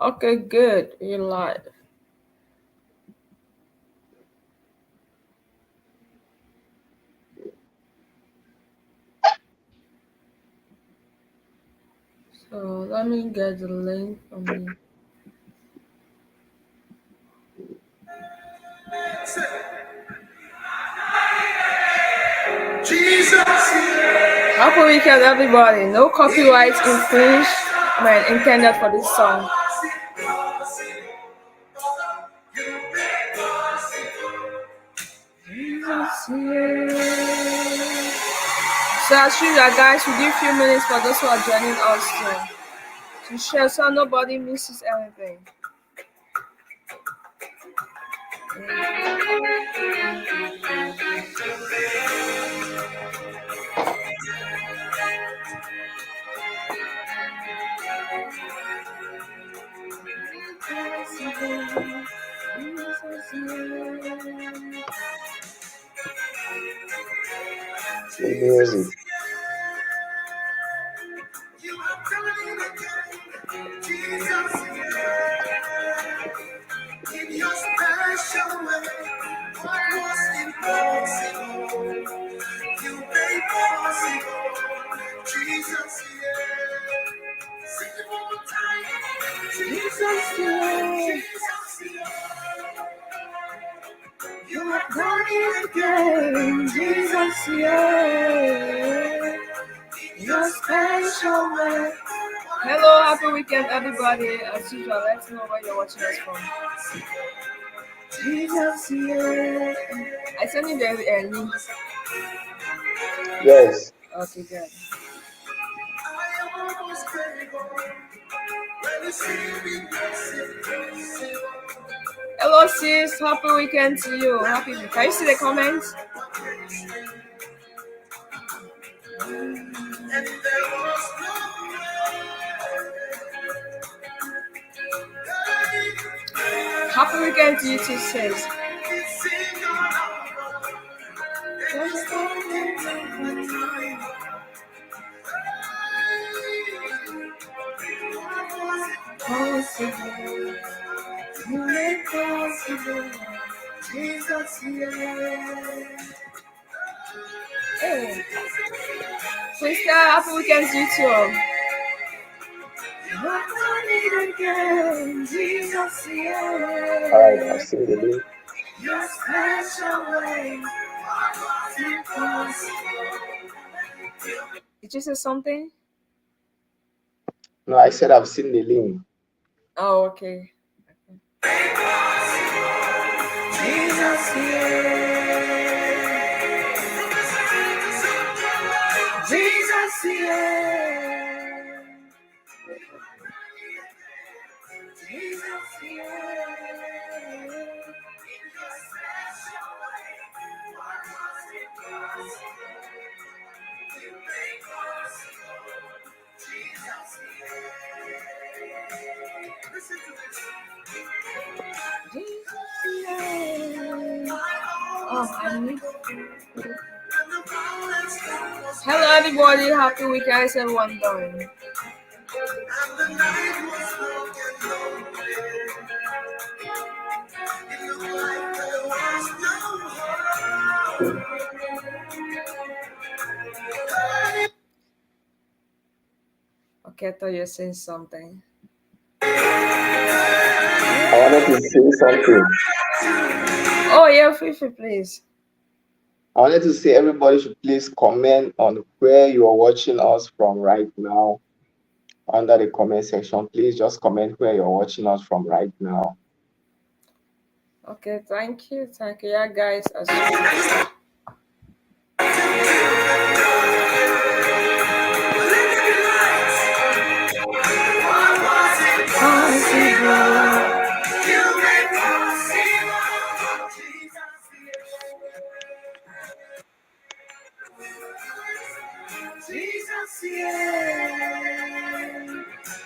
Okay, good. You're live. So let me get the link from you. Happy weekend, everybody. No copyright infringed, intended for this song. Jesus, yeah. So as usual, guys, we give a few minutes for those who are joining us to share so nobody misses anything. Music. In your special way, what was impossible, you made possible. Jesus, yeah. Sing it one more time. Jesus, yeah. Jesus, yeah. You have done it again. Jesus, yeah. In your special way. Hello, happy weekend, everybody. As usual, let's know where you're watching us from. Jesus, yeah. I sent you the link. Yes. Okay, good. Hello, sis. Happy weekend to you. Happy. Can you see the comments? Happy weekend to you too, sis. Possible. You make possible. Jesus, yeah. Hey. Sister, happy weekend to you too. Jesus, yeah. All right, I've seen the link. Your special way. Did you say something? No, I said I've seen the link. Oh, okay. Jesus, yeah. Jesus, yeah. Jesus, yeah. Oh, I need. Hello, everybody. Happy weekend. How's everyone doing? Okay, I thought you were saying something. I wanted to say something. Oh, yeah, Fifi, please. I wanted to say everybody should please comment on where you are watching us from right now under the comment section. Please just comment where you're watching us from right now. Okay, thank you. Thank you. Yeah, guys. As usual. Jesus, yeah.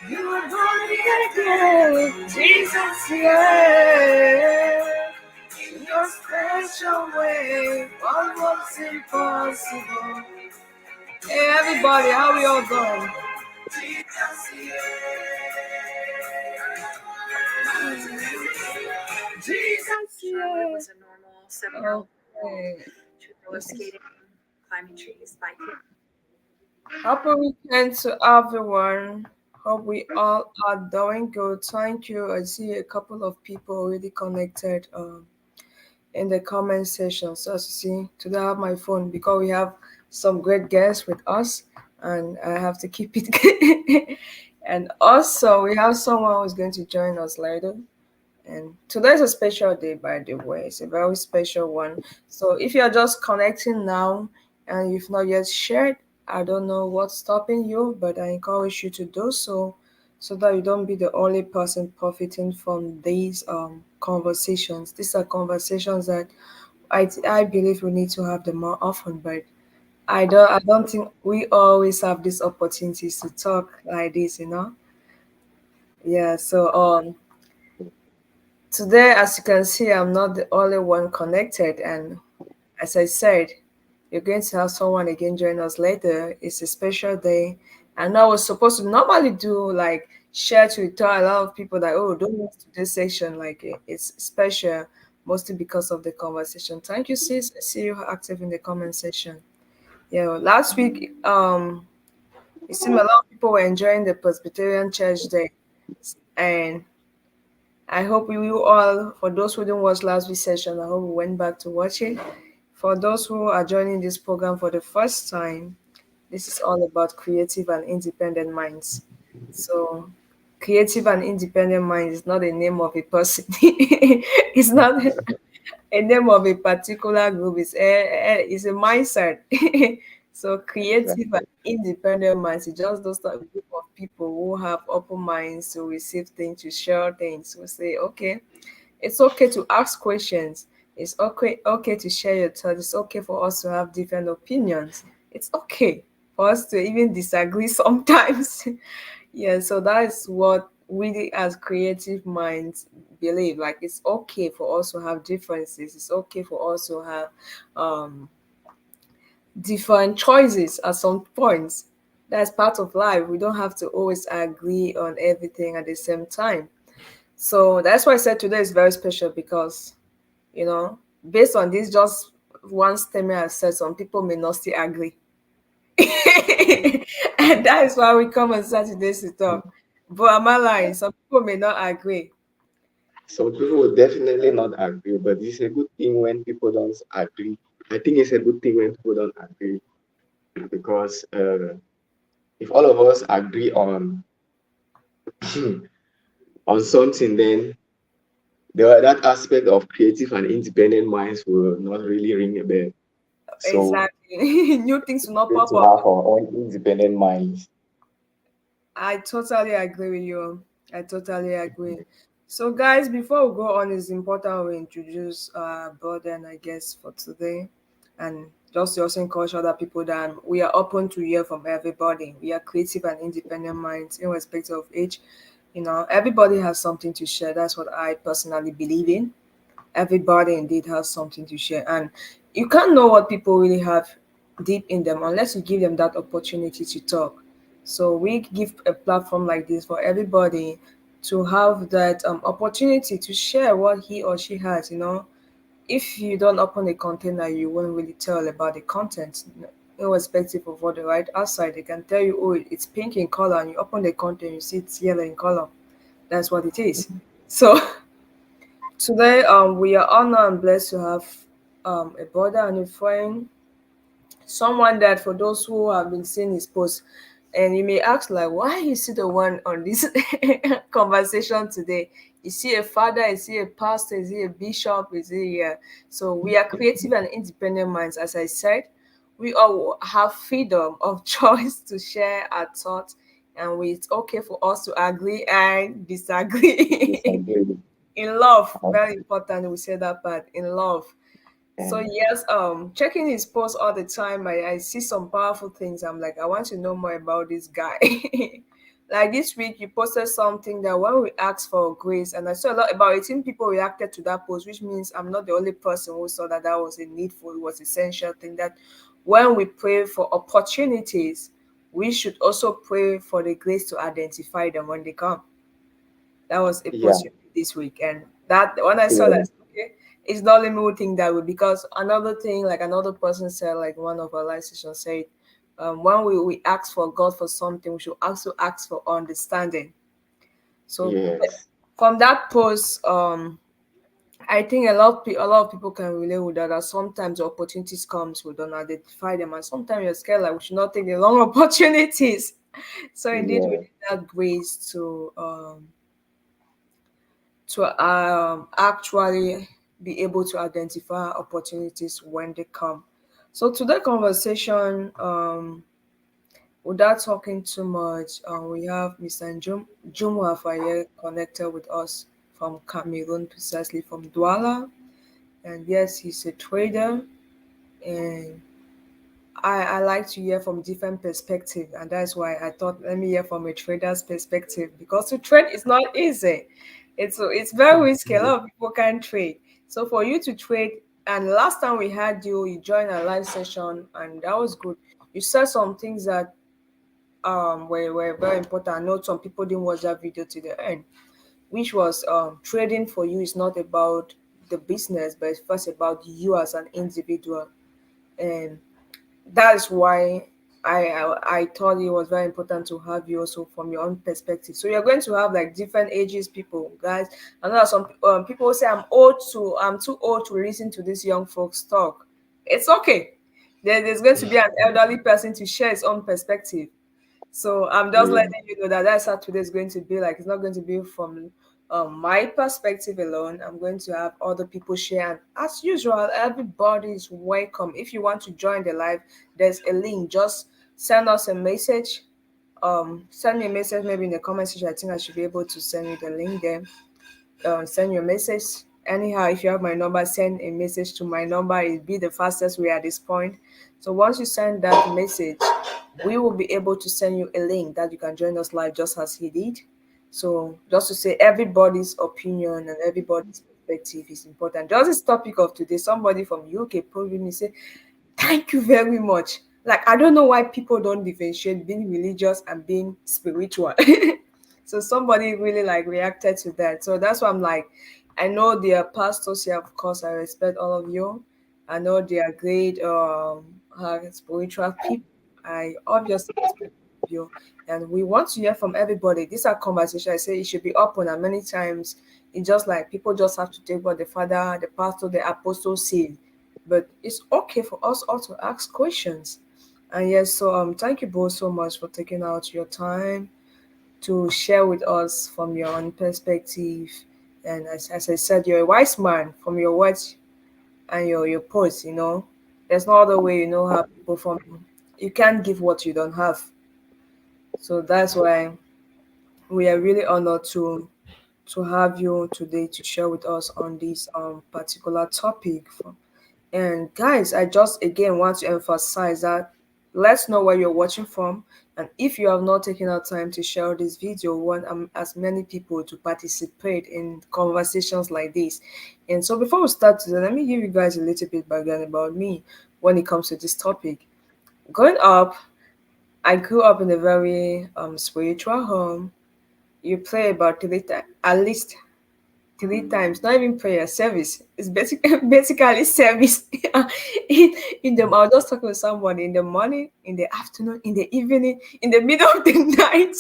You are born again. Jesus, yeah. In your special way, what was impossible. Hey, everybody, how we all doing? Okay. Happy weekend to everyone. Hope we all are doing good. Thank you. I see a couple of people already connected in the comment section. So as you see, today I have my phone because we have some great guests with us, and I have to keep it. And also, we have someone who's going to join us later. And today's a special day, by the way. It's a very special one. So if you're just connecting now and you've not yet shared, I don't know what's stopping you, but I encourage you to do so that you don't be the only person profiting from these conversations. These are conversations that I believe we need to have them more often, but I don't think we always have these opportunities to talk like this. Yeah, so today, as you can see, I'm not the only one connected, and as I said, you're going to have someone again join us later. It's a special day, and I was supposed to normally do like share to tell a lot of people that don't miss this section. Like it's special, mostly because of the conversation. Thank you, sis. I see you active in the comment section. Yeah, last week, it seemed a lot of people were enjoying the Presbyterian Church Day, and I hope you all, for those who didn't watch last week's session, I hope we went back to watch it. For those who are joining this program for the first time, this is all about creative and independent minds. So, creative and independent minds is not the name of a person. It's not a name of a particular group. It's a mindset. So creative and independent minds is just those type of group of people who have open minds to receive things, to share things, to say, okay, it's okay to ask questions. It's okay to share your thoughts. It's okay for us to have different opinions. It's okay for us to even disagree sometimes. Yeah, so that is what we as creative minds believe. Like it's okay for us to have differences. It's okay for us to have um different choices at some points. That's part of life. We don't have to always agree on everything at the same time. So that's why I said today is very special because, you know, based on this just one statement I said, some people may not still agree. And that is why we come on Saturdays to talk. But am I lying? Some people may not agree. Some people will definitely not agree, but it's a good thing when people don't agree. I think it's a good thing when people don't agree because if all of us agree on on something, then that aspect of creative and independent minds will not really ring a bell. So Exactly. New things will not we need pop to up. have our own independent minds. I totally agree with you. I totally agree. So, guys, before we go on, it's important we introduce Burden, I guess, for today, and just to also encourage other people that we are open to hear from everybody. We are creative and independent minds, irrespective of age. Everybody has something to share. That's what I personally believe in. Everybody indeed has something to share, and you can't know what people really have deep in them unless you give them that opportunity to talk. So we give a platform like this for everybody to have that opportunity to share what he or she has. If you don't open the container, you won't really tell about the content. Irrespective of what they write outside, they can tell you, oh, it's pink in color, and you open the content, you see it's yellow in color. That's what it is. So today, we are honored and blessed to have a brother and a friend, someone that for those who have been seeing his post, and you may ask, like, why is he the one on this conversation today? Is he a father? Is he a pastor? Is he a bishop? Is he So we are creative and independent minds, as I said. We all have freedom of choice to share our thoughts, and it's okay for us to agree and disagree. Disagree. In love, very important we say that part, in love. So And yes, checking his posts all the time, I see some powerful things. I'm like, I want to know more about this guy. Like this week you posted something that when we asked for grace, and I saw a lot, about 18 people reacted to that post, which means I'm not the only person who saw that was a needful, it was essential thing, that when we pray for opportunities, we should also pray for the grace to identify them when they come. That was a yeah, post you did this week, and that when I saw yeah, that, okay. It's not let me think that way because another thing, like another person said, like one of our live sessions said, when we ask for God for something, we should also ask for understanding. So Yes. from that post, I think a lot of people can relate with that. That sometimes opportunities comes, we don't identify them, and sometimes you're scared like we should not take the long opportunities. So indeed, we Yeah. need that grace to actually be able to identify opportunities when they come. So today conversation, without talking too much, we have Mr. Jumu Afaye connected with us from Cameroon, precisely from Douala. And yes, he's a trader, and I like to hear from different perspective, and that's why I thought let me hear from a trader's perspective because to trade is not easy. It's very risky. A lot of people can't trade. So for you to trade, and last time we had you, you joined a live session, and that was good. You said some things that were very important. I know some people didn't watch that video to the end, which was trading for you is not about the business, but it's first about you as an individual. And that's why I thought it was very important to have you also from your own perspective. So you're going to have like different ages people, guys. I know that some people say I'm too old to listen to this young folks talk. It's okay. There's going to be an elderly person to share his own perspective. So I'm just Yeah. letting you know that that's how today is going to be like. It's not going to be from my perspective alone. I'm going to have other people share. And as usual, everybody is welcome. If you want to join the live, there's a link. Just send us a message. Send me a message maybe in the comment section. I think I should be able to send you the link there. Send your message. Anyhow, if you have my number, send a message to my number. It'll be the fastest way at this point. So once you send that message, we will be able to send you a link that you can join us live just as he did. So just to say everybody's opinion and everybody's perspective is important. Just this topic of today, somebody from UK probably me say, thank you very much. Like I don't know why people don't differentiate being religious and being spiritual. So somebody really like reacted to that. So that's why I'm like, I know they are pastors here, of course. I respect all of you. I know they are great spiritual people. I obviously respect all of you. And we want to hear from everybody. These are conversations. I say it should be open, and many times it's just like people just have to take what the father, the pastor, the apostle say. But it's okay for us all to ask questions. And yes, so thank you both so much for taking out your time to share with us from your own perspective. And as I said, you're a wise man from your words and your posts, you know. There's no other way you know how people from you can't give what you don't have. So that's why we are really honored to have you today to share with us on this particular topic. And guys, I just again want to emphasize that let's know where you're watching from. And if you have not taken out time to share this video, we want as many people to participate in conversations like this. And so before we start today, let me give you guys a little bit background about me when it comes to this topic. Growing up, I grew up in a very spiritual home. You play about at least 3 times, not even prayer, service. It's basically service. In the I was just talking with somebody in the morning, in the afternoon, in the evening, in the middle of the night.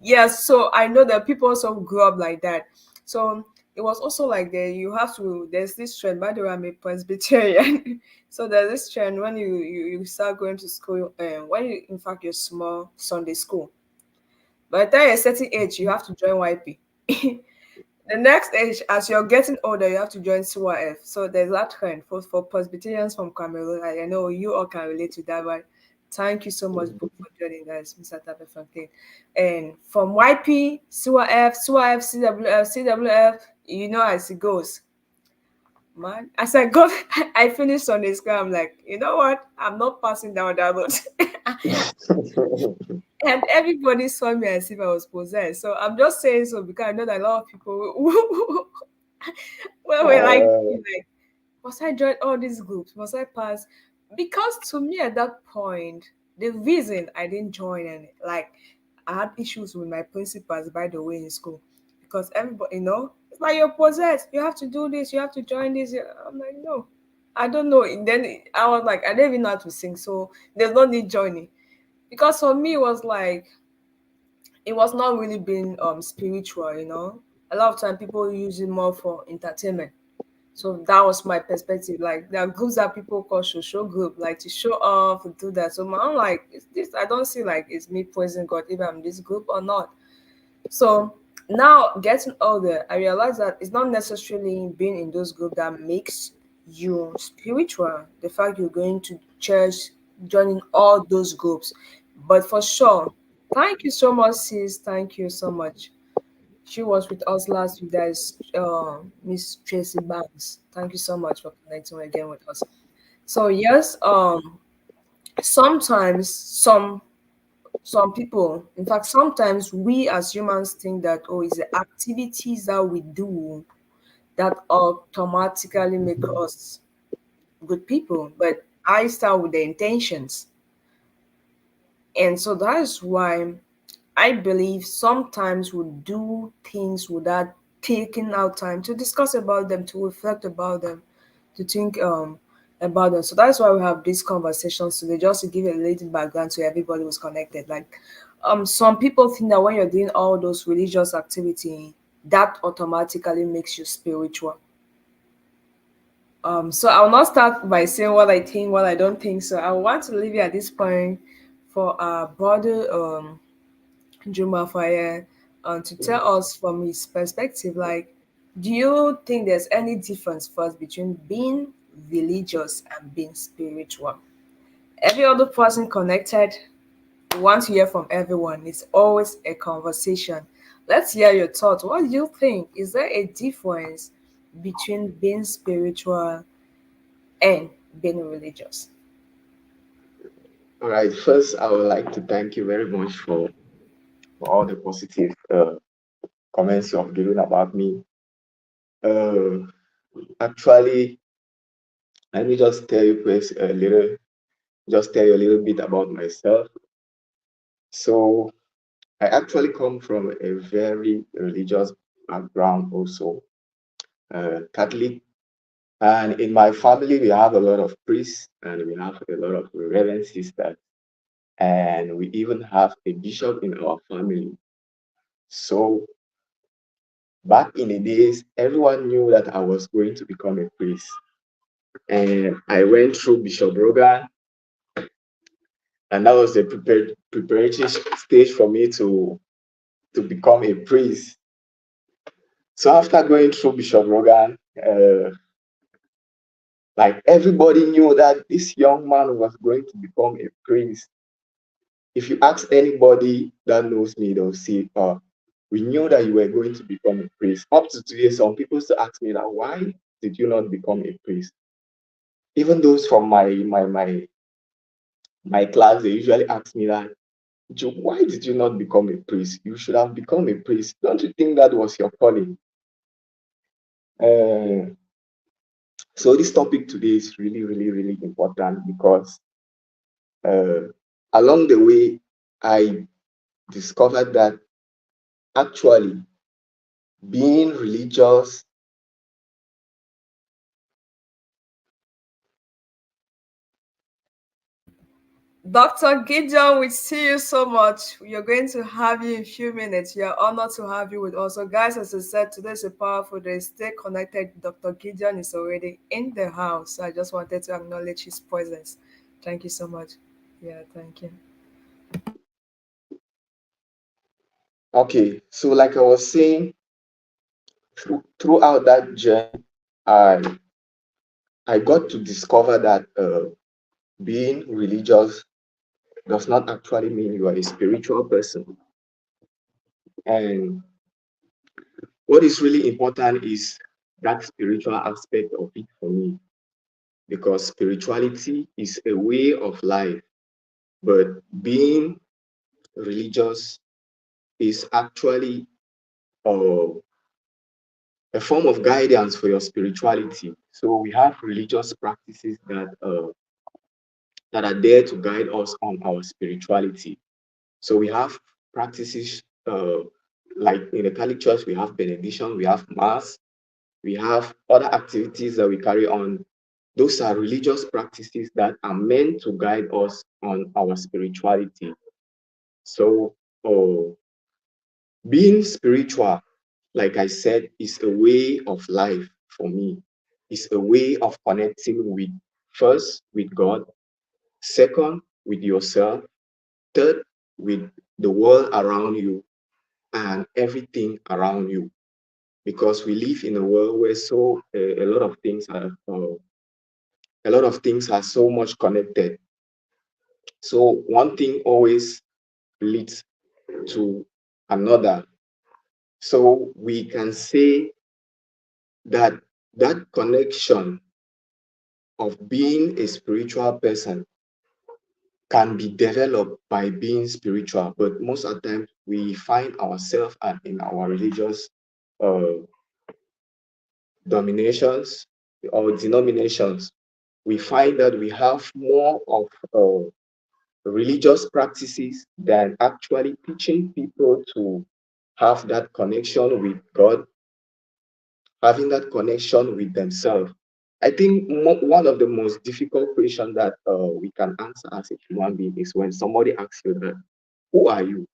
Yes, so I know that people also grew up like that. So it was also like there's this trend. By the way, I'm a Presbyterian. So there's this trend when you start going to school, when you in fact you're small Sunday school. By the time you're a certain age, you have to join YP. The next age, as you're getting older, you have to join CYF. So there's that trend for Presbyterians from Cameroon. I know you all can relate to that, but thank you so much both for joining us, Mr. Tape Franklin. And from YP, CYF, CYF, CWF, CWF, you know as it goes. Man, as I got, I finished on this school, I'm like, you know what? I'm not passing down that road. And everybody saw me as if I was possessed. So I'm just saying so because I know that a lot of people well, we're like, must I join all these groups? Must I pass? Because to me at that point, the reason I didn't join and like I had issues with my principals, by the way, in school. Because everybody, It's like you're possessed. You have to do this. You have to join this. I'm like, no, I don't know. And then I was like, I don't even know how to sing, so there's no need joining. Because for me, it was not really being spiritual. A lot of time people use it more for entertainment. So that was my perspective. Like there are groups that people call show group, like to show off and do that. So I'm like, is this? I don't see like it's me praising God if I'm this group or not. So now getting older, I realize that it's not necessarily being in those groups that makes you spiritual. The fact you're going to church, joining all those groups. But for sure, thank you so much, sis. Thank you so much. She was with us last week. That is Miss Tracy Banks. Thank you so much for connecting again with us. So yes, sometimes some people, in fact, sometimes we as humans think that, oh, it's the activities that we do that automatically make us good people. But I start with the intentions. And so that is why I believe sometimes we do things without taking out time to discuss about them, to reflect about them, to think about them. So that's why we have these conversations today, just to give a little background so everybody was connected. Like some people think that when you're doing all those religious activity, that automatically makes you spiritual. So I'll not start by saying what I think, what I don't think. So I want to leave you at this point for our brother Juma Fire to tell us from his perspective, like, do you think there's any difference first between being religious and being spiritual? Every other person connected, we want to hear from everyone. It's always a conversation. Let's hear your thoughts. What do you think? Is there a difference between being spiritual and being religious? All right. First, I would like to thank you very much for all the positive comments you have given about me. Uh, Actually, let me just tell you first just tell you a little bit about myself. So, I actually come from a very religious background, also Catholic. And in my family, we have a lot of priests and we have a lot of reverend sisters, and we even have a bishop in our family. So, back in the days, everyone knew that I was going to become a priest. And I went through Bishop Rogan, and that was the preparatory stage for me to become a priest. So after going through Bishop Rogan, like everybody knew that this young man was going to become a priest. If you ask anybody that knows me, they'll say, we knew that you were going to become a priest. Up to today, some people still ask me that, why did you not become a priest? Even those from my class, they usually ask me that, Why did you not become a priest? You should have become a priest. Don't you think that was your calling? Uh, so this topic today is really, really, really important because uh, along the way, I discovered that actually being religious, Dr. Gideon, we see you so much. We are going to have you in a few minutes. We are honored to have you with us. So, guys, as I said, today is a powerful day. Stay connected. Dr. Gideon is already in the house. So I just wanted to acknowledge his presence. Thank you so much. Yeah, thank you. okay, so like I was saying, throughout that journey, I I got to discover that being religious does not actually mean you are a spiritual person. And what is really important is that spiritual aspect of it for me, because spirituality is a way of life, but being religious is actually uh, a form of guidance for your spirituality. So we have religious practices that are there to guide us on our spirituality. So we have practices like in the Catholic Church, we have benediction, we have mass, we have other activities that we carry on. Those are religious practices that are meant to guide us on our spirituality. So, oh, being spiritual, like I said, is a way of life for me. It's a way of connecting with, first, with God, second, with yourself, third, with the world around you and everything around you. Because we live in a world where a lot of things are so much connected. So one thing always leads to another. So we can say that that connection of being a spiritual person can be developed by being spiritual, but most of the time we find ourselves in our religious uh, dominations or denominations. We find that we have more of religious practices than actually teaching people to have that connection with God, having that connection with themselves. I think one of the most difficult questions that we can answer as a human being is when somebody asks you that, who are you?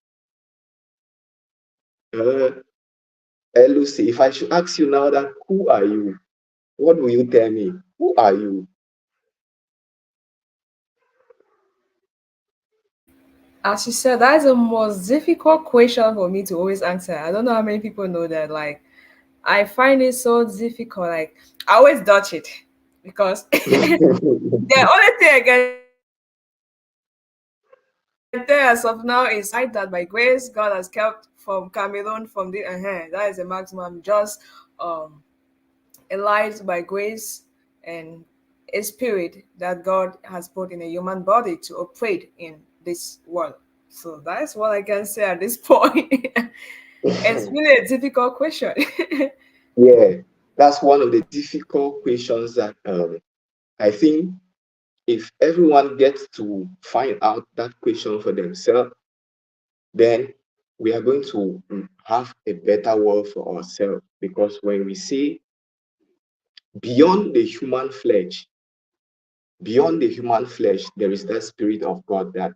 Uh, Lucy, if I should ask you now that, who are you? What will you tell me? Who are you? As you said, that's the most difficult question for me to always answer. I don't know how many people know that. Like, I find it so difficult. Like, I always dodge it because the only thing I can tell as of now is that by grace, God has kept from Cameroon from the that is the maximum. Just a light by grace and a spirit that God has put in a human body to operate in this world. So that's what I can say at this point. It's really a difficult question. Yeah, that's one of the difficult questions that I think if everyone gets to find out that question for themselves, then we are going to have a better world for ourselves. Because when we say beyond the human flesh, there is that spirit of God that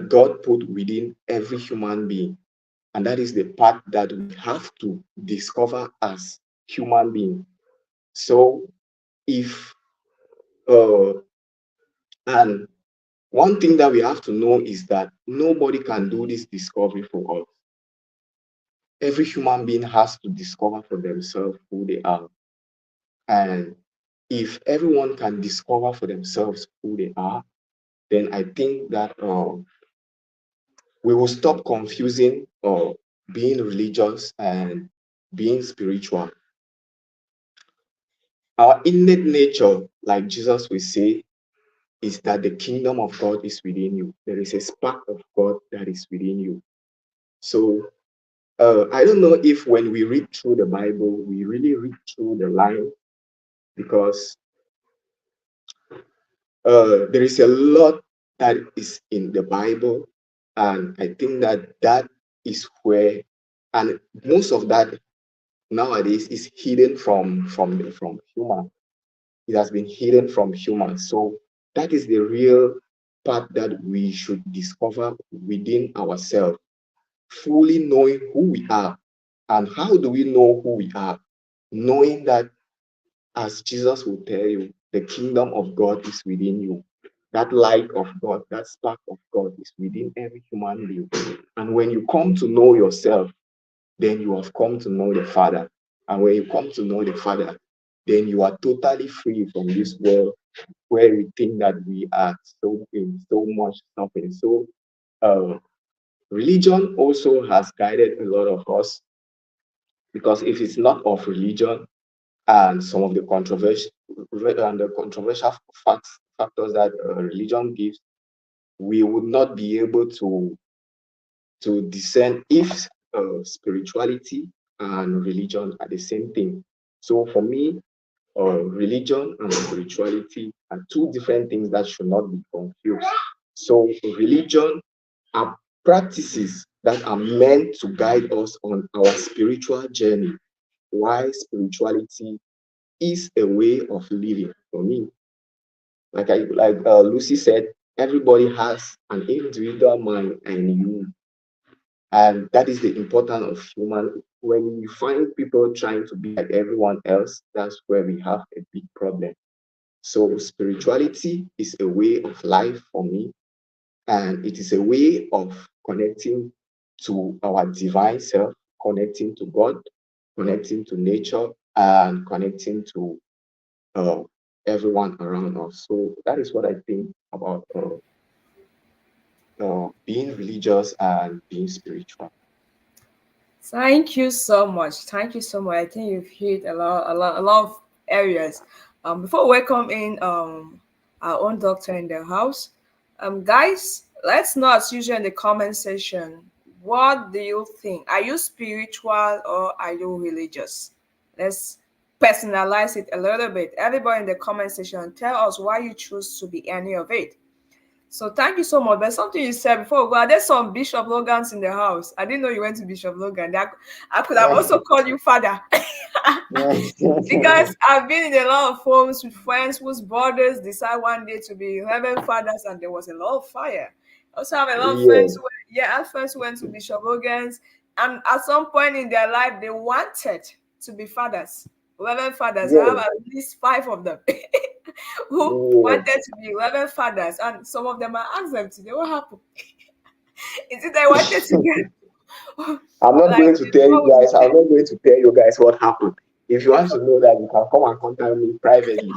God put within every human being, and that is the part that we have to discover as human beings. So if uh, and one thing that we have to know is that nobody can do this discovery for us. Every human being has to discover for themselves who they are. And if everyone can discover for themselves who they are, then I think that we will stop confusing being religious and being spiritual. Our innate nature, like Jesus will say, is that the kingdom of God is within you. There is a spark of God that is within you. So I don't know if when we read through the Bible, we really read through the line, because there is a lot that is in the Bible, and I think that is where, and most of that nowadays is hidden from human. It has been hidden from humans. So that is the real part that we should discover within ourselves, fully knowing who we are. And how do we know who we are? Knowing that, as Jesus will tell you, the kingdom of God is within you. That light of God, that spark of God is within every human being. And when you come to know yourself, then you have come to know the Father. And when you come to know the Father, then you are totally free from this world where we think that we are so in so much suffering. So uh, religion also has guided a lot of us, because if it's not of religion and some of the controversial factors that religion gives, we would not be able to discern if spirituality and religion are the same thing. So for me, religion and spirituality are two different things that should not be confused. So religion are practices that are meant to guide us on our spiritual journey. Why spirituality is a way of living for me. Lucy said, everybody has an individual mind and you, and that is the importance of human. When we find people trying to be like everyone else, that's where we have a big problem. So spirituality is a way of life for me, and it is a way of connecting to our divine self, connecting to God, connecting to nature, and connecting to uh, everyone around us. So that is what I think about being religious and being spiritual. Thank you so much. Thank you so much. I think you've hit a lot of areas. Before we welcome in our own doctor in the house, guys, let's know as usual in the comment section. What do you think? Are you spiritual or are you religious? Let's personalize it a little bit. Everybody in the comment section, tell us why you choose to be any of it. So thank you so much. There's something you said before. Well, there's some Bishop Logans in the house. I didn't know you went to Bishop Logan. I could have also called you father. Because I've been in a lot of homes with friends whose brothers decide one day to be Reverend fathers, and there was a lot of fire. I also have a lot of friends Yeah, who, yeah, I have friends who went to Bishop Logan's, and at some point in their life, they wanted to be fathers, Reverend fathers. I have yeah, at least five of them who yeah. wanted to be Reverend fathers, and some of them I asked them today, what happened? Is it they wanted to get I'm not like going to tell you guys. I'm not going to tell you guys what happened. If you want to know that, you can come and contact me privately.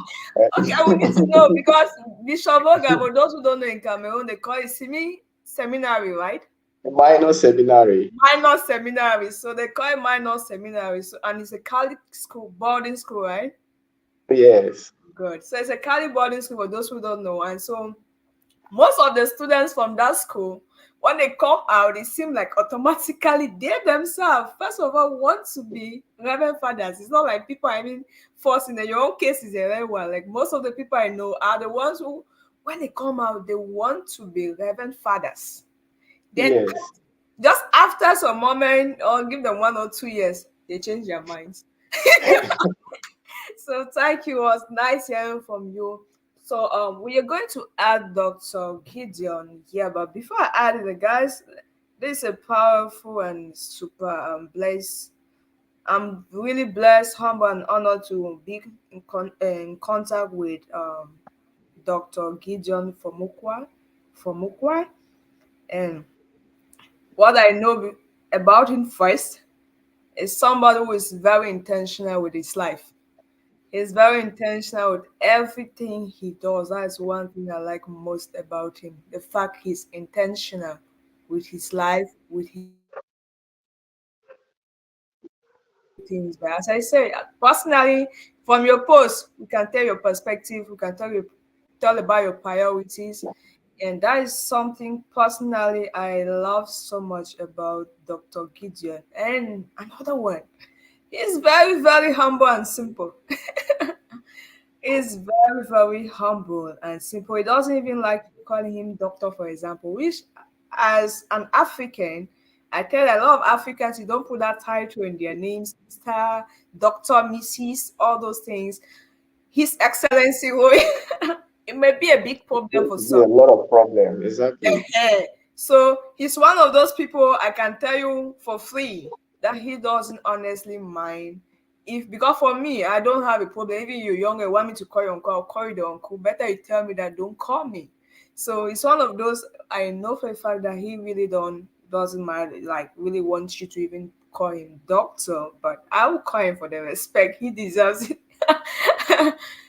okay, I will need to know because Bishop Logan, for those who don't know in Cameroon, they call it Simi Seminary, right? Minor seminary. Minor seminary. So they call it minor seminary. So and it's a Catholic school, boarding school, right? Yes. Good. So it's a Catholic boarding school for those who don't know. And so most of the students from that school, when they come out, it seems like automatically they themselves, first of all, want to be Reverend fathers. It's not like people, I mean, forcing in your own case is a rare one. Like most of the people I know are the ones who, when they come out, they want to be Reverend fathers. Then Yes. just after some moment, or give them 1 or 2 years, they change their minds. So thank you. It was nice hearing from you. So we are going to add Dr. Gideon here, but before I add it, guys, this is a powerful and super blessed. I'm really blessed, humble, and honored to be in contact with Dr. Gideon Fomukwa. And what I know about him first is somebody who is very intentional with his life. He's very intentional with everything he does. That's one thing I like most about him. The fact he's intentional with his life, with his things. But as I said, personally, from your post, we can tell your perspective, we can tell about your priorities. And that is something personally I love so much about Dr. Gideon. And another one, he's very, very humble and simple. Is very, very humble and simple. He doesn't even like calling him doctor, for example, which, as an African, I tell a lot of Africans, you don't put that title in their names, Mr. Doctor, Mrs., all those things. His Excellency, it may be a big problem Going for to be a some. lot of problem. Exactly. Ehen. So he's one of those people I can tell you for free that he doesn't honestly mind. If because for me, I don't have a problem. Even you're younger, want me to call you uncle, I'll call you the uncle. Better you tell me that don't call me. So it's one of those I know for a fact that he really doesn't mind, like really wants you to even call him doctor, but I will call him for the respect he deserves it.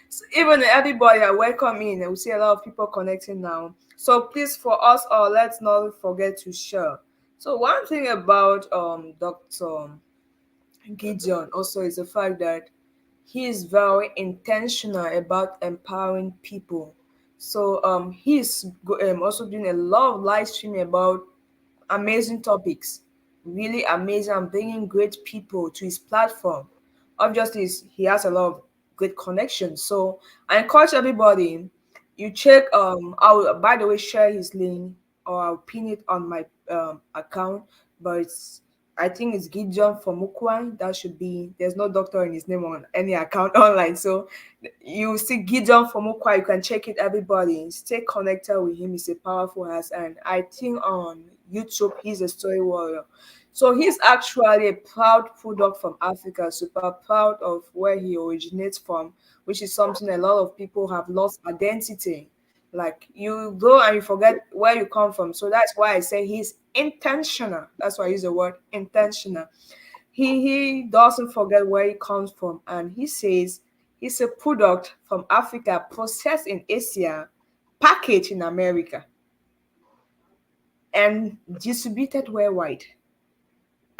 So even everybody I welcome in, and we see a lot of people connecting now. So please, for us all, let's not forget to share. So one thing about Dr. Gideon also is the fact that he is very intentional about empowering people. So he's also doing a lot of live streaming about amazing topics, really amazing, and bringing great people to his platform. Obviously, he has a lot of great connections. So I encourage everybody, you check. I'll by the way share his link or I'll pin it on my account. but I think it's Gideon from Ukwan. That should be, there's no doctor in his name on any account online. So you see Gideon from Ukwan, you can check it, everybody. Stay connected with him. He's a powerful ass. And I think on YouTube, he's a story warrior. So he's actually a proud product from Africa, super proud of where he originates from, which is something a lot of people have lost identity. Like you go and you forget where you come from. So that's why I say he's intentional. That's why I use the word intentional. He doesn't forget where he comes from, and he says he's a product from Africa, processed in Asia, packaged in America, and distributed worldwide.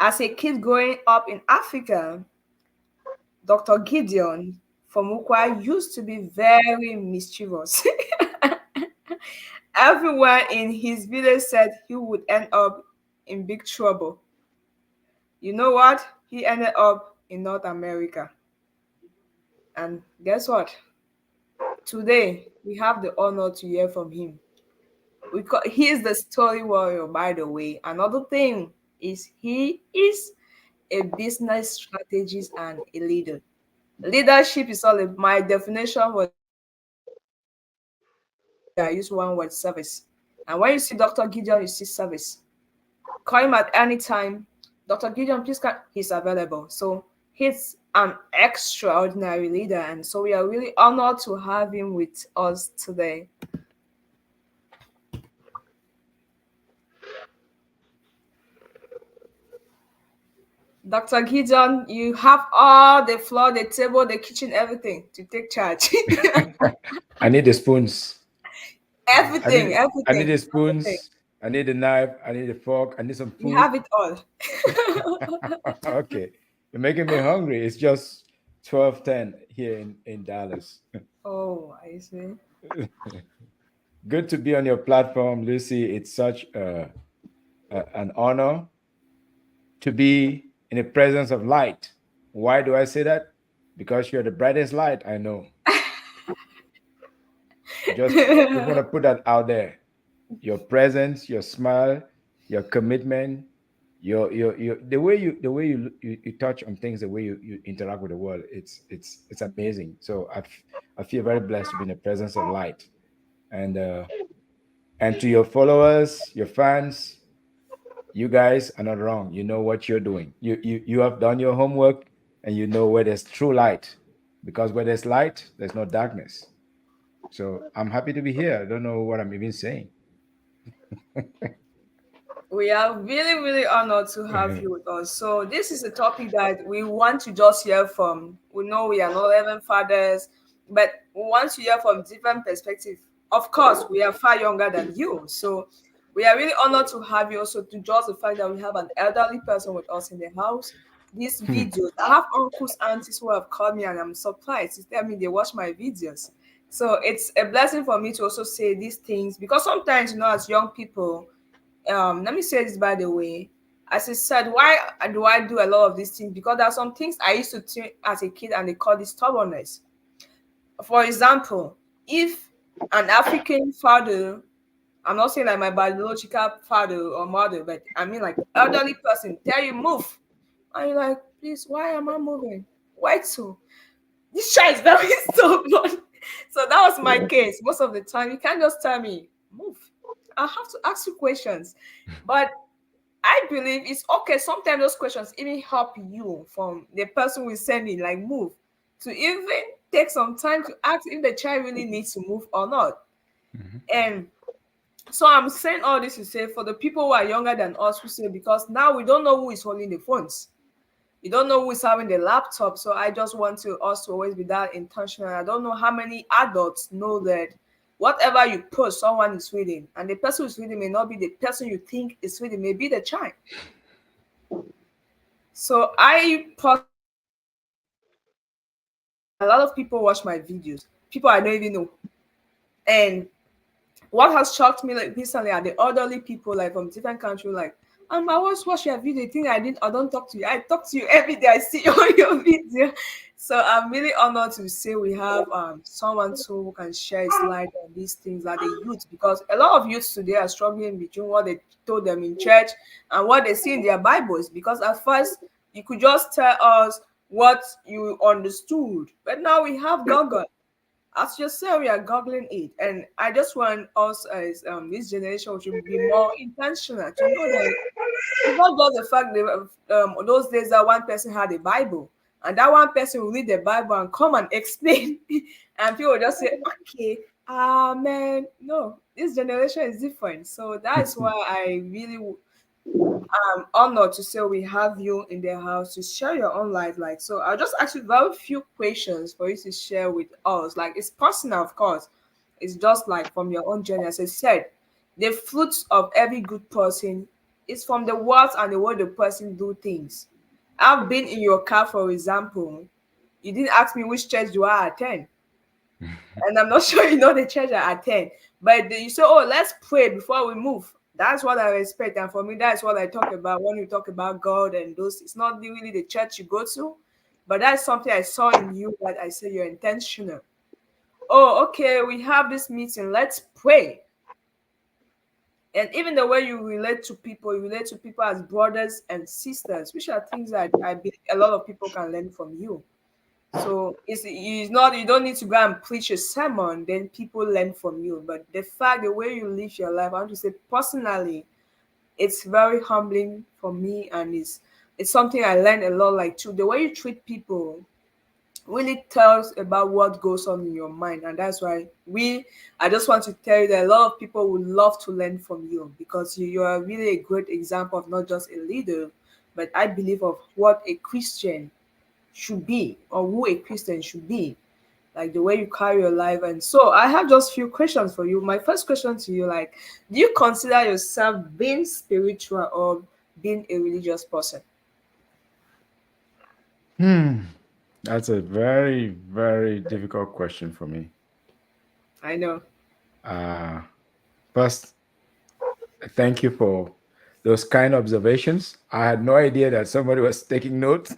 As a kid growing up in Africa, Dr. Gideon from Ukwa used to be very mischievous. Everyone in his village said he would end up in big trouble. You know what? He ended up in North America. And guess what? Today, we have the honor to hear from him. He is the story warrior, by the way. Another thing is he is a business strategist and a leader. Leadership is all my definition was I use one word, service. And when you see Dr. Gideon, you see service. Call him at any time. Dr. Gideon, please can he's available. So he's an extraordinary leader, and so we are really honored to have him with us today. Dr. Gideon, you have all the floor, the table, the kitchen, everything to take charge. I need the spoons. Everything, I everything. need the spoons. Everything. I need the knife. I need the fork. I need some food. You have it all. Okay. You're making me hungry. It's just 12:10 here in Dallas. Oh, I see. Good to be on your platform, Lucy. It's such an honor to be in the presence of light. Why do I say that? Because you're the brightest light I know. Just want to put that out there. Your presence, your smile, your commitment, your the way you touch on things, the way you interact with the world, it's amazing. So I feel very blessed to be in the presence of light. And to your followers, your fans, you guys are not wrong. You know what you're doing. You have done your homework, and you know where there's true light. Because where there's light, there's no darkness. So I'm happy to be here. I don't know what I'm even saying. We are really, really honored to have you with us. So this is a topic that we want to just hear from. We know we are not 11 fathers, but we want to hear from different perspectives. Of course, we are far younger than you. So we are really honored to have you also, to just the fact that we have an elderly person with us in the house. These videos, I have uncles, aunties who have called me, and I'm surprised to tell me they watch my videos. So it's a blessing for me to also say these things, because sometimes, as young people, let me say this by the way, as I said, why do I do a lot of these things? Because there are some things I used to think as a kid, and they call this stubbornness. For example, if an African father, I'm not saying like my biological father or mother, but I mean like elderly person tell you move, and you're like, please, why am I moving? Why so? This child is very stubborn. So that was my case. Most of the time, you can't just tell me move. I have to ask you questions. But I believe it's okay. Sometimes those questions even help you from the person who is sending, like move, to even take some time to ask if the child really needs to move or not. Mhm. And so I'm saying all this to say, for the people who are younger than us, who say, because now we don't know who is holding the phones. You don't know who is having the laptop. So I just want us to always be that intentional. I don't know how many adults know that whatever you post, someone is reading, and the person who's reading may not be the person you think is reading, may be the child. So a lot of people watch my videos, people I don't even know. And what has shocked me like recently are the elderly people, like from different countries, like I always watch your video. Think I don't talk to you. I talk to you every day. I see all your video. So I'm really honored to say we have someone who can share his light on these things that the youth, because a lot of youths today are struggling between what they told them in church and what they see in their Bibles. Because at first you could just tell us what you understood, but now we have Google. As you say, we are goggling it, and I just want us as this generation to be more intentional to know that it's not just the fact that those days that one person had a Bible and that one person will read the Bible and come and explain, and people just say, "Okay, amen." No, this generation is different, so that's why I really honored to say we have you in the house to share your own life. Like, so I'll just ask you very few questions for you to share with us. Like, it's personal, of course. It's just like from your own journey. As I said, the fruits of every good person is from the words and the way the person do things. I've been in your car, for example. You didn't ask me which church do I attend, and I'm not sure you know the church I attend. But you say, "Oh, let's pray before we move." That's what I respect, and for me, that's what I talk about when you talk about God and those. It's not really the church you go to, but that's something I saw in you that I say you're intentional. Oh, okay, we have this meeting. Let's pray. And even the way you relate to people as brothers and sisters, which are things that I believe a lot of people can learn from you. So it's not, you don't need to go and preach a sermon, then people learn from you. But the fact, the way you live your life, I want to say personally, it's very humbling for me, and it's something I learned a lot. Like too, the way you treat people really tells about what goes on in your mind, and that's why I just want to tell you that a lot of people would love to learn from you, because you are really a great example of not just a leader, but I believe of what a Christian should be, or who a Christian should be, like the way you carry your life. And so I have just few questions for you. My first question to you, like, do you consider yourself being spiritual or being a religious person? That's a very, very difficult question for me. I know. Uh, First, thank you for those kind observations. I had no idea that somebody was taking notes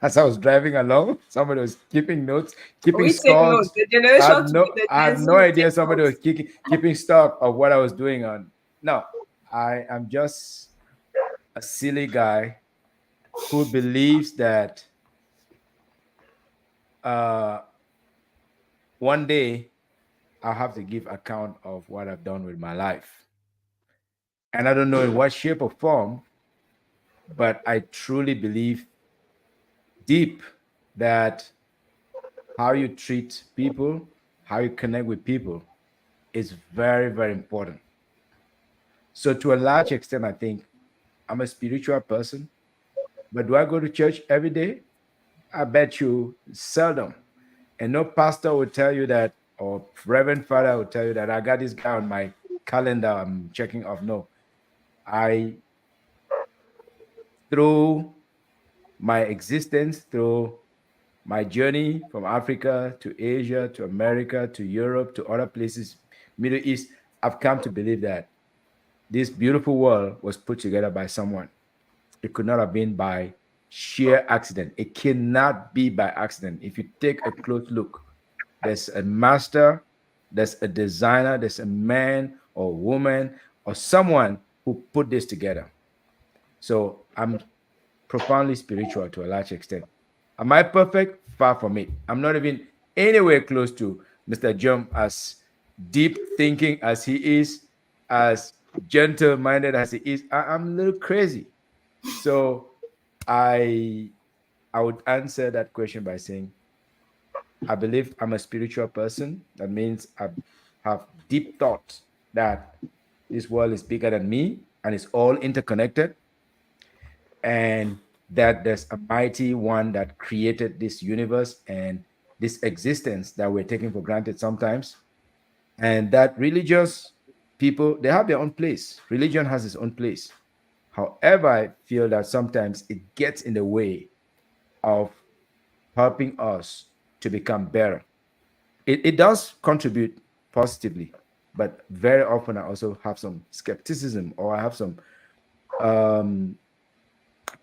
as I was driving along. Somebody was keeping notes, keeping We take notes. scores. The generation to be the I Gen had Z no will idea take somebody was notes. keeping stock of what I was doing on. No, I am just a silly guy who believes that uh, one day I'll have to give account of what I've done with my life. And I don't know in what shape or form, but I truly believe deep that how you treat people, how you connect with people is very, very important. So, to a large extent, I think I'm a spiritual person, but do I go to church every day? I bet you seldom. And no pastor will tell you that, or reverend father will tell you that I got this guy on my calendar I'm checking off. No, I, through my existence, through my journey from Africa to Asia to America to Europe to other places, Middle East, I've come to believe that this beautiful world was put together by someone. It could not have been by sheer accident. It cannot be by accident. If you take a close look, there's a master, there's a designer, there's a man or woman or someone who put this together. So I'm profoundly spiritual to a large extent. Am I perfect? Far from it. I'm not even anywhere close to Mr. Jump, as deep thinking as he is, as gentle minded as he is. I'm a little crazy. So I I would answer that question by saying I believe I'm a spiritual person. That means I have deep thought that this world is bigger than me and it's all interconnected, and that there's a mighty one that created this universe and this existence that we're taking for granted sometimes, and that religious people, they have their own place. Religion has its own place. However, I feel that sometimes it gets in the way of helping us to become better. It does contribute positively, but very often I also have some skepticism, or I have some um,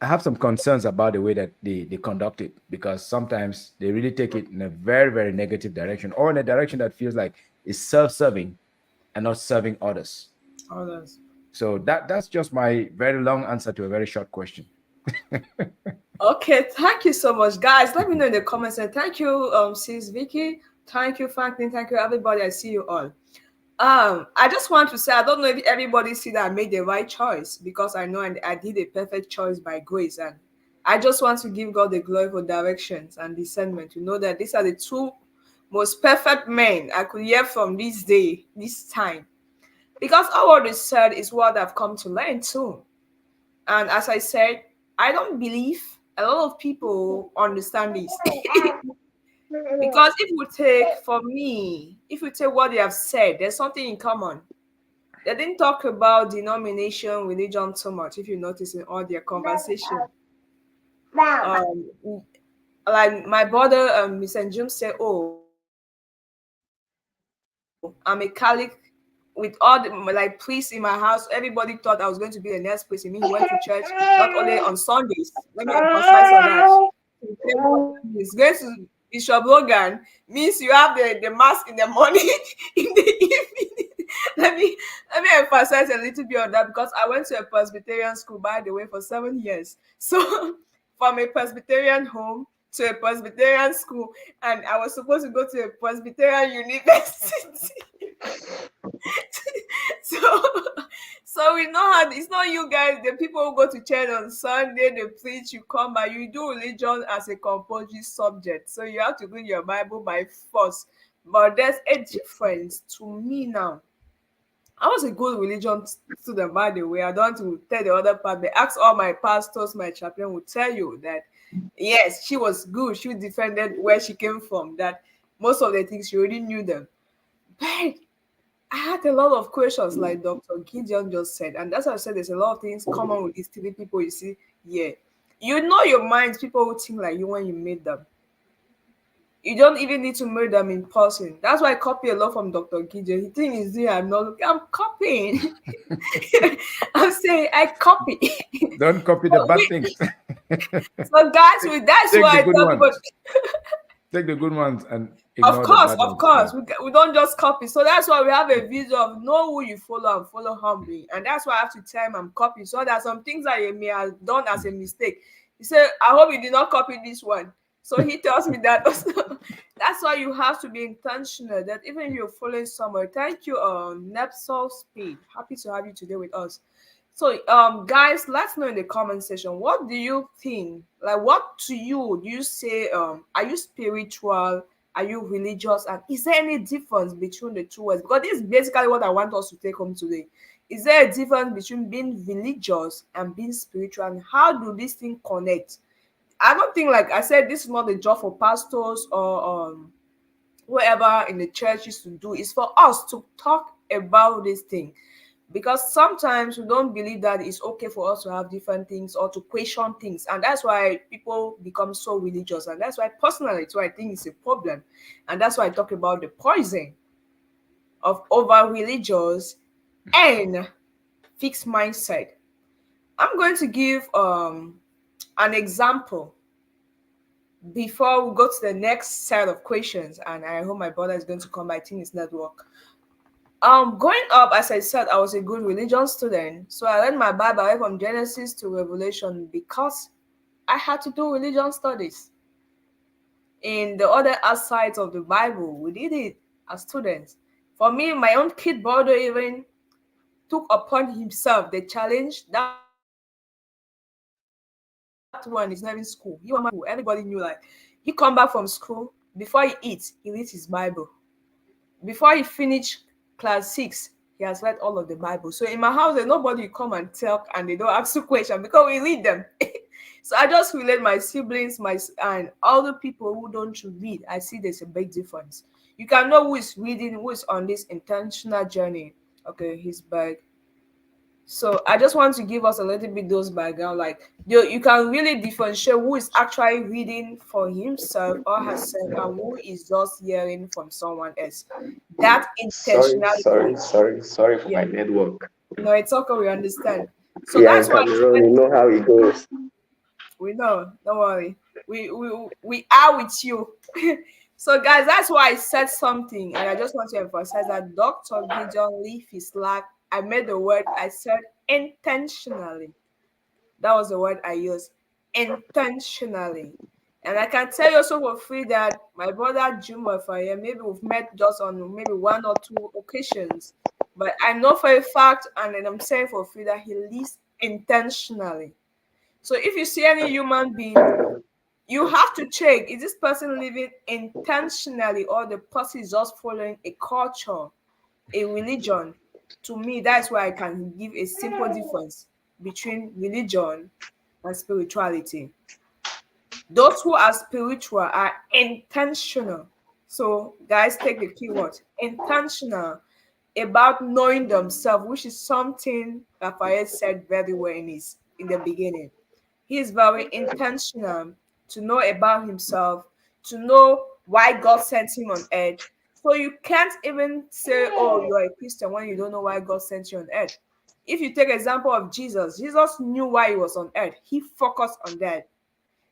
I have some concerns about the way that they conduct it, because sometimes they really take it in a very, very negative direction, or in a direction that feels like it's self-serving and not serving others. Others. So that's just my very long answer to a very short question. Okay, thank you so much, guys. Let me know in the comments. And thank you, sis Vicky. Thank you, Franklin. Thank you, everybody. I see you all. I just want to say I don't know if everybody see that I made the right choice, because I know I did a perfect choice by grace, and I just want to give God the glory for directions and discernment. To know that these are the two most perfect men I could hear from this day, this time, because all what is said is what I've come to learn too. And as I said, I don't believe a lot of people understand this. Because if we take, for me, if we take what they have said, there's something in common. They didn't talk about denomination, religion so much, if you notice in all their conversation. Um, like my brother, Mr. Jim said, "Oh, I'm a Catholic with all the like priests in my house. Everybody thought I was going to be the next priest." I mean, he went to church not only on Sundays. Let me emphasize on that. He's going to Bishop Logan means you have the mass in the morning, in the evening. Let me emphasize a little bit on that, because I went to a Presbyterian school, by the way, for 7 years. So from a Presbyterian home to a Presbyterian school, and I was supposed to go to a Presbyterian university. so so we know how it's not you guys, the people who go to church on Sunday, they preach, you come by, you do religion as a compulsory subject, so you have to read your Bible by force. But there's a difference to me now. I was a good religion student, by the way. I don't want to tell the other part. They ask all my pastors, my chaplain will tell you that yes, she was good. She defended where she came from. That most of the things she already knew them. But I had a lot of questions, like Dr. Gideon just said, and that's why I said there's a lot of things common with these three people. You see, yeah, you know your minds. People who think like you when you meet them. You don't even need to meet them in person. That's why I copy a lot from Dr. Gideon. He thinks he's doing. I'm not. I'm copying. I'm saying I copy. Don't copy the bad things. So guys, that's Take why the I good tell people. ones. Take the good ones and ignore the bad Of ones. course, we don't just copy. So that's why we have a vision of know who you follow and follow humbly. And that's why I have to tell him I'm copying. So there are some things that he may have done as a mistake. He said, I hope you did not copy this one. So he tells me that also. That's why you have to be intentional that even if you're following somewhere. Thank you, Nepsol Speed. Happy to have you today with us. So, guys, let's know in the comment section, what do you think? Like, what to you do you say? Are you spiritual? Are you religious? And is there any difference between the two words? Because this is basically what I want us to take home today. Is there a difference between being religious and being spiritual? And how do these things connect? I don't think, like I said, this is not a job for pastors or whoever in the churches to do. It's for us to talk about this thing, because sometimes we don't believe that it's okay for us to have different things or to question things, and that's why people become so religious. And that's why personally, it's why I think it's a problem, and that's why I talk about the poison of over religious and fixed mindset. I'm going to give an example before we go to the next set of questions, and I hope my brother is going to come by. I think it's network. Growing up, as I said, I was a good religion student, so I learned my Bible right from Genesis to Revelation because I had to do religion studies. In the other aspects of the Bible, we did it as students. For me, my own kid brother even took upon himself the challenge. That one is not even school. He was everybody knew, like he come back from school. Before he eats, he reads his Bible. Before he finish class 6, he has read all of the Bible. So in my house, there's nobody will come and tell and they don't ask you questions because we read them. So I just relate my siblings, and all the people who don't read. I see there's a big difference. You can know who is reading, who is on this intentional journey. Okay, he's back. So I just want to give us a little bit those background, like you can really differentiate who is actually reading for himself or herself and who is just hearing from someone else. That Sorry, intentionality, sorry, sorry, sorry for yeah. my network. No, it's okay. We understand. So Yeah, in that's why I Cameroon, you said, know how it goes. we know, don't worry. We are with you. So guys, that's why I said something, and I just want to emphasize that Dr. Gideon leave his life. I made the word, I said intentionally. That was the word I used. Intentionally. And I can tell you also for free that my brother Juma Faye, maybe we've met just on maybe one or two occasions. But I know for a fact, and then I'm saying for free that he lives intentionally. So if you see any human being, you have to check, is this person living intentionally or the person is just following a culture, a religion? To me, that's why I can give a simple difference between religion and spirituality. Those who are spiritual are intentional. So, guys, take the keyword intentional about knowing themselves, which is something Raphael said very well in the beginning. He is very intentional to know about himself, to know why God sent him on earth. So you can't even say, "Oh, you're a Christian," when you don't know why God sent you on earth. If you take example of Jesus, Jesus knew why he was on earth. He focused on that.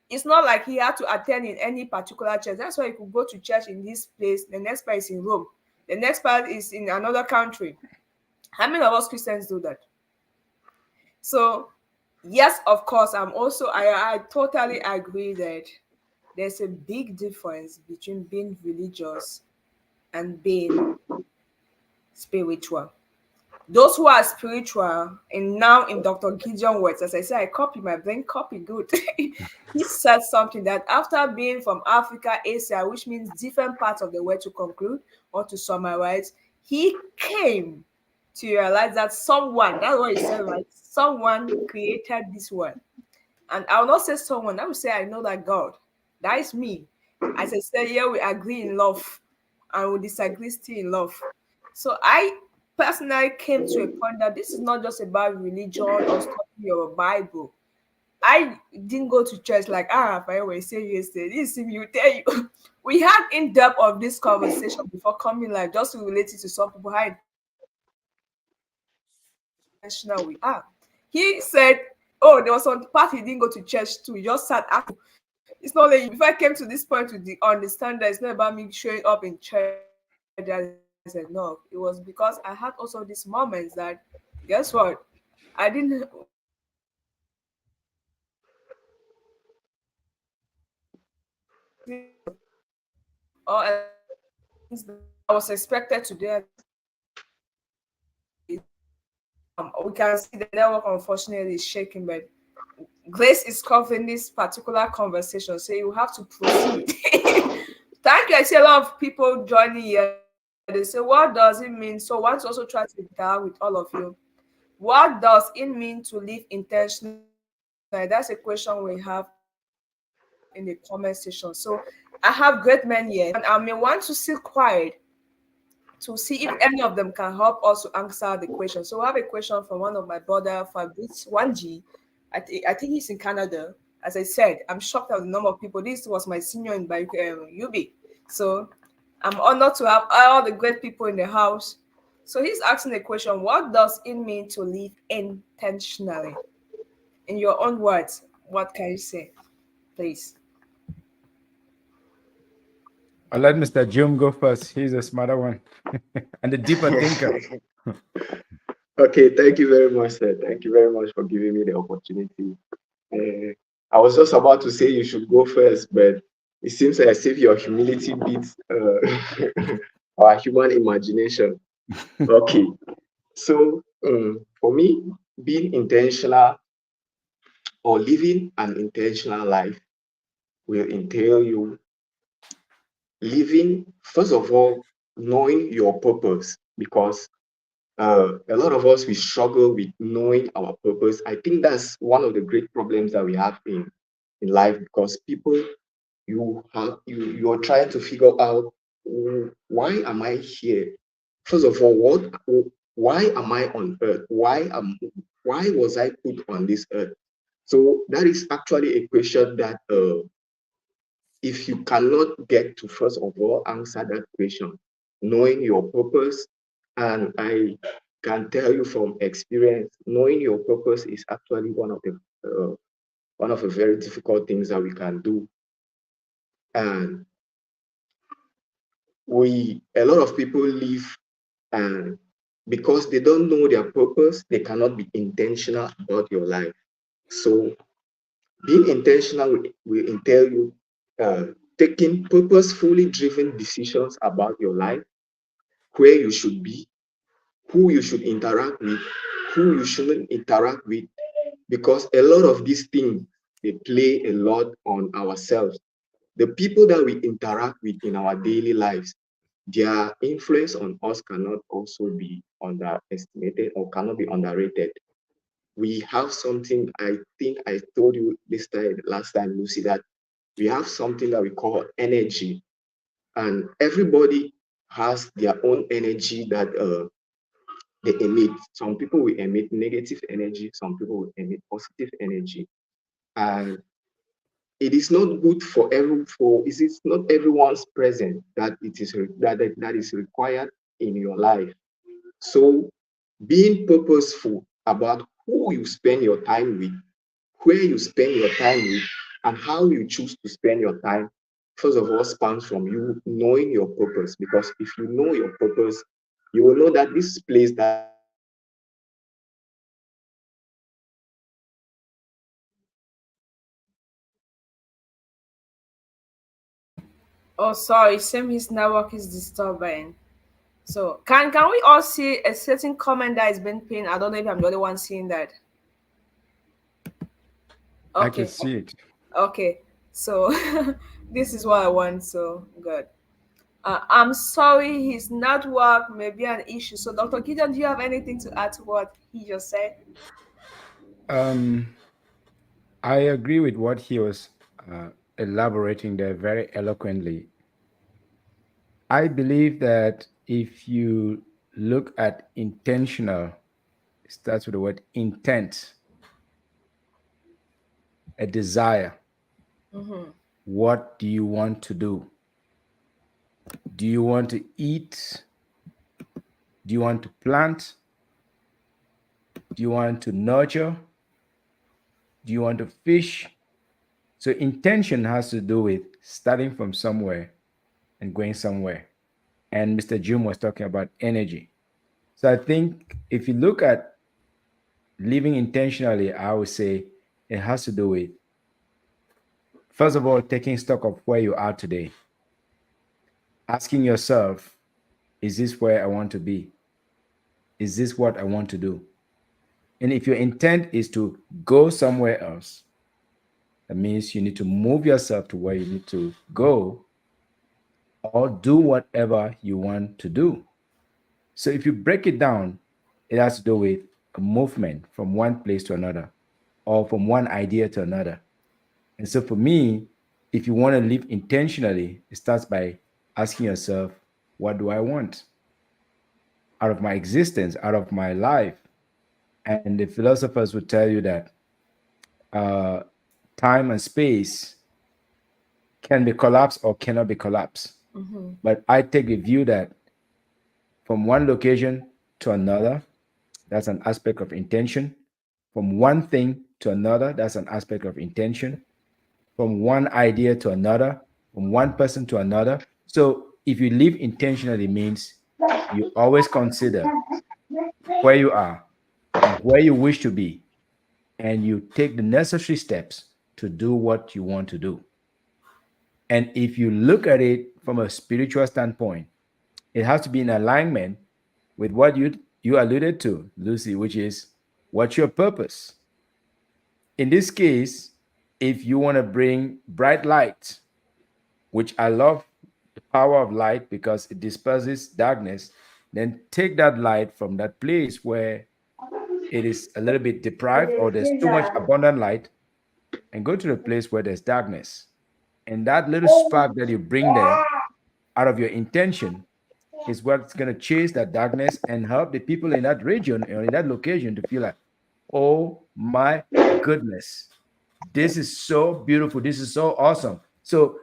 It's not like he had to attend in any particular church. That's why he could go to church in this place. The next part is in Rome. The next part is in another country. How many of us Christians do that? So, yes, of course, I totally agree that there's a big difference between being religious and being spiritual. Those who are spiritual, and now in Dr. Gideon words, as I said, I copy my brain, copy good. He said something that after being from Africa, Asia, which means different parts of the world to conclude or to summarize, he came to realize that someone, that's what he said, right? Someone created this world. And I will not say someone, I will say I know that God. That is me. As I said, here we agree in love and we disagree still in love. So I personally came to a point that this is not just about religion or studying your Bible. I didn't go to church like I was saying yesterday. This is you tell you. We had in depth of this conversation before coming live, just to relate it to some people how intentional we are. He said, "Oh, there was some part he didn't go to church too. He just sat after." It's not like if I came to this point to understand that it's not about me showing up in church. I said no. It was because I had also these moments that, guess what? I didn't. Or things that I was expected to do. We can see the network unfortunately is shaking, but Grace is covering this particular conversation, so you have to proceed. Thank you. I see a lot of people joining here. They say, "What does it mean?" So, I want to also try to interact with all of you. What does it mean to live intentionally? That's a question we have in the comment section. So, I have great men here, and I may want to sit quiet to see if any of them can help us to answer the question. So, we have a question from one of my brother, Fabrice Wanji. I think he's in Canada. As I said, I'm shocked at the number of people. This was my senior in UB. So I'm honored to have all the great people in the house. So he's asking the question, what does it mean to live intentionally? In your own words, what can you say, please? I'll let Mr. Jim go first. He's a smarter one and the deeper thinker. Okay, thank you very much, sir. Thank you very much for giving me the opportunity. I was just about to say you should go first, but it seems as if your humility beats our human imagination. Okay, so for me, being intentional or living an intentional life will entail you living, first of all, knowing your purpose, because a lot of us we struggle with knowing our purpose. I think that's one of the great problems that we have in life, because people you're trying to figure out, why am I here? First of all, why am I on earth? Why was I put on this earth? So that is actually a question that if you cannot get to first of all answer that question, knowing your purpose, and I can tell you from experience, knowing your purpose is actually one of the very difficult things that we can do. And a lot of people live, and because they don't know their purpose, they cannot be intentional about your life. So being intentional will entail you taking purposefully driven decisions about your life, where you should be, who you should interact with, who you shouldn't interact with, because a lot of these things, they play a lot on ourselves. The people that we interact with in our daily lives, their influence on us cannot also be underestimated or cannot be underrated. We have something, I think I told you last time, Lucy, that we have something that we call energy, and everybody has their own energy that they emit. Some people will emit negative energy, some people will emit positive energy. And it is not good for it is not everyone's presence that that is required in your life. So being purposeful about who you spend your time with, where you spend your time with, and how you choose to spend your time, first of all, spans from you knowing your purpose. Because if you know your purpose, you will know that this place that I'm going to, Oh, sorry, Sam, his network is disturbing. So can we all see a certain comment that is being pinned? I don't know if I'm the only one seeing that. I can Okay, see it. okay. So this is what I want. So good. I'm sorry, his network may be an issue. So, Dr. Gideon, do you have anything to add to what he just said? Um, I agree with what he was elaborating there very eloquently. I believe that if you look at intentional, it starts with the word intent, a desire. Mm-hmm. What do you want to do? Do you want to eat? Do you want to plant? Do you want to nurture? Do you want to fish? So, intention has to do with starting from somewhere and going somewhere. And Mr. Jim was talking about energy. So, I think if you look at living intentionally, I would say it has to do with, first of all, taking stock of where you are today, asking yourself, is this where I want to be? Is this what I want to do? And if your intent is to go somewhere else, that means you need to move yourself to where you need to go or do whatever you want to do. So if you break it down, it has to do with a movement from one place to another or from one idea to another. And so for me, if you want to live intentionally, it starts by asking yourself, what do I want out of my existence, out of my life? And the philosophers would tell you that uh, time and space can be collapsed or cannot be collapsed. Mm-hmm. But I take the view that from one location to another, that's an aspect of intention. From one thing to another, that's an aspect of intention. From one idea to another, from one person to another. So if you live intentionally, means you always consider where you are and where you wish to be, and you take the necessary steps to do what you want to do. And if you look at it from a spiritual standpoint, it has to be in alignment with what you alluded to, Lucy, which is what's your purpose? In this case, if you want to bring bright light, which I love the power of light because it disperses darkness, then take that light from that place where it is a little bit deprived or there's too much abundant light and go to the place where there's darkness. And that little spark that you bring there out of your intention is what's going to chase that darkness and help the people in that region or in that location to feel like, oh my goodness, this is so beautiful. This is so awesome. So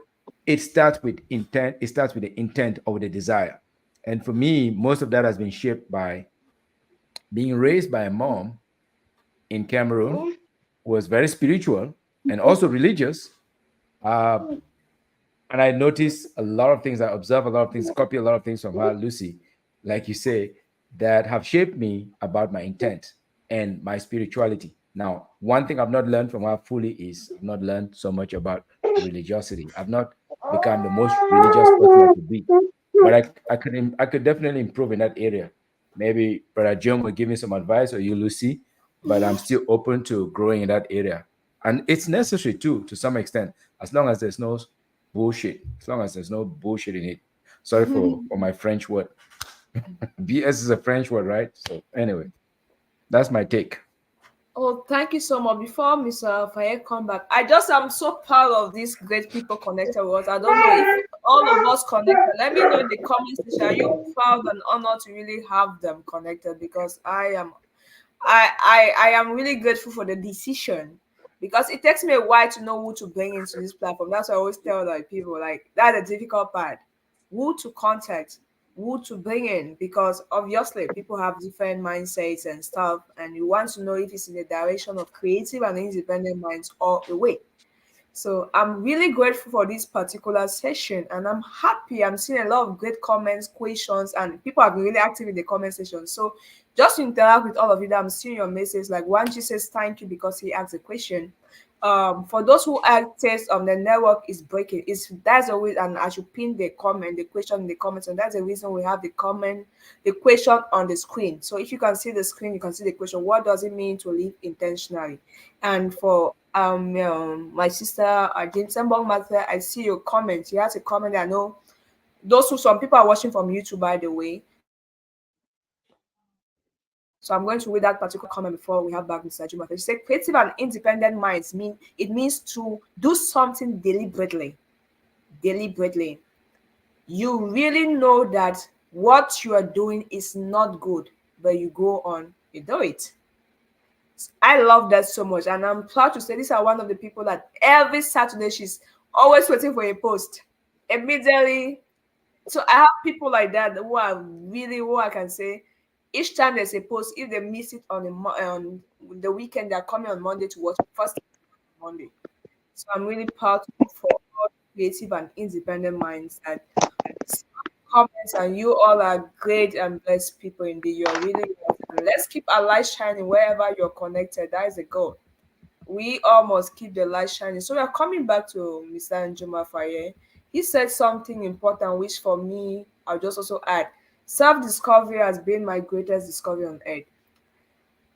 it starts with intent. It starts with the intent or the desire. And for me, most of that has been shaped by being raised by a mom in Cameroon who was very spiritual and also religious. Uh, and I noticed a lot of things. I observe a lot of things, copy a lot of things from her, Lucy, like you say, that have shaped me about my intent and my spirituality. Now, one thing I've not learned from her fully is I've not learned so much about religiosity. I've not become the most religious person I could be, but I could definitely improve in that area. Maybe Brother John will give me some advice, or you, Lucy, but I'm still open to growing in that area, and it's necessary too, to some extent, as long as there's no bullshit. As long as there's no bullshit in it. Sorry for my French word. BS is a French word, right? So anyway, that's my take. Oh, thank you so much. Before Mr. Fayed come back, I just am so proud of these great people connected with us. I don't know if all of us connected. Let me know in the comment section. Are you proud and honored to really have them connected? Because I am really grateful for the decision, because it takes me a while to know who to bring into this platform. That's why I always tell like people, like, that's the difficult part. Who to contact, who to bring in, because obviously people have different mindsets and stuff, and you want to know if it's in the direction of creative and independent minds all the way. So I'm really grateful for this particular session, and I'm happy. I'm seeing a lot of great comments, questions, and people have been really active in the comment section. So just to interact with all of you, that I'm seeing your message. Like Wanji says, thank you because he asked a question. For those who access the network is breaking, is that's always, and I should pin the comment, the question in the comments, and that's the reason we have the comment, the question on the screen. So if you can see the screen, you can see the question. What does it mean to live intentionally? And for my sister James Mbong Mathe, I see your comment. She has a comment. I know those who, some people are watching from YouTube, by the way. So I'm going to read that particular comment before we have back Mr. Juma. She said, creative and independent minds means to do something deliberately. Deliberately. You really know that what you are doing is not good, but you go on, you do it. I love that so much, and I'm proud to say these are one of the people that every Saturday she's always waiting for a post immediately. So I have people like that who are really, who I can say, each time there's a post, if they miss it on the weekend, they're coming on Monday to watch first Monday. So I'm really proud for all creative and independent minds that comments, and you all are great and blessed people indeed. You're really blessed. And let's keep our light shining wherever you're connected. That is the goal. We all must keep the light shining. So we are coming back to Mr. Njuma Faye. He said something important, which for me, I'll just also add. Self-discovery has been my greatest discovery on earth.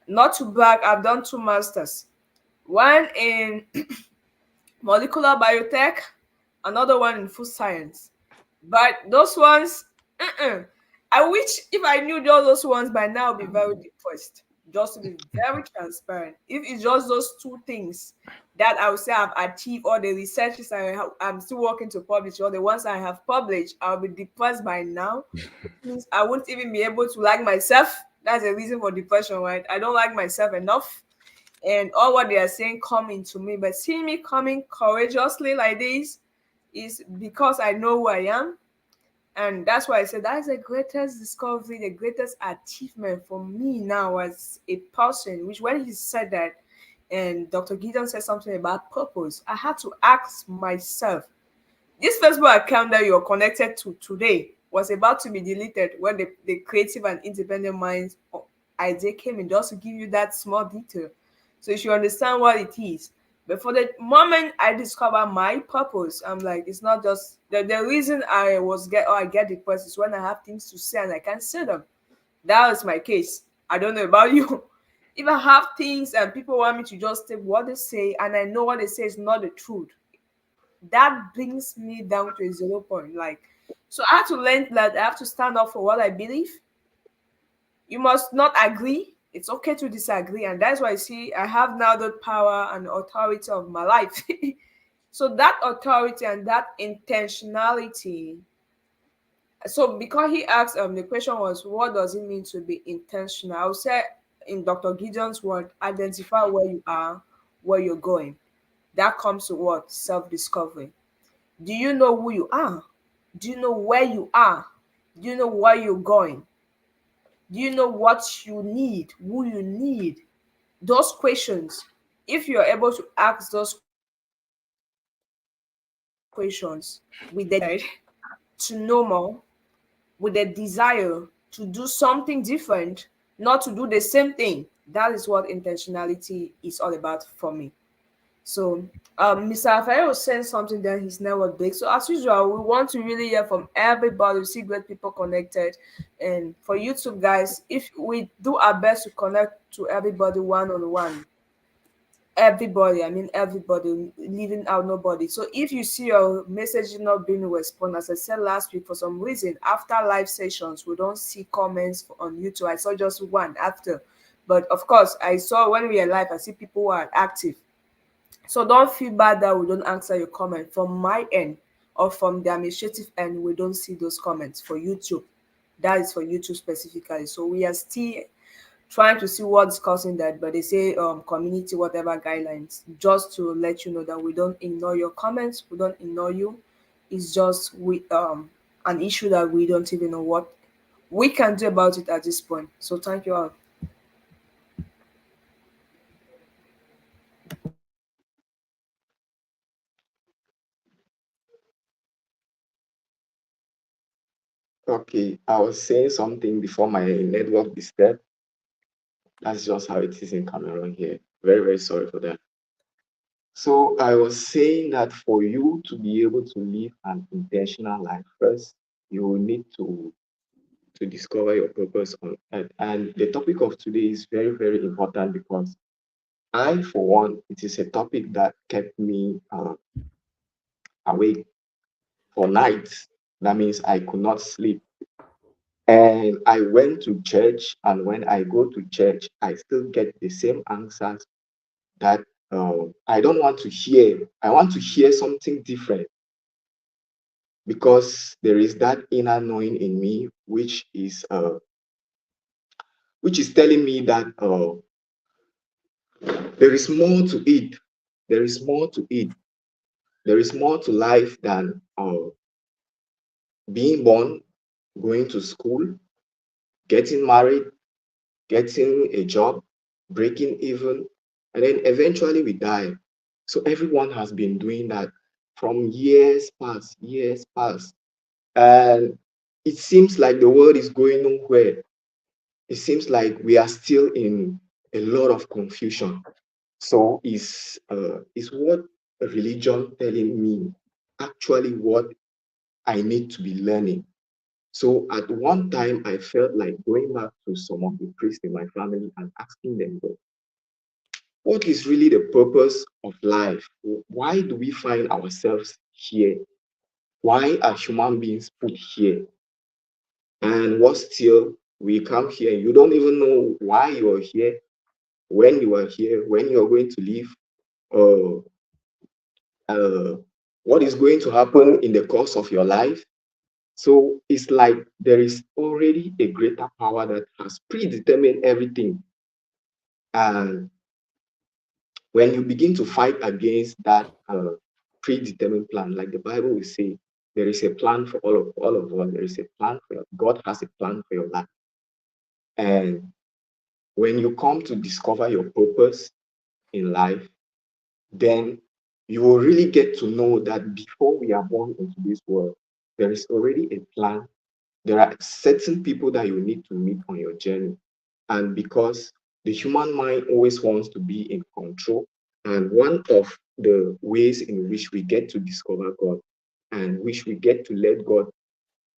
Not to brag, I've done 2 masters. One in molecular biotech, another one in food science. But those ones, I wish if I knew those ones by now, I'd be very depressed. Just to be very transparent. If it's just those 2 things that I would say I've achieved, or the researches I'm still working to publish, or the ones I have published, I'll be depressed by now. It means I won't even be able to like myself. That's a reason for depression, right? I don't like myself enough. And all what they are saying coming to me, but seeing me coming courageously like this is because I know who I am. And that's why I said that's the greatest discovery, the greatest achievement for me now as a person. Which, when he said that, and Dr. Gideon said something about purpose, I had to ask myself, this Facebook account that you're connected to today was about to be deleted when the creative and independent minds idea came in, just to give you that small detail. So you should understand what it is. But for the moment I discover my purpose, I'm like, it's not just the reason I get depressed is when I have things to say and I can't say them. That was my case. I don't know about you. If I have things and people want me to just take what they say, and I know what they say is not the truth, that brings me down to a 0 point. Like, so I have to learn that I have to stand up for what I believe. You must not agree. It's okay to disagree. And that's why I see I have now the power and authority of my life. So that authority and that intentionality. So because he asked, the question was, what does it mean to be intentional? I would say, in Dr. Gideon's word, identify where you are, where you're going. That comes to what? Self-discovery. Do you know who you are? Do you know where you are? Do you know where you're going? Do you know what you need, who you need? Those questions, if you're able to ask those questions with the to know more, with a desire to do something different, not to do the same thing. That is what intentionality is all about for me. So, Mr. Affair was saying something that his network big. So, as usual, we want to really hear from everybody. We see great people connected. And for YouTube guys, if we do our best to connect to everybody one on one, everybody, I mean everybody, leaving out nobody. So if you see your message not being responded, as I said last week, for some reason after live sessions we don't see comments on YouTube. I saw just one after, but of course I saw when we are live, I see people who are active. So don't feel bad that we don't answer your comment. From my end or from the administrative end, we don't see those comments for YouTube. That is for YouTube specifically. So we are still trying to see what's causing that, but they say community whatever guidelines, just to let you know that we don't ignore your comments, we don't ignore you. It's just we an issue that we don't even know what we can do about it at this point. So thank you all. Okay, I was saying something before my network disturbed. That's just how it is in Cameroon here. Very, very sorry for that. So I was saying that for you to be able to live an intentional life, first you will need to discover your purpose on earth. And the topic of today is very, very important because I, for one, it is a topic that kept me awake for nights. That means I could not sleep. And I went to church, and when I go to church, I still get the same answers that I don't want to hear. I want to hear something different because there is that inner knowing in me, which is telling me that there is more to it. There is more to it. There is more to life than being born, going to school, getting married, getting a job, breaking even, and then eventually we die. So everyone has been doing that from years past. And it seems like the world is going nowhere. It seems like we are still in a lot of confusion. So is what religion telling me actually what I need to be learning? So at one time, I felt like going back to some of the priests in my family and asking them, what is really the purpose of life? Why do we find ourselves here? Why are human beings put here? And what still we come here? You don't even know why you are here, when you are here, when you are going to leave, or uh, what is going to happen in the course of your life. So it's like there is already a greater power that has predetermined everything. And when you begin to fight against that predetermined plan, like the Bible will say, there is a plan for all of us. There is a plan for God has a plan for your life. And when you come to discover your purpose in life, then you will really get to know that before we are born into this world, there is already a plan. There are certain people that you need to meet on your journey. And because the human mind always wants to be in control, and one of the ways in which we get to discover God and which we get to let God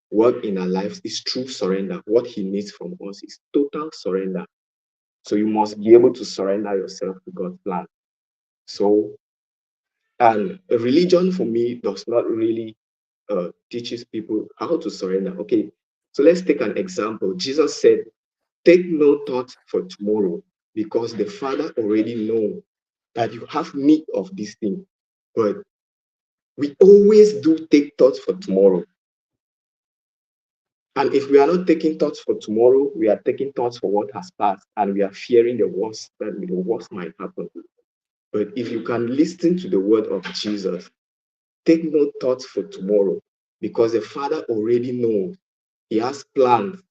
work in our lives is true surrender. What He needs from us is total surrender. So you must be able to surrender yourself to God's plan. So, and a religion for me does not really teaches people how to surrender. Okay, so let's take an example. Jesus said, take no thought for tomorrow because the Father already knows that you have need of this thing. But we always do take thoughts for tomorrow. And if we are not taking thoughts for tomorrow, we are taking thoughts for what has passed and we are fearing the worst, that the worst might happen. But if you can listen to the word of Jesus, take no thoughts for tomorrow because the Father already knows. He has plans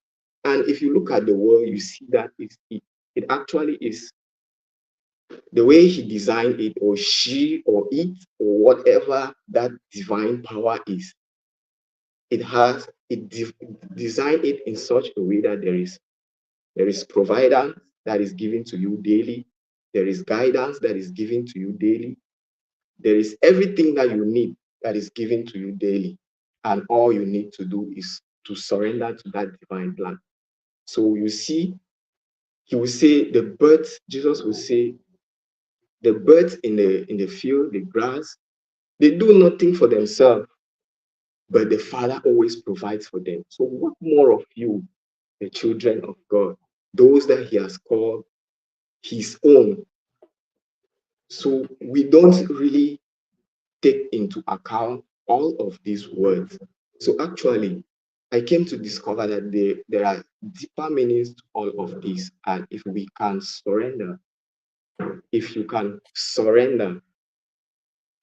And if you look at the world, you see that it actually is the way he designed it, or she, or it, or whatever that divine power is. It designed it in such a way that there is provider that is given to you daily. There is guidance that is given to you daily. There is everything that you need that is given to you daily. And all you need to do is to surrender to that divine plan. So you see, he will say the birds, Jesus will say, the birds in the field, the grass, they do nothing for themselves, but the Father always provides for them. So what more of you, the children of God, those that he has called his own? So we don't really take into account all of these words. So actually, I came to discover that there are deeper meanings to all of this. And if we can surrender, if you can surrender,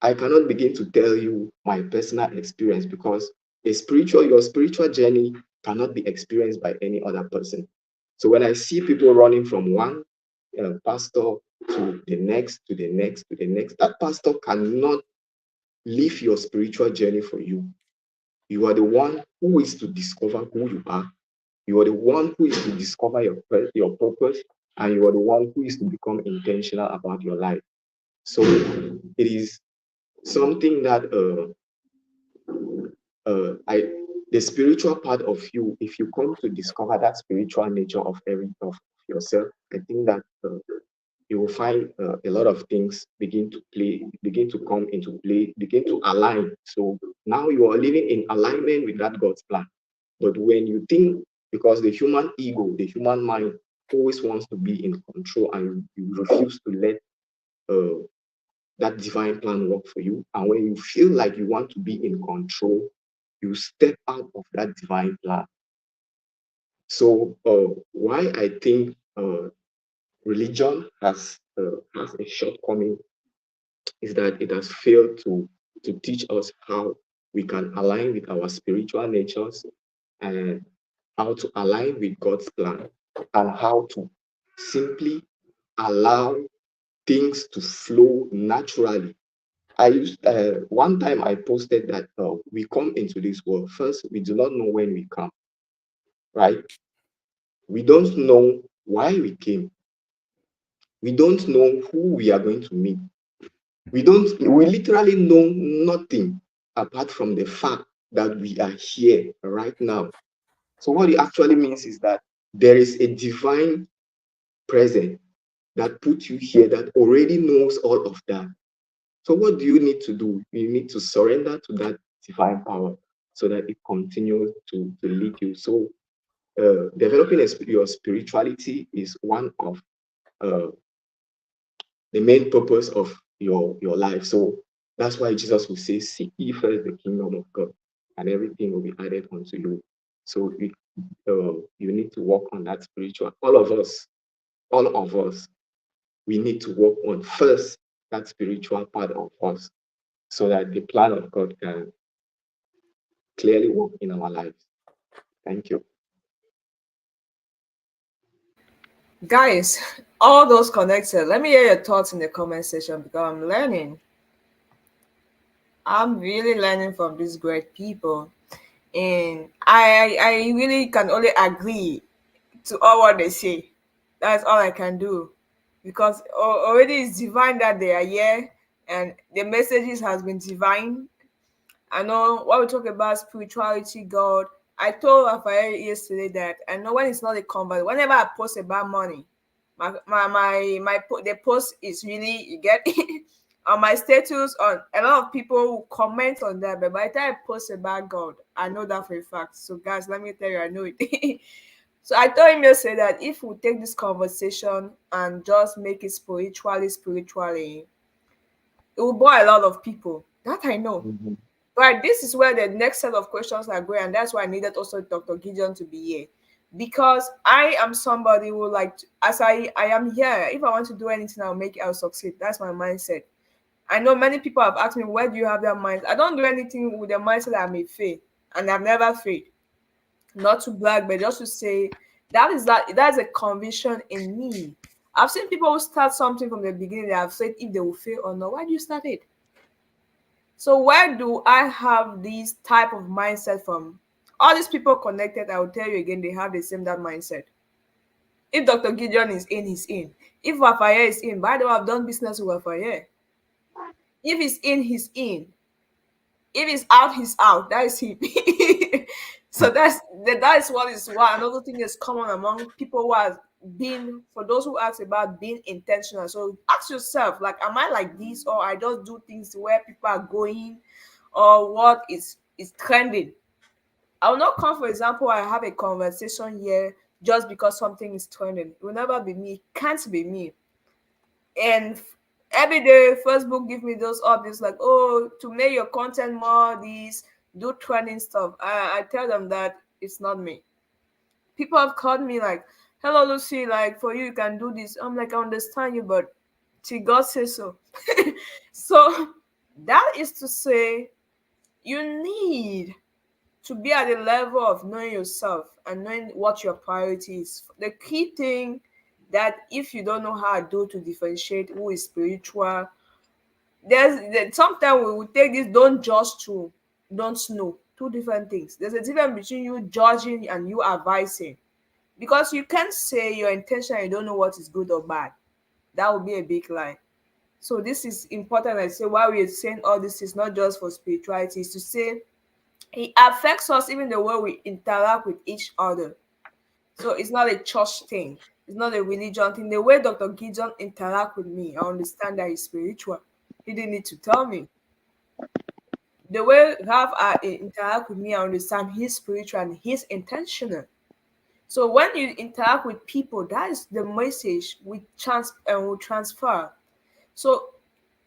I cannot begin to tell you my personal experience, because your spiritual journey cannot be experienced by any other person. So when I see people running from one pastor to the next, to the next, to the next, that pastor cannot live your spiritual journey for you. You are the one who is to discover who you are. You are the one who is to discover your purpose, and you are the one who is to become intentional about your life. So it is something that I the spiritual part of you, if you come to discover that spiritual nature of yourself, I think that you will find a lot of things begin to come into play, begin to align. So now you are living in alignment with that God's plan. But when you think, because the human ego, the human mind always wants to be in control, and you refuse to let uh, that divine plan work for you. And when you feel like you want to be in control, you step out of that divine plan. So why I think religion has a shortcoming is that it has failed to teach us how we can align with our spiritual natures, and how to align with God's plan, and how to simply allow things to flow naturally. I used one time I posted that we come into this world. First, we do not know when we come, right? We don't know why we came. We don't know who we are going to meet. We literally know nothing apart from the fact that we are here right now. So what it actually means is that there is a divine presence that put you here, that already knows all of that. So what do you need to do? You need to surrender to that divine power so that it continues to lead you. So developing your spirituality is one of uh, the main purpose of your life. So that's why Jesus will say, seek ye first the kingdom of God, and everything will be added unto you. So you need to work on that spiritual. All of us, we need to work on first that spiritual part of us, so that the plan of God can clearly work in our lives. Thank you. Guys, all those connected, let me hear your thoughts in the comment section, because I'm learning. I'm really learning from these great people. And I really can only agree to all what they say. That's all I can do, because already it's divine that they are here, and the messages has been divine. I know when we talk about spirituality, God, I told Raphael yesterday that I know when it's not a convert, whenever I post about money, the post is really, you get on my status, on a lot of people will comment on that, but by the time I post about God, I know that for a fact. So guys, let me tell you, I know it. So I told him yesterday that if we take this conversation and just make it spiritually, it will bore a lot of people. That I know. Mhm. But this is where the next set of questions are going, and that's why I needed also Dr. Gideon to be here. Because I am somebody who as I am here, if I want to do anything, I'll succeed. That's my mindset. I know many people have asked me, where do you have that mind? I don't do anything with the mindset that I may fail, and I've never failed. Not to brag, but just to say, That's a conviction in me. I've seen people who start something from the beginning. They have said if they will fail or not. Why do you start it? So where do I have this type of mindset from? All these people connected, I will tell you again, they have the same that mindset. If Dr. Gideon is in, he's in. If Rafael is in, by the way, I've done business with Rafael. If he's in, he's in. If he's out, he's out. That is him. So that is what is why another thing is common among people who are being, for those who ask about being intentional. So ask yourself, like, am I like this, or I just do things where people are going, or what is trending? I will not come, for example, I have a conversation here just because something is trending. It will never be me. It can't be me. And every day Facebook give me those updates like, oh, to make your content more this, do trending stuff. I tell them that it's not me. People have called me like, hello Lucy, like, for you, you can do this. I'm like, I understand you, but till God says so. So that is to say, you need to be at the level of knowing yourself and knowing what your priority is. The key thing that if you don't know how to differentiate who is spiritual, sometimes we will take this don't judge to don't know, two different things. There's a difference between you judging and you advising, because you can't say your intention and you don't know what is good or bad. That would be a big lie. So this is important. I say why we are saying all this is not just for spirituality, is to say it affects us even the way we interact with each other. So it's not a church thing. It's not a religion thing. The way Dr. Gideon interact with me, I understand that he's spiritual. He didn't need to tell me. The way Rav interact with me, I understand he's spiritual and he's intentional. So when you interact with people, that is the message we will transfer. So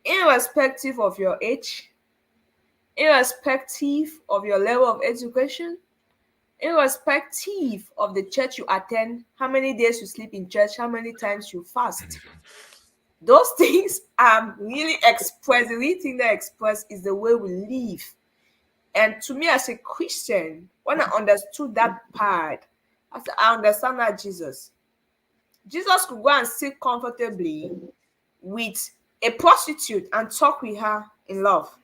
irrespective of your age, irrespective of your level of education, irrespective of the church you attend, how many days you sleep in church, how many times you fast. Those things are really expressed. The real thing that express is the way we live. And to me, as a Christian, when I understood that part, I understand that Jesus could go and sit comfortably with a prostitute and talk with her in love.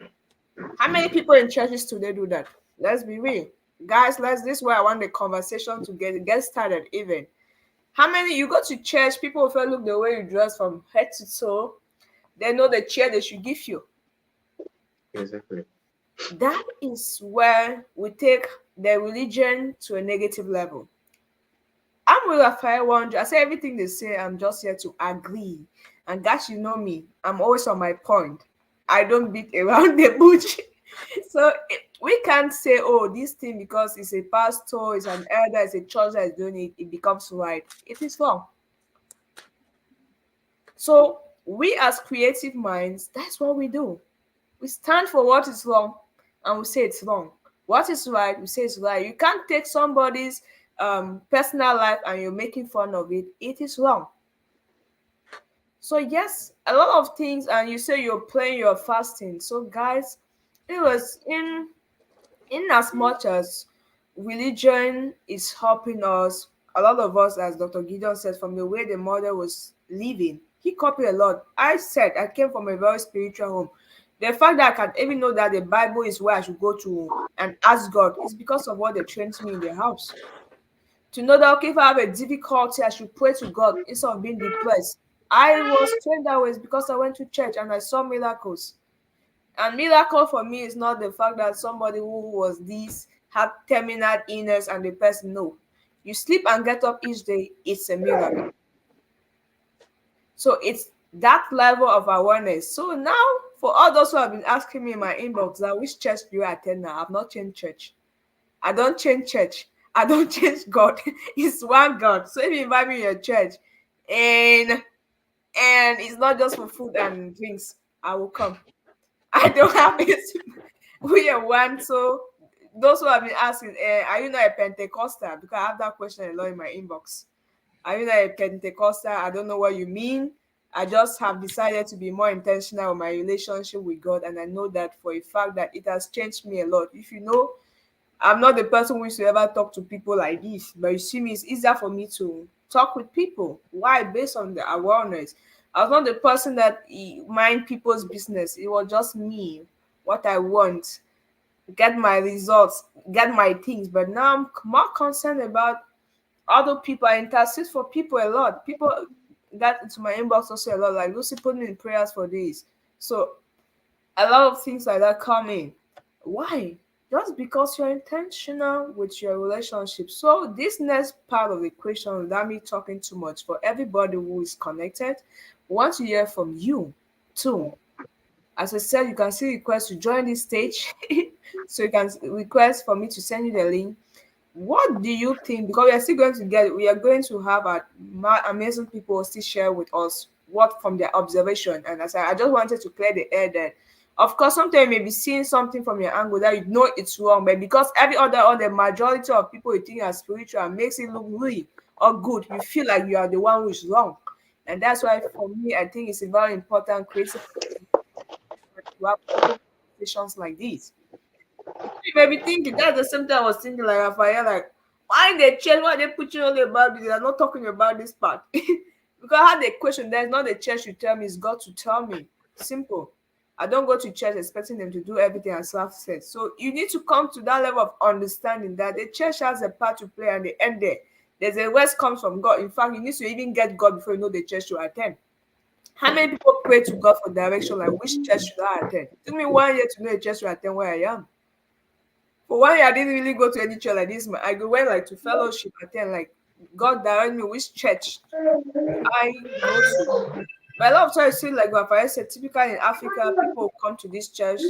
How many people in churches today do that? Let's be real. Guys, this is where I want the conversation to get started even. How many, you go to church, people will look the way you dress from head to toe. They know the chair they should give you. Exactly. That is where we take the religion to a negative level. I'm with Rafael 100. I say everything they say, I'm just here to agree. And guys, you know me, I'm always on my point. I don't beat around the bush. So we can't say, oh, this thing, because it's a pastor, it's an elder, it's a church that is doing it, it becomes right. It is wrong. So we as creative minds, that's what we do. We stand for what is wrong and we say it's wrong. What is right, we say it's right. You can't take somebody's personal life and you're making fun of it. It is wrong. So yes, a lot of things, and you say you're praying, you're fasting. So guys, it was in as much as religion is helping us, a lot of us, as Dr. Gideon said, from the way the mother was living, he copied a lot. I came from a very spiritual home. The fact that I can even know that the Bible is where I should go to and ask God is because of what they trained me in the house. To know that, okay, if I have a difficulty, I should pray to God instead of being depressed. I was trained that way because I went to church and I saw miracles. And miracle for me is not the fact that somebody who was this had terminal illness and the person, no. You sleep and get up each day, it's a miracle. So it's that level of awareness. So now, for all those who have been asking me in my inbox that which church do you attend now, I've not changed church. I don't change church. I don't change God. It's one God. So if you invite me to your church and it's not just for food and drinks, I will come. I don't have it. We are one. So those who have been asking, are you not a Pentecostal? Because I have that question a lot in my inbox. Are you not a Pentecostal? I don't know what you mean. I just have decided to be more intentional with my relationship with God, and I know that for a fact that it has changed me a lot. If you know I'm not the person who used to ever talk to people like this, but you see me, it's easier for me to talk with people. Why? Based on the awareness. I was not the person that mind people's business. It was just me, what I want, get my results, get my things. But now I'm more concerned about other people. I intercede for people a lot. People got into my inbox also a lot. Like Lucy put me in prayers for this. So a lot of things like that come in. Why? Just because you're intentional with your relationship. So this next part of the question, without me talking too much, for everybody who is connected, we want to hear from you too. As I said, you can still request to join this stage. So you can request for me to send you the link. What do you think? Because we are going to have amazing people still share with us what from their observation. And as I just wanted to clear the air that, of course, sometimes you may be seeing something from your angle that you know it's wrong, but because every other or the majority of people you think are spiritual and makes it look really or good, you feel like you are the one who is wrong. And that's why for me, I think it's a very important creative to have open conversations like this. You may be thinking that's the same thing I was thinking, like Raphael, like why in the church, why they preaching only about this? They're not talking about this part. Because I had a question, there's not the church to tell me, it's God to tell me. Simple. I don't go to church expecting them to do everything as Ralph said. So you need to come to that level of understanding that the church has a part to play and the end there. There's a word comes from God. In fact, you need to even get God before you know the church to attend. How many people pray to God for direction, like which church should I attend? It took me 1 year to know a church to attend where I am. For 1 year, I didn't really go to any church like this. I went like to fellowship, attend, like God direct me which church I go to. But a lot of times, see, like Raphael said, typically in Africa, people come to this church,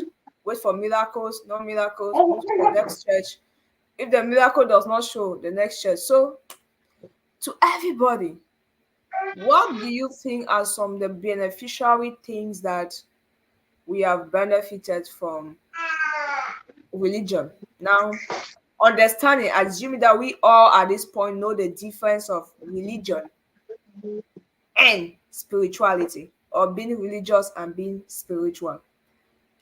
wait for miracles, no miracles, move to the next church. If the miracle does not show, the next church. So, to everybody, what do you think are some of the beneficiary things that we have benefited from religion? Now, understanding, assuming that we all at this point know the difference of religion and spirituality, or being religious and being spiritual.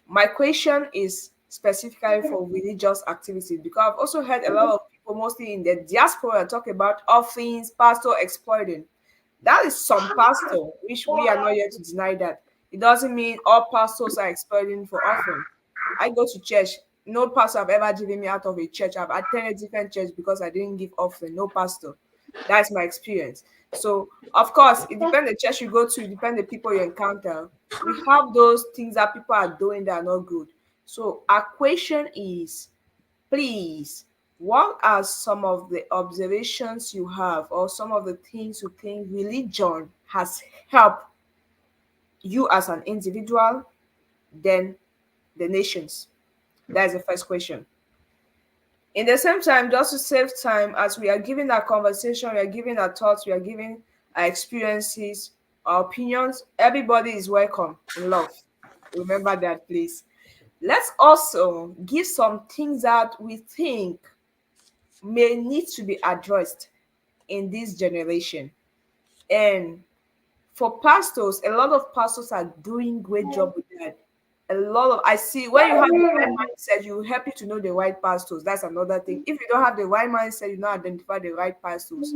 My question is specifically for religious activities because I've also heard a lot of people, mostly in the diaspora, talk about offerings, pastor exploiting. That is some pastor, which we are not yet to deny that. It doesn't mean all pastors are exploiting for offering. I go to church. No pastor have ever driven me out of a church. I've attended different church because I didn't give offering. No pastor. That's my experience. So of course, it depends the church you go to, it depends the people you encounter. We have those things that people are doing that are not good. So our question is, please, what are some of the observations you have or some of the things you think religion has helped you as an individual, then the nations? That is the first question. In the same time, just to save time, as we are giving our conversation, we are giving our thoughts, we are giving our experiences, our opinions, everybody is welcome in love. Remember that, please. Let's also give some things that we think may need to be addressed in this generation. And for pastors, a lot of pastors are doing great job with that. A lot of I see when you have the right mindset, you help you to know the right pastors. That's another thing. If you don't have the right mindset, you don't identify the right pastors.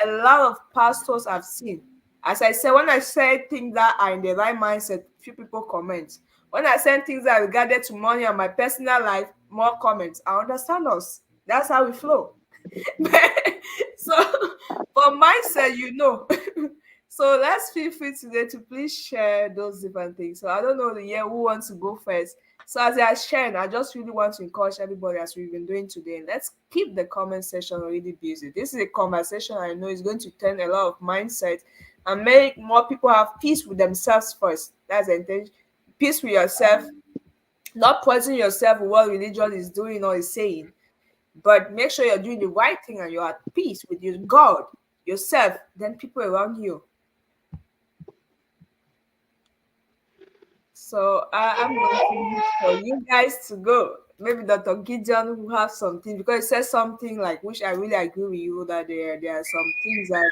A lot of pastors I've seen. As I said, when I say things that are in the right mindset, few people comment. When I say things that are regarded to money and my personal life, more comments. I understand us. That's how we flow. So for mindset, So let's feel free today to please share those different things. So I don't know the year who wants to go first. So as I shared, I just really want to encourage everybody as we've been doing today. Let's keep the comment section really busy. This is a conversation I know is going to turn a lot of mindset and make more people have peace with themselves first. That's the intention. Peace with yourself, not poison yourself with what religion is doing or is saying, but make sure you're doing the right thing and you're at peace with your God, yourself, then people around you. So I'm waiting for you guys to go. Maybe Dr. Gideon will have something because it says something like, which I really agree with you that there are some things that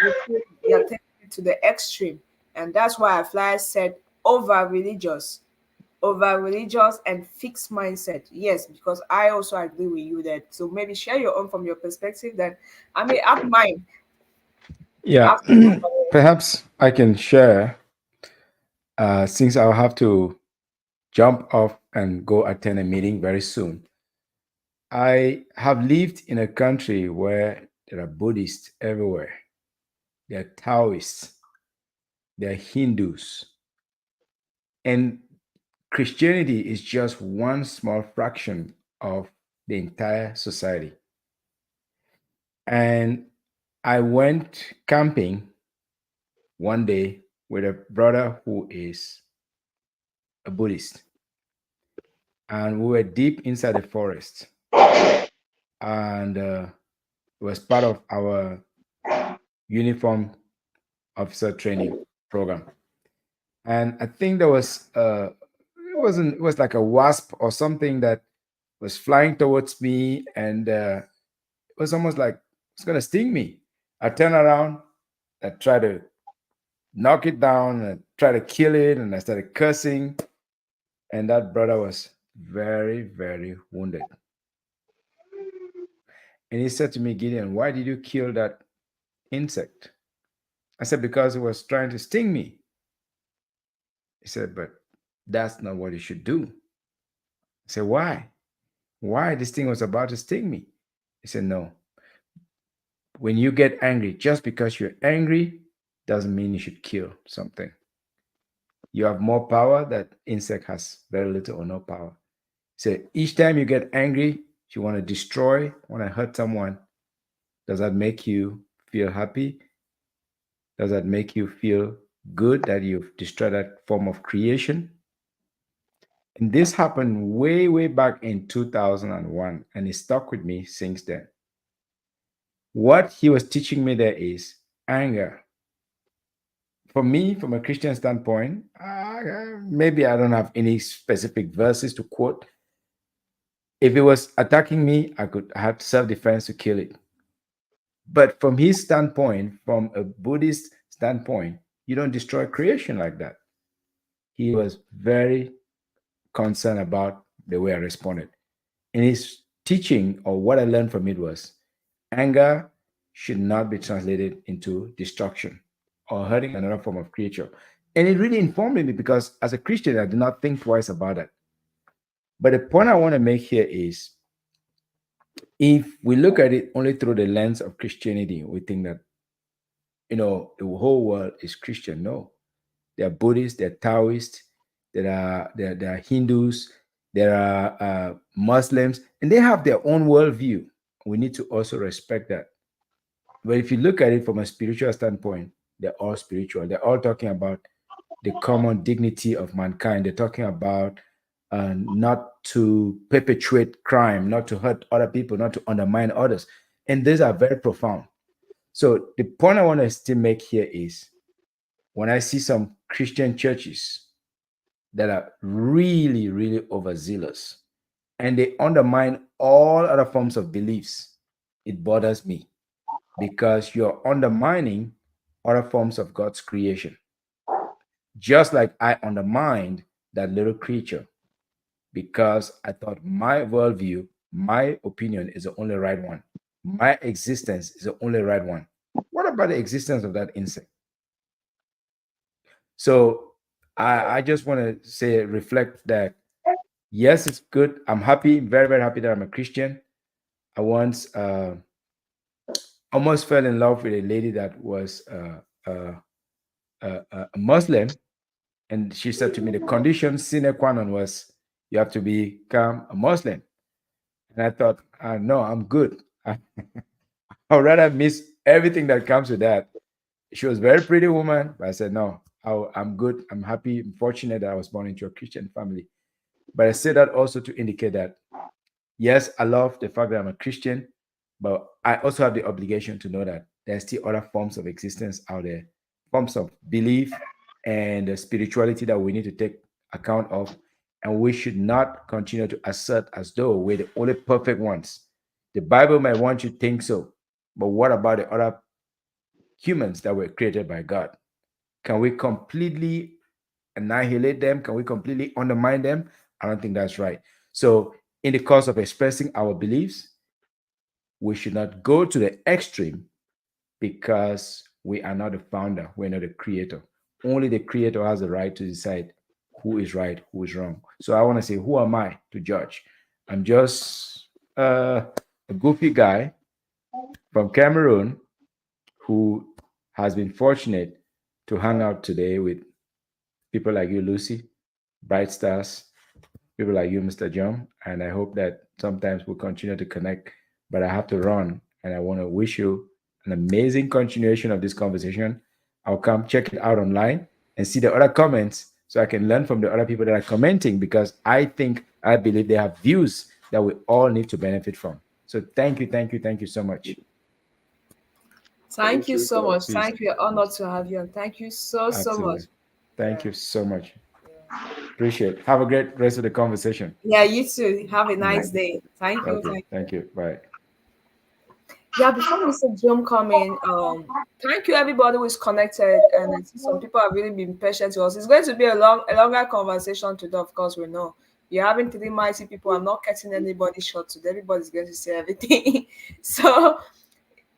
you feel you're taking it to the extreme, and that's why I said over religious. over religious and fixed mindset. Yes, because I also agree with you that. So maybe share your own from your perspective. That I may have mine Yeah, after you comment. perhaps I can share, since I'll have to jump off and go attend a meeting very soon. I have lived in a country where there are Buddhists everywhere, there are Taoists, there are Hindus, and Christianity is just one small fraction of the entire society. And I went camping one day with a brother who is a Buddhist, and we were deep inside the forest, and it was part of our uniform officer training program. And I think there was it was like a wasp or something that was flying towards me, and it was almost like it's gonna sting me. I turned around, I tried to knock it down, and try to kill it, and I started cursing, and that brother was very, very wounded. And he said to me, Gideon, why did you kill that insect? I said, because it was trying to sting me. He said, but that's not what you should do. I said, why? Why this thing was about to sting me? He said, no. When you get angry, just because you're angry doesn't mean you should kill something. You have more power. That insect has very little or no power. So each time you get angry, you want to destroy, want to hurt someone, does that make you feel happy? Does that make you feel good that you've destroyed that form of creation? And this happened way, way back in 2001, and it stuck with me since then. What he was teaching me there is anger. For me, from a Christian standpoint, maybe I don't have any specific verses to quote. If it was attacking me, I have self-defense to kill it. But from his standpoint, from a Buddhist standpoint, you don't destroy creation like that. He was very concerned about the way I responded. In his teaching, or what I learned from it, was anger should not be translated into destruction or hurting another form of creature. And it really informed me because as a Christian, I did not think twice about it. But the point I want to make here is if we look at it only through the lens of Christianity, we think that, the whole world is Christian. No, there are Buddhists, there are Taoists, there are Hindus, there are Muslims, and they have their own worldview. We need to also respect that. But if you look at it from a spiritual standpoint, they're all spiritual. They're all talking about the common dignity of mankind. They're talking about not to perpetuate crime, not to hurt other people, not to undermine others. And these are very profound. So the point I want to still make here is when I see some Christian churches that are really, really overzealous and they undermine all other forms of beliefs, it bothers me because you're undermining other forms of God's creation. Just like I undermined that little creature because I thought my worldview, my opinion is the only right one. My existence is the only right one. What about the existence of that insect? So I just want to say, reflect that yes, it's good. I'm happy, very, very happy that I'm a Christian. I once almost fell in love with a lady that was a Muslim, and she said to me, the condition sine qua non was you have to become a Muslim. And I thought, no, I'm good. I'd rather miss everything that comes with that. She was a very pretty woman, but I said, no, I'm good. I'm happy. I'm fortunate that I was born into a Christian family. But I say that also to indicate that, yes, I love the fact that I'm a Christian, but I also have the obligation to know that there's still other forms of existence out there, forms of belief and spirituality that we need to take account of. And we should not continue to assert as though we're the only perfect ones. The Bible might want you to think so, but what about the other humans that were created by God? Can we completely annihilate them? Can we completely undermine them? I don't think that's right. So, in the course of expressing our beliefs, we should not go to the extreme because we are not the founder, we're not the creator. Only the creator has the right to decide who is right, who is wrong. So I want to say, who am I to judge? I'm just a goofy guy from Cameroon who has been fortunate to hang out today with people like you, Lucy, Bright Stars, people like you, Mr. John. And I hope that sometimes we'll continue to connect. But I have to run, and I want to wish you an amazing continuation of this conversation. I'll come check it out online and see the other comments so I can learn from the other people that are commenting, because I believe they have views that we all need to benefit from. So thank you so much. Thank you so much. Peace. Thank you. Honored to have you. And thank you so much. Absolutely. Thank you so much. Appreciate it. Have a great rest of the conversation. Yeah, you too. Have a nice day. Thank you. Okay. Thank you. Bye. Yeah, before Mr. Jim come in, thank you everybody who is connected, and I see some people have really been patient to us. It's going to be a longer conversation today, of course, we know. You're having three mighty people. I'm not cutting anybody short today. Everybody's going to say everything. So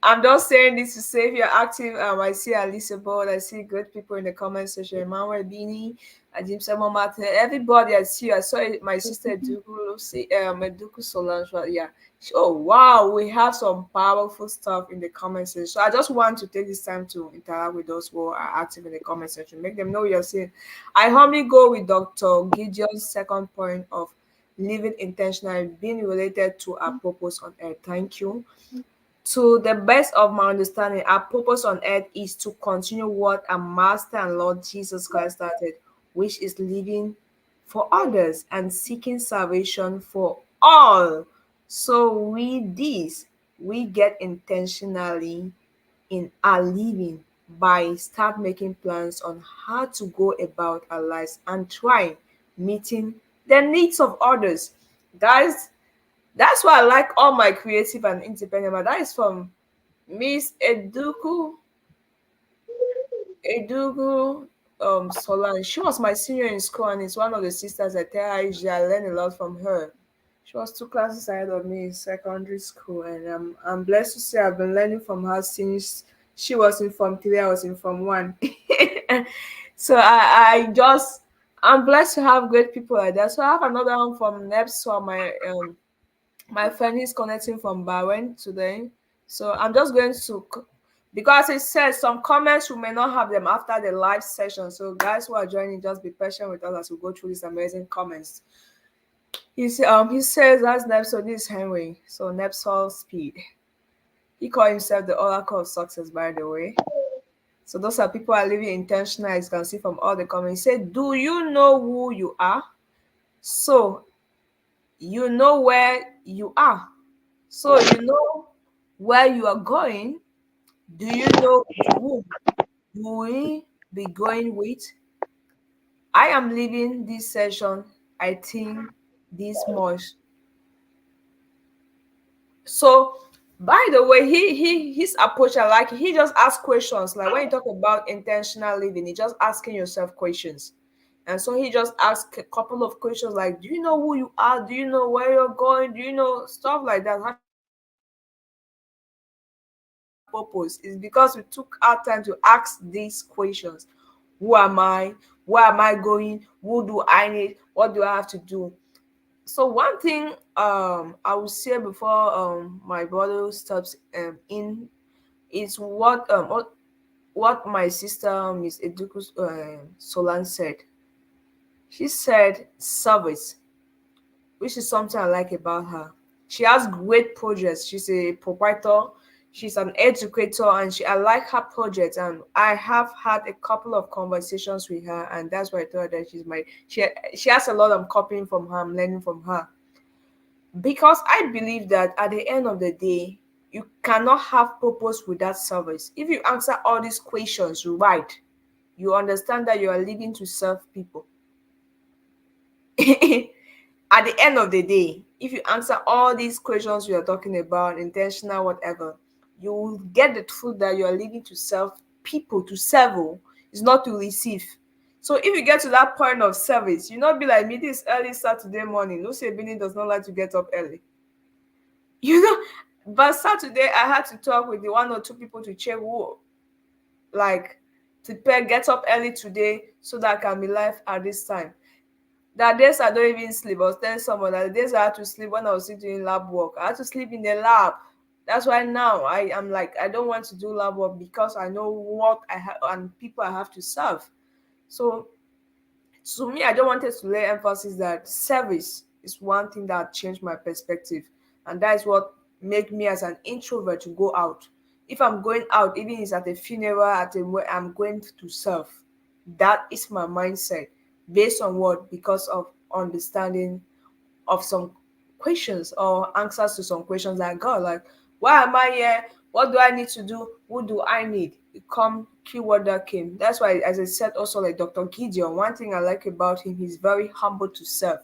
I'm just saying this to say if you're active. I see Alicia Bold, I see great people in the comment section. Emmanuel Bini, Ajim Samo Martin, everybody. I see you. I saw my sister Eduku Lucy, Eduku Solange. Yeah. Oh wow, we have some powerful stuff in the comment section. So I just want to take this time to interact with those who are active in the comment section. Make them know you're saying. I humbly go with Dr. Gideon's second point of living intentionally, being related to our purpose on earth. Thank you. To the best of my understanding, our purpose on earth is to continue what our Master and Lord Jesus Christ started, which is living for others and seeking salvation for all. So with this, we get intentionally in our living by start making plans on how to go about our lives and try meeting the needs of others. Guys, that's why I like all my creative and independent. But that is from Miss Edugu Solan. She was my senior in school, and it's one of the sisters I tell her I learned a lot from her. She was 2 classes ahead of me in secondary school, and I'm blessed to say I've been learning from her since she was in Form 3, I was in Form 1. So I'm blessed to have great people like that. So I have another one from Nepsol, my friend is connecting from Bahrain today. So I'm just going to, because it says some comments we may not have them after the live session. So guys who are joining, just be patient with us as we go through these amazing comments. He says that's Nepsol, this is Henry. So Nepsol Speed. He called himself the Oracle of Success, by the way. So those are people who are living intentional, as you can see from all the comments. He said, do you know who you are? So you know where you are. So you know where you are going. Do you know who you will be going with? I am leaving this session, I think, this much. So by the way, his approach, I like, he just asks questions. Like when you talk about intentional living, he just asking yourself questions. And so he just asked a couple of questions like, do you know who you are? Do you know where you're going? Do you know stuff like that? Purpose is because we took our time to ask these questions. Who am I? Where am I going? Who do I need? What do I have to do? So one thing I will say before my brother stops in is what my sister Miss Eduku Solan said. She said service, which is something I like about her. She has great projects. She's a proprietor, she's an educator, and I like her project. And I have had a couple of conversations with her, and that's why I told her that she has a lot of copying from her. I'm learning from her. Because I believe that at the end of the day, you cannot have purpose without service. If you answer all these questions right, you understand that you are living to serve people. At the end of the day, if you answer all these questions we are talking about, intentional, whatever, you will get the truth that you are living to serve people, to serve. It's not to receive. So if you get to that point of service, you not be like me this early Saturday morning. Lucy Ebini does not like to get up early. You know, but Saturday I had to talk with the one or two people to check who like to get up early today so that I can be live at this time. That days I don't even sleep. I was telling someone that the days I had to sleep when I was still doing lab work. I had to sleep in the lab. That's why now I am like I don't want to do lab work because I know what I have and people I have to serve. So to me, I don't wanted to lay emphasis that service is one thing that changed my perspective, and that is what made me as an introvert to go out. If I'm going out, even if it's at a funeral, at a where I'm going to serve, that is my mindset. Based on what? Because of understanding of some questions or answers to some questions that I got. Like, why am I here? What do I need to do? Who do I need? It come keyword that came. That's why, as I said, also like Dr. Gideon, one thing I like about him, he's very humble to serve.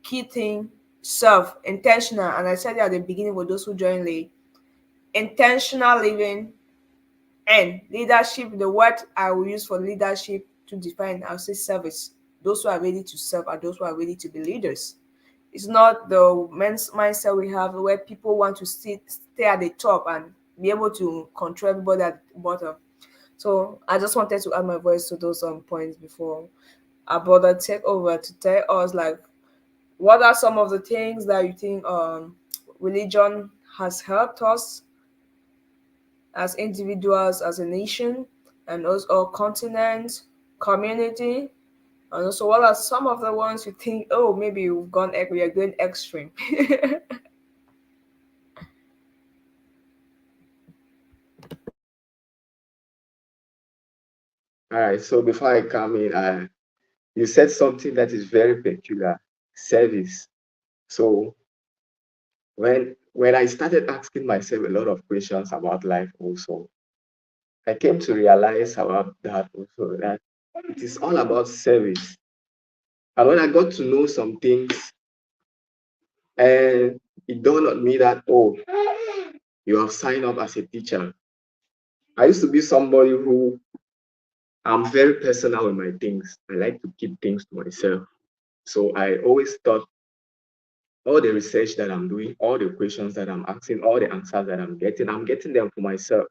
Key thing, serve, intentional. And I said it at the beginning for those who join late, intentional living and leadership. The word I will use for leadership to define, I'll say service. Those who are ready to serve are those who are ready to be leaders. It's not the men's mindset we have where people want to stay at the top and be able to control everybody at the bottom. So I just wanted to add my voice to those points before our brother take over to tell us like what are some of the things that you think religion has helped us as individuals, as a nation, and also our continent, community, and also what are some of the ones you think, oh, maybe we are going extreme. All right. So before I come in, you said something that is very peculiar, service. So when I started asking myself a lot of questions about life also, I came to realize about that also that it is all about service. And when I got to know some things, and it dawned on me that, oh, you have signed up as a teacher. I used to be somebody who I'm very personal with my things. I like to keep things to myself. So I always thought all the research that I'm doing, all the questions that I'm asking, all the answers that I'm getting them for myself.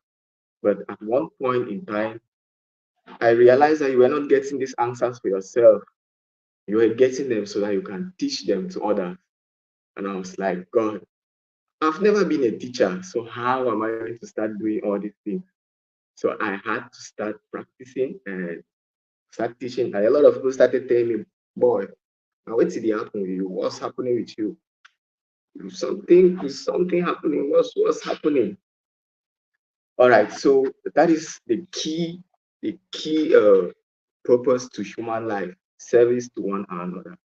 But at one point in time, I realized that you were not getting these answers for yourself. You were getting them so that you can teach them to others. And I was like, God, I've never been a teacher. So how am I going to start doing all these things? So I had to start practicing and start teaching. And a lot of people started telling me, boy, now what did happen with you? What's happening with you? Something happening. What's happening? All right. So that is the key purpose to human life, service to one another.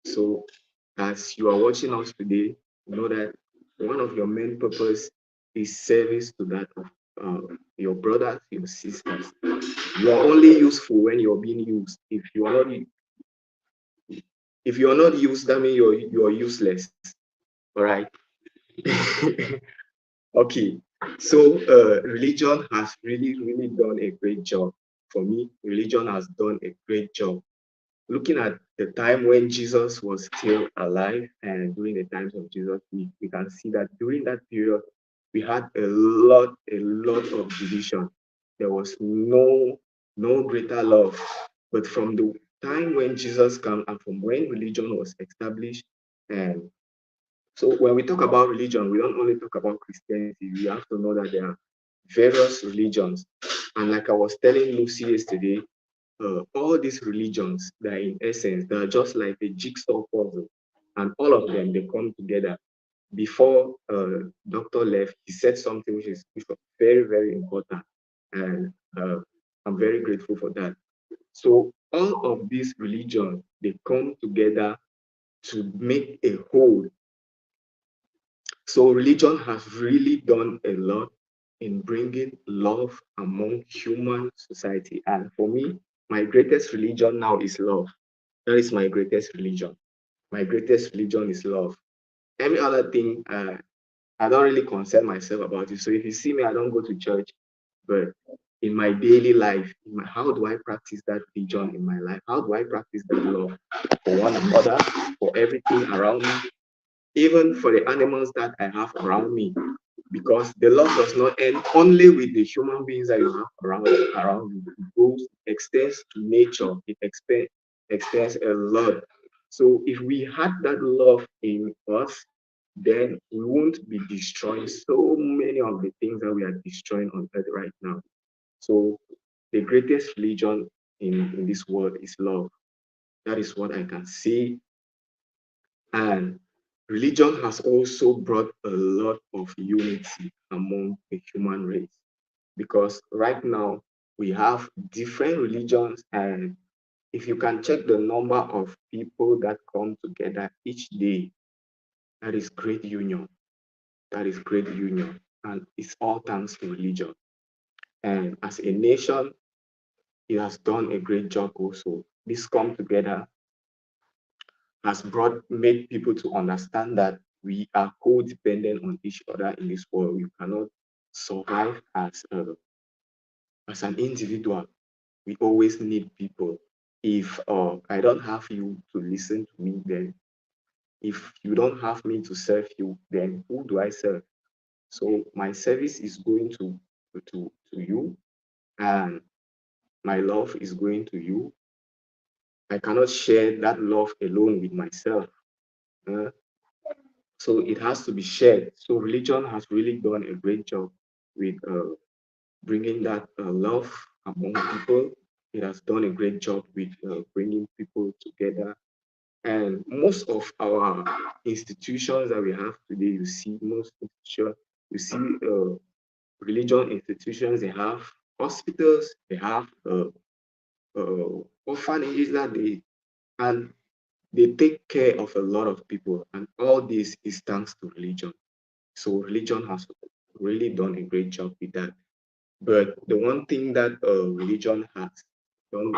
So as you are watching us today, know that one of your main purpose is service to that of your brothers, your sisters. You are only useful when you're being used. If you're not used, that means you're useless. All right. Okay. So religion has really done a great job. For me, religion has done a great job. Looking at the time when Jesus was still alive and during the times of Jesus, we can see that during that period, we had a lot of division. There was no greater love. But from the time when Jesus came and from when religion was established, and so when we talk about religion, we don't only talk about Christianity. We have to know that there are various religions. And like I was telling Lucy yesterday, all these religions, they're in essence, they're just like a jigsaw puzzle. And all of them, they come together. Before Doctor left, he said something which was very important. And I'm very grateful for that. So all of these religions, they come together to make a whole. So religion has really done a lot in bringing love among human society. And for me, my greatest religion now is love. That is my greatest religion. My greatest religion is love. Every other thing, I don't really concern myself about it. So if you see me, I don't go to church, but in my daily life. How do I practice that religion in my life? How do I practice that love for one another, for everything around me, even for the animals that I have around me? Because the love does not end only with the human beings that you have around you. It goes, extends to nature. It extends a lot. So if we had that love in us, then we won't be destroying so many of the things that we are destroying on earth right now. So the greatest religion in this world is love. That is what I can say. And religion has also brought a lot of unity among the human race, because right now we have different religions, and if you can check the number of people that come together each day, that is great union. That is great union. And it's all thanks to religion. And as a nation, it has done a great job also. This come together has made people to understand that we are codependent on each other in this world. We cannot survive as an individual. We always need people. If I don't have you to listen to me, then if you don't have me to serve you, then who do I serve? So my service is going to you, and my love is going to you. I cannot share that love alone with myself. uh, so it has to be shared. So religion has really done a great job with bringing that love among people. It has done a great job with bringing people together. And most of our institutions that we have today, you see most institutions, you see religion institutions, they have hospitals, they have orphanages that and they take care of a lot of people. And all this is thanks to religion. So religion has really done a great job with that. But the one thing that religion has done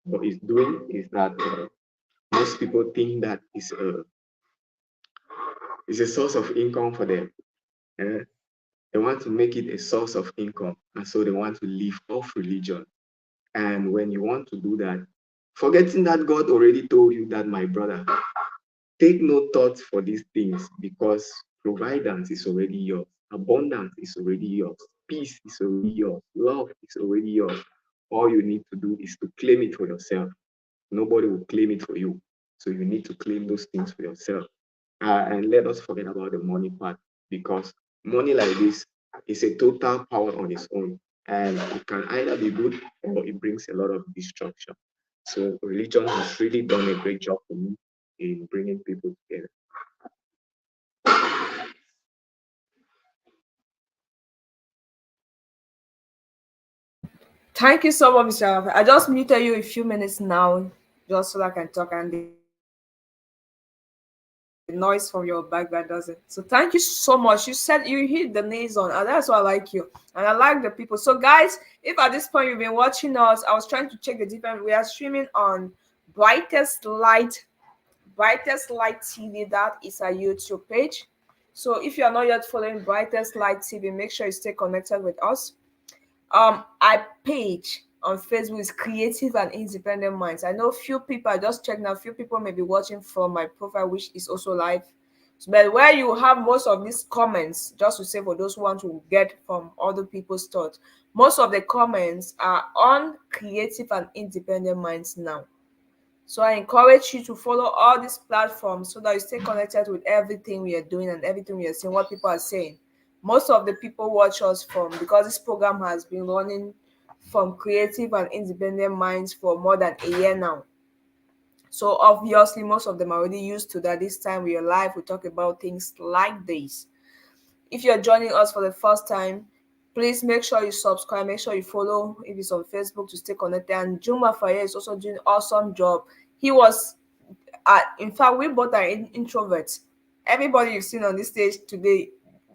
or is doing is that most people think that is a source of income for them. eh? They want to make it a source of income, and so they want to live off religion. And when you want to do that, forgetting that God already told you that, my brother, take no thought for these things, because providence is already yours, abundance is already yours, peace is already yours, love is already yours. All you need to do is to claim it for yourself. Nobody will claim it for you. So you need to claim those things for yourself. And let us forget about the money part, because money like this is a total power on its own. And it can either be good or it brings a lot of destruction. So religion has really done a great job for me in bringing people together. Thank you so much, Mr. Alpha. I just muted you a few minutes now, just so that I can talk, and the noise from your background doesn't. So thank you so much. You said you hit the nails on, and that's why I like you. And I like the people. So guys, if at this point you've been watching us, I was trying to check the different. We are streaming on Brightest Light, Brightest Light TV. That is our YouTube page. So if you are not yet following Brightest Light TV, make sure you stay connected with us. Our page on Facebook is Creative and Independent Minds. I know few people, I just checked now, few people may be watching from my profile, which is also live. But where you have most of these comments, just to say for those who want to get from other people's thoughts, most of the comments are on Creative and Independent Minds now. So I encourage you to follow all these platforms so that you stay connected with everything we are doing and everything we are seeing, what people are saying. Most of the people watch us from, because this program has been running from Creative and Independent Minds for more than a year now. So obviously, most of them are already used to that. This time we are live, we talk about things like this. If you're joining us for the first time, please make sure you subscribe, make sure you follow if it's on Facebook to stay connected. And Juma Faye is also doing an awesome job. He was, in fact, we both are introverts. Everybody you've seen on this stage today,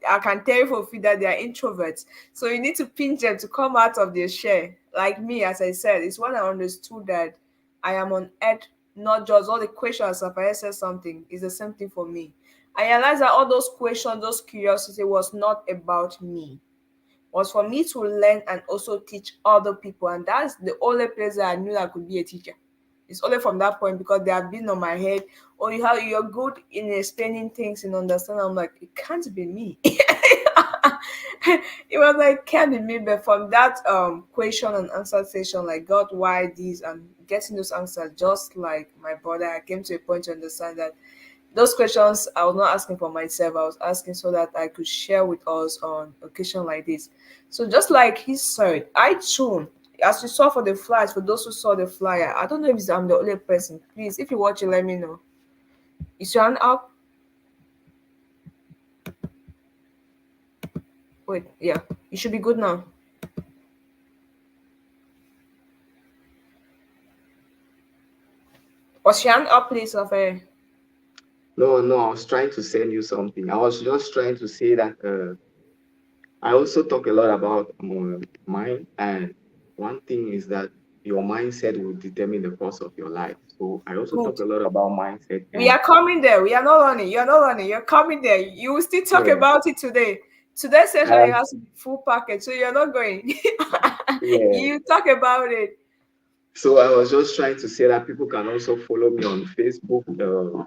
I can tell you for a fact that they are introverts. So you need to pinch them to come out of their shell. Like me, as I said, it's when I understood that I am on earth, not just all the questions. If I said something, it's the same thing for me. I realized that all those questions, those curiosity was not about me. was for me to learn and also teach other people. And that's the only place that I knew that I could be a teacher. It's only from that point, because they have been on my head. Oh, you're good in explaining things and understanding. I'm like, it can't be me. It was like, can't be me. But from that question and answer session, like, God, why this, and getting those answers, just like my brother, I came to a point to understand that those questions I was not asking for myself. I was asking so that I could share with us on occasion like this. So just like he said, I too, as you saw for the flyers, for those who saw the flyer, I don't know if I'm the only person. Please, if you watch it, let me know. Is your hand up? Wait, yeah, you should be good now. Was your hand up, please, of No, no, I was trying to send you something. I was just trying to say that I also talk a lot about mind, and one thing is that your mindset will determine the course of your life. So I also talk Good. a lot about mindset, We and are coming there. We are not running. You're not running. You're coming there. You will still talk yeah, about it today. Today's session, it and has to be full package. So you're not going. yeah. You talk about it. So I was just trying to say that people can also follow me on Facebook,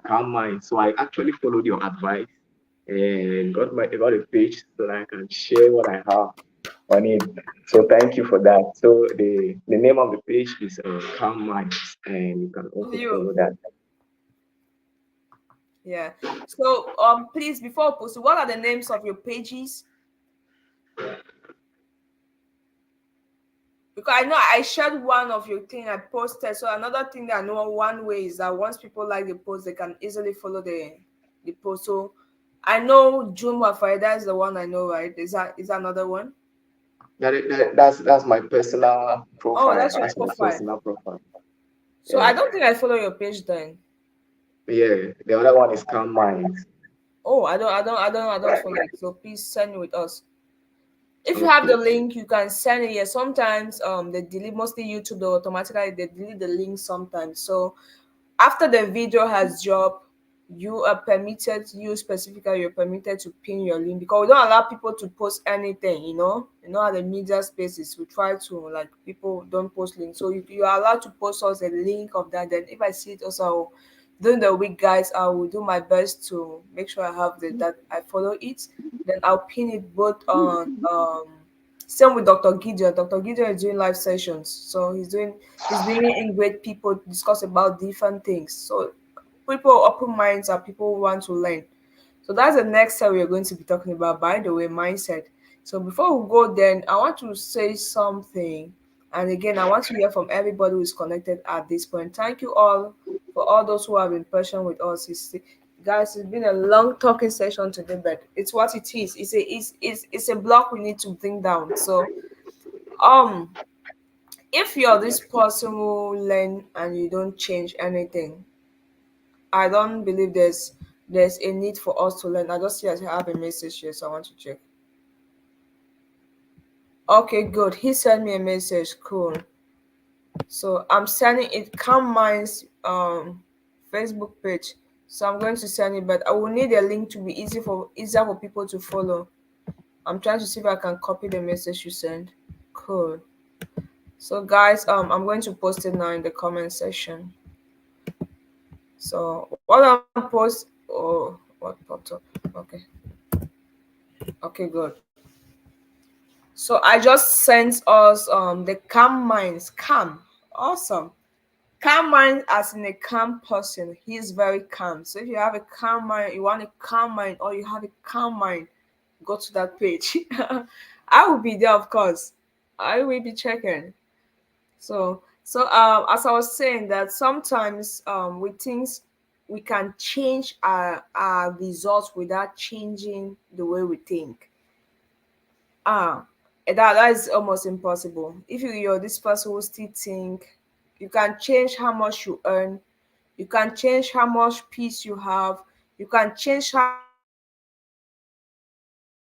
Calm Mind. So I actually followed your advice and got a page so that I can share what I have on it. So thank you for that. So the name of the page is Calm Minds, and you can also follow You. that. Yeah. So please, before we post, what are the names of your pages? Because I know I shared one of your thing I posted. So another thing that I know one way is that once people like the post, they can easily follow the post. So I know Juma Faida is the one I know, right? Is that another one? That's my personal Oh, profile. that's your That's my profile. personal profile. So I Yeah, don't think I follow your page then. yeah. The other one is Calm Minds. Oh, I don't follow it. So please send it with us. If you have the Okay. link, you can send it here. Sometimes they delete, mostly YouTube, they automatically they delete the link sometimes. So after the video has dropped, you specifically, you're permitted to pin your link, because we don't allow people to post anything, how the media spaces, we try to, like, people don't post links. So you are allowed to post us a link of that. Then if I see it also during the week, guys, I will do my best to make sure I have that I follow it. Then I'll pin it both on same with Dr. Gideon. Dr. Gideon is doing live sessions. So he's bringing in great people to discuss about different things. So people open minds are people who want to learn. So that's the next step we're going to be talking about, by the way, mindset. So before we go, then I want to say something. And again, I want to hear from everybody who is connected at this point. Thank you all for all those who have been patient with us. Guys, it's been a long talking session today, but it's what it is. It's a block we need to bring down. So um if you're this person who learn and you don't change anything, I don't believe there's a need for us to learn. I just see I have a message here, so I want to check. Okay, good. He sent me a message. Cool. So I'm sending it. Calm Minds Facebook page. So I'm going to send it, but I will need a link to be easier for people to follow. I'm trying to see if I can copy the message you sent. Cool. So guys, I'm going to post it now in the comment section. So what I'm post, oh, what popped up? Okay. Okay, good. So I just sent us the calm minds. Calm. Awesome. Calm mind as in a calm person. He's very calm. So if you have a calm mind, you want a calm mind, or you have a calm mind, go to that page. I will be there, of course. I will be checking. So as I was saying, that sometimes we think we can change our results without changing the way we think. Ah, that is almost impossible. If you're this person who still think you can change how much you earn, you can change how much peace you have, you can change how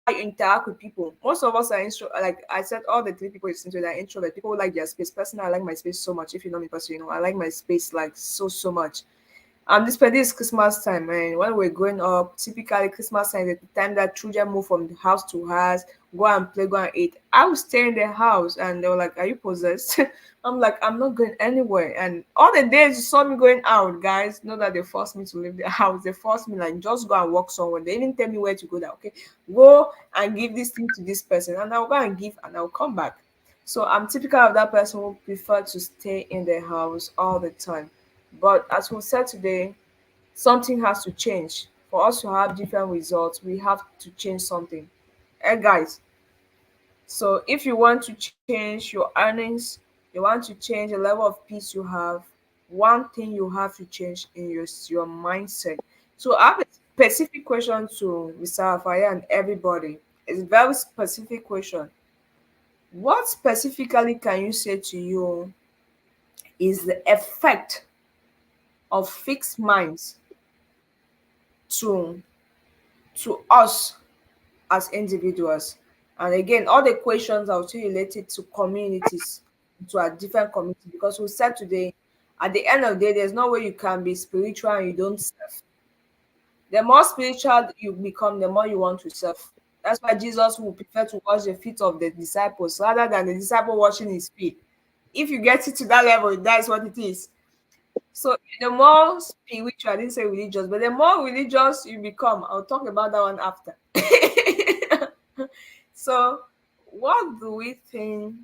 you interact with people. Most of us are intro, like I said, all the three people you listen to, they're introvert. People who like their space. Personally, I like my space so much. If you know me personally, I like my space like so much. This Christmas time, and when we're growing up, typically Christmas time is the time that children move from the house to house, go and play, go and eat. I would stay in the house, and they were like, "Are you possessed?" I'm like, "I'm not going anywhere." And all the days you saw me going out, guys, know that they forced me to leave the house. They forced me like just go and walk somewhere. They didn't tell me where to go. That okay, go and give this thing to this person, and I'll go and give, and I'll come back. So I'm typical of that person who prefer to stay in the house all the time. But as we said today, something has to change. For us to have different results, we have to change something. Guys, so if you want to change your earnings, you want to change the level of peace you have, one thing you have to change in your mindset. So I have a specific question to Mr. Afaya and everybody. It's a very specific question. What specifically can you say to you is the effect of fixed minds to us as individuals? And again, all the questions are also related to communities, to our different communities, because we said today, at the end of the day, there's no way you can be spiritual and you don't serve. The more spiritual you become, the more you want to serve. That's why Jesus would prefer to wash the feet of the disciples rather than the disciple washing his feet. If you get it to that level, that is what it is. So the more spiritual, I didn't say religious, but the more religious you become, I'll talk about that one after. So, what do we think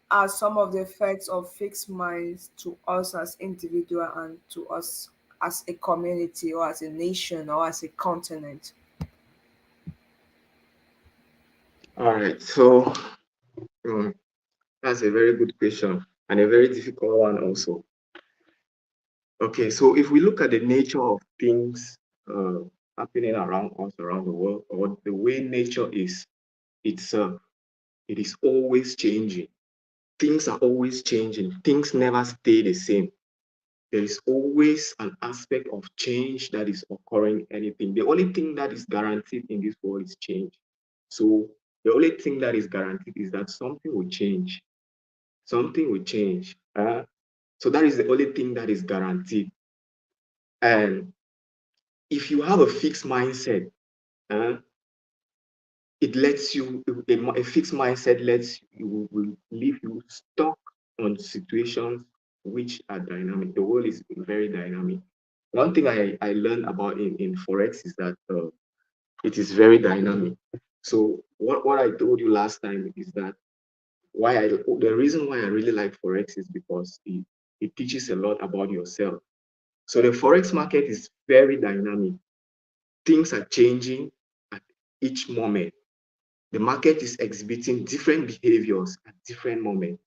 are some of the effects of fixed minds to us as individual and to us as a community or as a nation or as a continent? All right. So um, that's a very good question and a very difficult one also. Okay, so if we look at the nature of things uh, happening around us, around the world, or the way nature is itself, it is always changing. Things are always changing. Things never stay the same. There is always an aspect of change that is occurring anything. The only thing that is guaranteed in this world is change. So the only thing that is guaranteed is that something will change. Something will change. So that is the only thing that is guaranteed. And if you have a fixed mindset, uh, it lets you, a fixed mindset lets you, will leave you stuck on situations which are dynamic. The world is very dynamic. One thing I learned about in Forex is that it is very dynamic. So what I told you last time is that the reason why I really like Forex is because it teaches a lot about yourself. So the Forex market is very dynamic. Things are changing at each moment. The market is exhibiting different behaviors at different moments.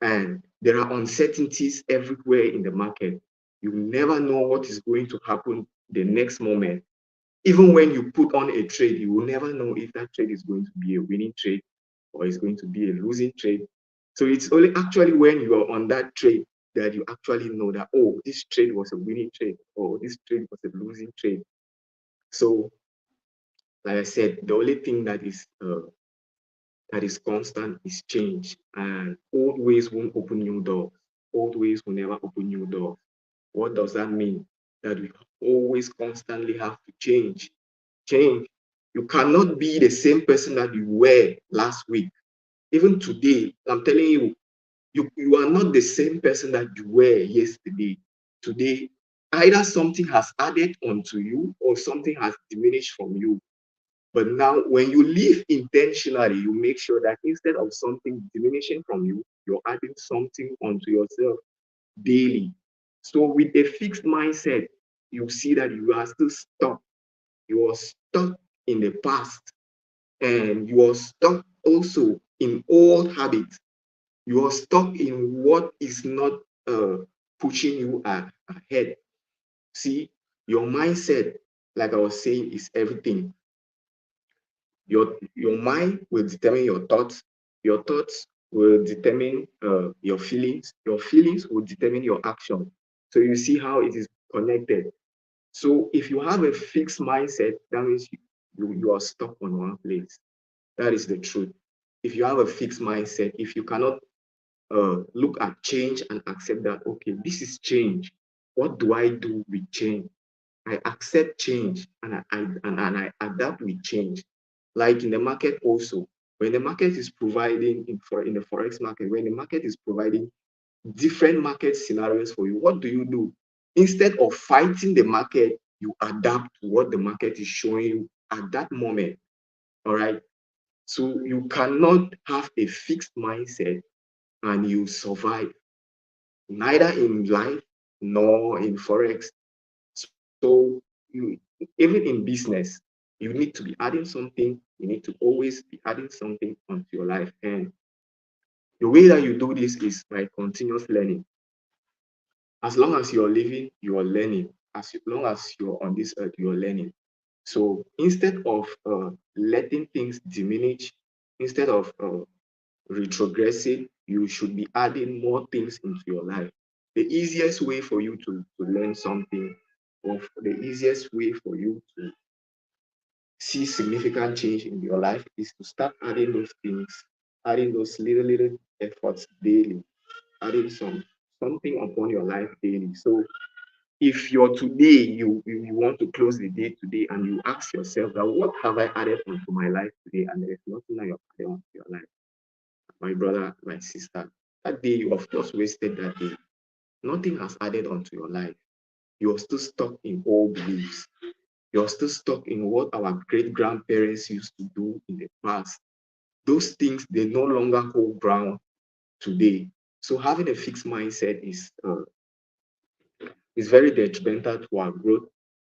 And there are uncertainties everywhere in the market. You never know what is going to happen the next moment. Even when you put on a trade, you will never know if that trade is going to be a winning trade or is going to be a losing trade. So it's only actually when you are on that trade that you actually know that, oh, this trade was a winning trade or this trade was a losing trade. So, like I said, the only thing that is constant is change. And old ways won't open new doors. Old ways will never open new doors. What does that mean? That we always constantly have to change. Change. You cannot be the same person that you were last week. Even today, I'm telling you, you are not the same person that you were yesterday. Today, either something has added onto you or something has diminished from you. But now, when you live intentionally, you make sure that instead of something diminishing from you, you're adding something onto yourself daily. So, with a fixed mindset, you see that you are still stuck. You are stuck in the past, and you are stuck also in old habits. You are stuck in what is not pushing you ahead. See, your mindset, like I was saying, is everything. Your mind will determine your thoughts will determine your feelings will determine your action. So you see how it is connected. So if you have a fixed mindset, that means you are stuck on one place. That is the truth. If you have a fixed mindset, if you cannot look at change and accept that, okay, this is change, What do I do with change? I accept change and I adapt with change. Like in the market also, when the market is providing in the forex market, when the market is providing different market scenarios for you, what do? Instead of fighting the market, you adapt to what the market is showing you at that moment. All right. So you cannot have a fixed mindset and you survive, neither in life nor in forex. So you, even in business, you need to be adding something. You need to always be adding something onto your life. And the way that you do this is by continuous learning. As long as you're living, you are learning. As long as you're on this earth, you're learning. So instead of letting things diminish, instead of retrogressing, you should be adding more things into your life. The easiest way for you to learn something, or the easiest way for you to see significant change in your life is to start adding those things, adding those little efforts daily, adding something upon your life daily. So if you're today, you want to close the day today and you ask yourself that what have I added onto my life today, and there is nothing that you've added onto your life, my brother, my sister, that day you have just wasted that day. Nothing has added onto your life. You're still stuck in old beliefs. You're still stuck in what our great grandparents used to do in the past. Those things, they no longer hold ground today. So having a fixed mindset is very detrimental to our growth,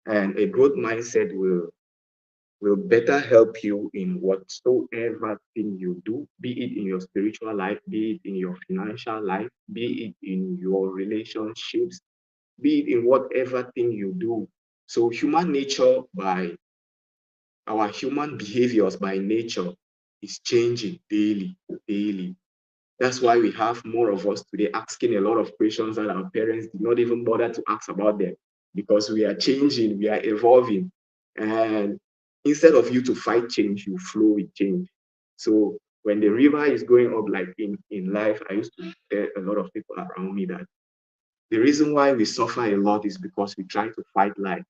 and a growth mindset will better help you in whatsoever thing you do, be it in your spiritual life, be it in your financial life, be it in your relationships, be it in whatever thing you do. So human nature, by our human behaviors by nature, is changing daily. That's why we have more of us today asking a lot of questions that our parents did not even bother to ask about them, because we are changing, we are evolving. And instead of you to fight change, you flow with change. So when the river is going up, like in life, I used to tell a lot of people around me that the reason why we suffer a lot is because we try to fight life.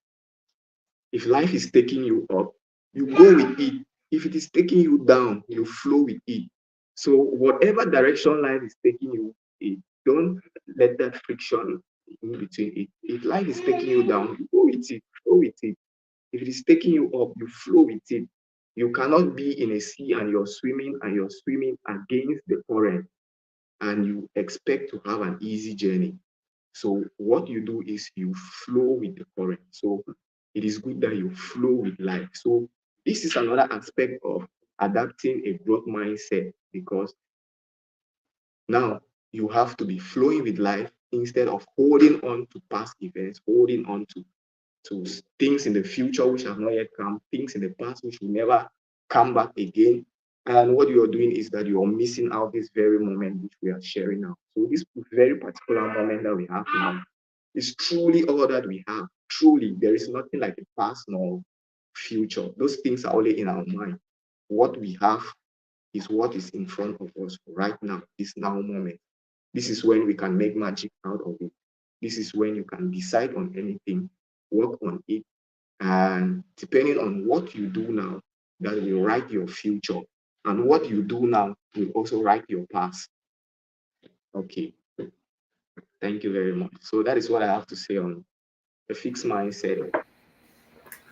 If life is taking you up, you go with it. If it is taking you down, you flow with it. So whatever direction life is taking you, don't let that friction in between it. If life is taking you down, you go with it, flow with it. If it is taking you up, you flow with it. You cannot be in a sea and you're swimming against the current and you expect to have an easy journey. So what you do is you flow with the current. So it is good that you flow with life. So this is another aspect of adapting a growth mindset, because now you have to be flowing with life instead of holding on to past events, holding on to things in the future which have not yet come, things in the past which will never come back again. And what you're doing is that you're missing out this very moment which we are sharing now. So this very particular moment that we have now is truly all that we have. Truly, there is nothing like the past nor future. Those things are only in our mind. What we have is what is in front of us right now, this now moment. This is when we can make magic out of it. This is when you can decide on anything, work on it, and depending on what you do now, that will write your future. And what you do now will also write your past. Okay, thank you very much. So that is what I have to say on a fixed mindset.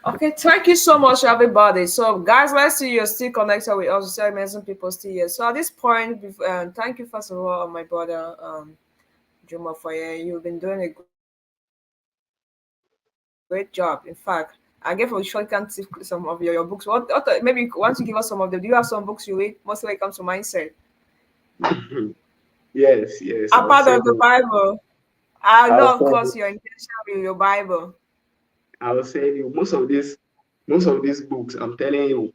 Okay, thank you so much, everybody. So, guys, let's see you're still connected with us. So, amazing people still here. So, at this point, thank you first of all, my brother Juma Foye. You've been doing a great job. In fact, I gave a shortcut some of your books. Maybe once you give us some of them, do you have some books you read? Mostly when it comes to mindset. Yes, Apart I'll of the send you. Bible, I know, I'll of send course, you. you're intentional with your Bible. I'll send you most of these books. I'm telling you.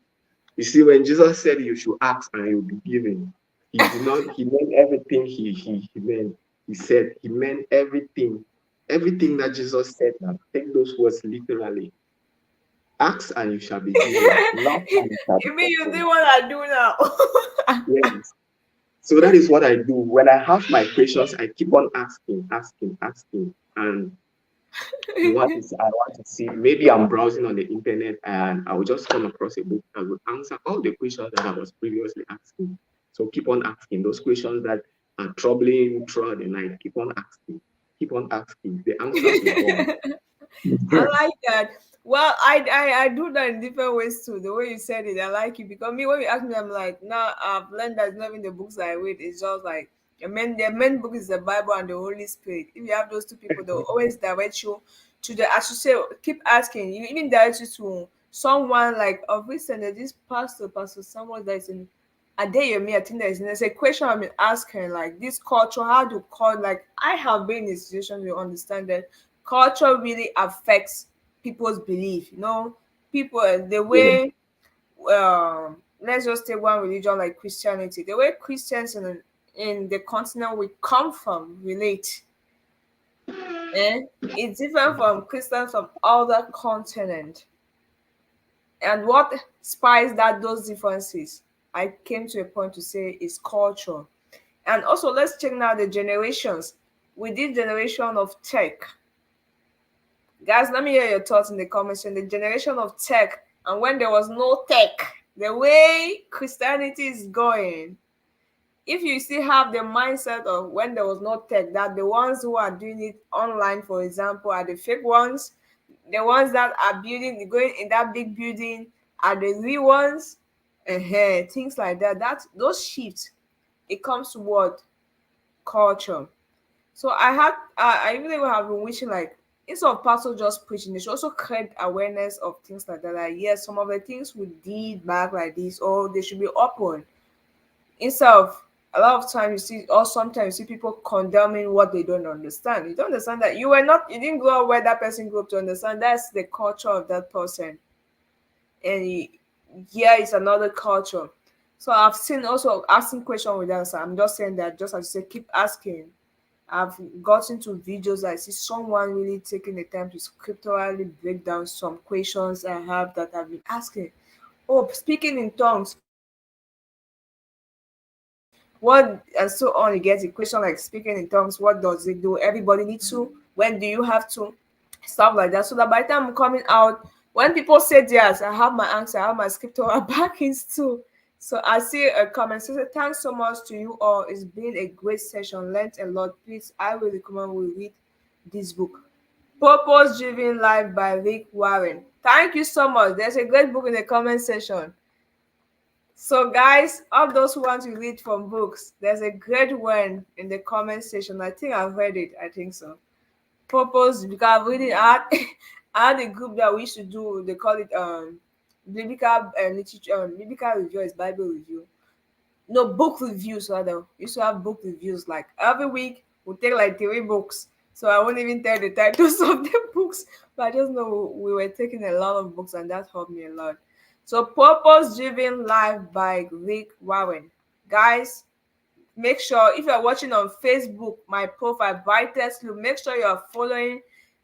You see, when Jesus said you should ask and you'll be given, he did not. He meant everything. He meant. He said he meant everything. Everything that Jesus said. Now take those words literally. Ask and you shall be given. Knock and it shall be You mean you opened. do what I do now? Yes. So that is what I do. When I have my questions, I keep on asking. And I want to see. Maybe I'm browsing on the internet and I will just come across a book that will answer all the questions that I was previously asking. So keep on asking those questions that are troubling you throughout the night. Keep on asking. Keep on asking. The answers will come. I like that. Well, I do that in different ways too. The way you said it, I like it because me when you ask me, I'm like, now I've learned that it's not even the books that I read. It's just like the main book is the Bible and the Holy Spirit. If you have those two people, they'll always direct you to the. As you say, keep asking. You even direct you to someone like of recent. There's this pastor, someone that is in Adeyemi. I think there's a question I've been asking like this culture. How do call like I have been in a situation to understand that culture really affects people's belief. People the Yeah. way let's just take one religion like Christianity. The way Christians in the continent we come from relate, eh? It's different from Christians from other continent. And what spies that those differences, I came to a point to say is culture. And also let's check now the generations. With this generation of tech, guys, let me hear your thoughts in the comments. In the generation of tech and when there was no tech, the way Christianity is going, if you still have the mindset of when there was no tech, that the ones who are doing it online, for example, are the fake ones, the ones that are building, going in that big building, are the real ones, things like that. That those shifts, it comes to what culture. So I really have been wishing like instead of pastor just preaching, they should also create awareness of things like that. Like yes, some of the things we did back like this, or they should be open. Instead of a lot of time you see, or sometimes you see people condemning what they don't understand. You don't understand that you didn't grow up where that person grew up to understand. That's the culture of that person, and yeah, it's another culture. So I've seen also asking question with answer. I'm just saying that just as you say, keep asking. I've gotten to videos. I see someone really taking the time to scripturally break down some questions I have that I've been asking. Oh, speaking in tongues. What and so on, you get a question like speaking in tongues, what does it do? Everybody needs to. When do you have to? Stuff like that. So that by the time I'm coming out, when people say yes, I have my answer, I have my scriptural backings too. So I see a comment says, thanks so much to you all. It's been a great session. Learned a lot. Please, I will recommend we read this book. Purpose Driven Life by Rick Warren. Thank you so much. There's a great book in the comment section. So, guys, all those who want to read from books, there's a great one in the comment section. I think I've read it. I think so. Purpose, because I've really had, I had a group that we used to do. They call it biblical literature, biblical review is Bible review. No, book reviews rather. We used to have book reviews like every week. We take like 3 books. So I won't even tell the titles of the books, but I just know we were taking a lot of books, and that helped me a lot. So, Purpose Driven Life by Rick Warren. Guys, make sure if you're watching on Facebook, my profile, Brightest Loop, make sure you're following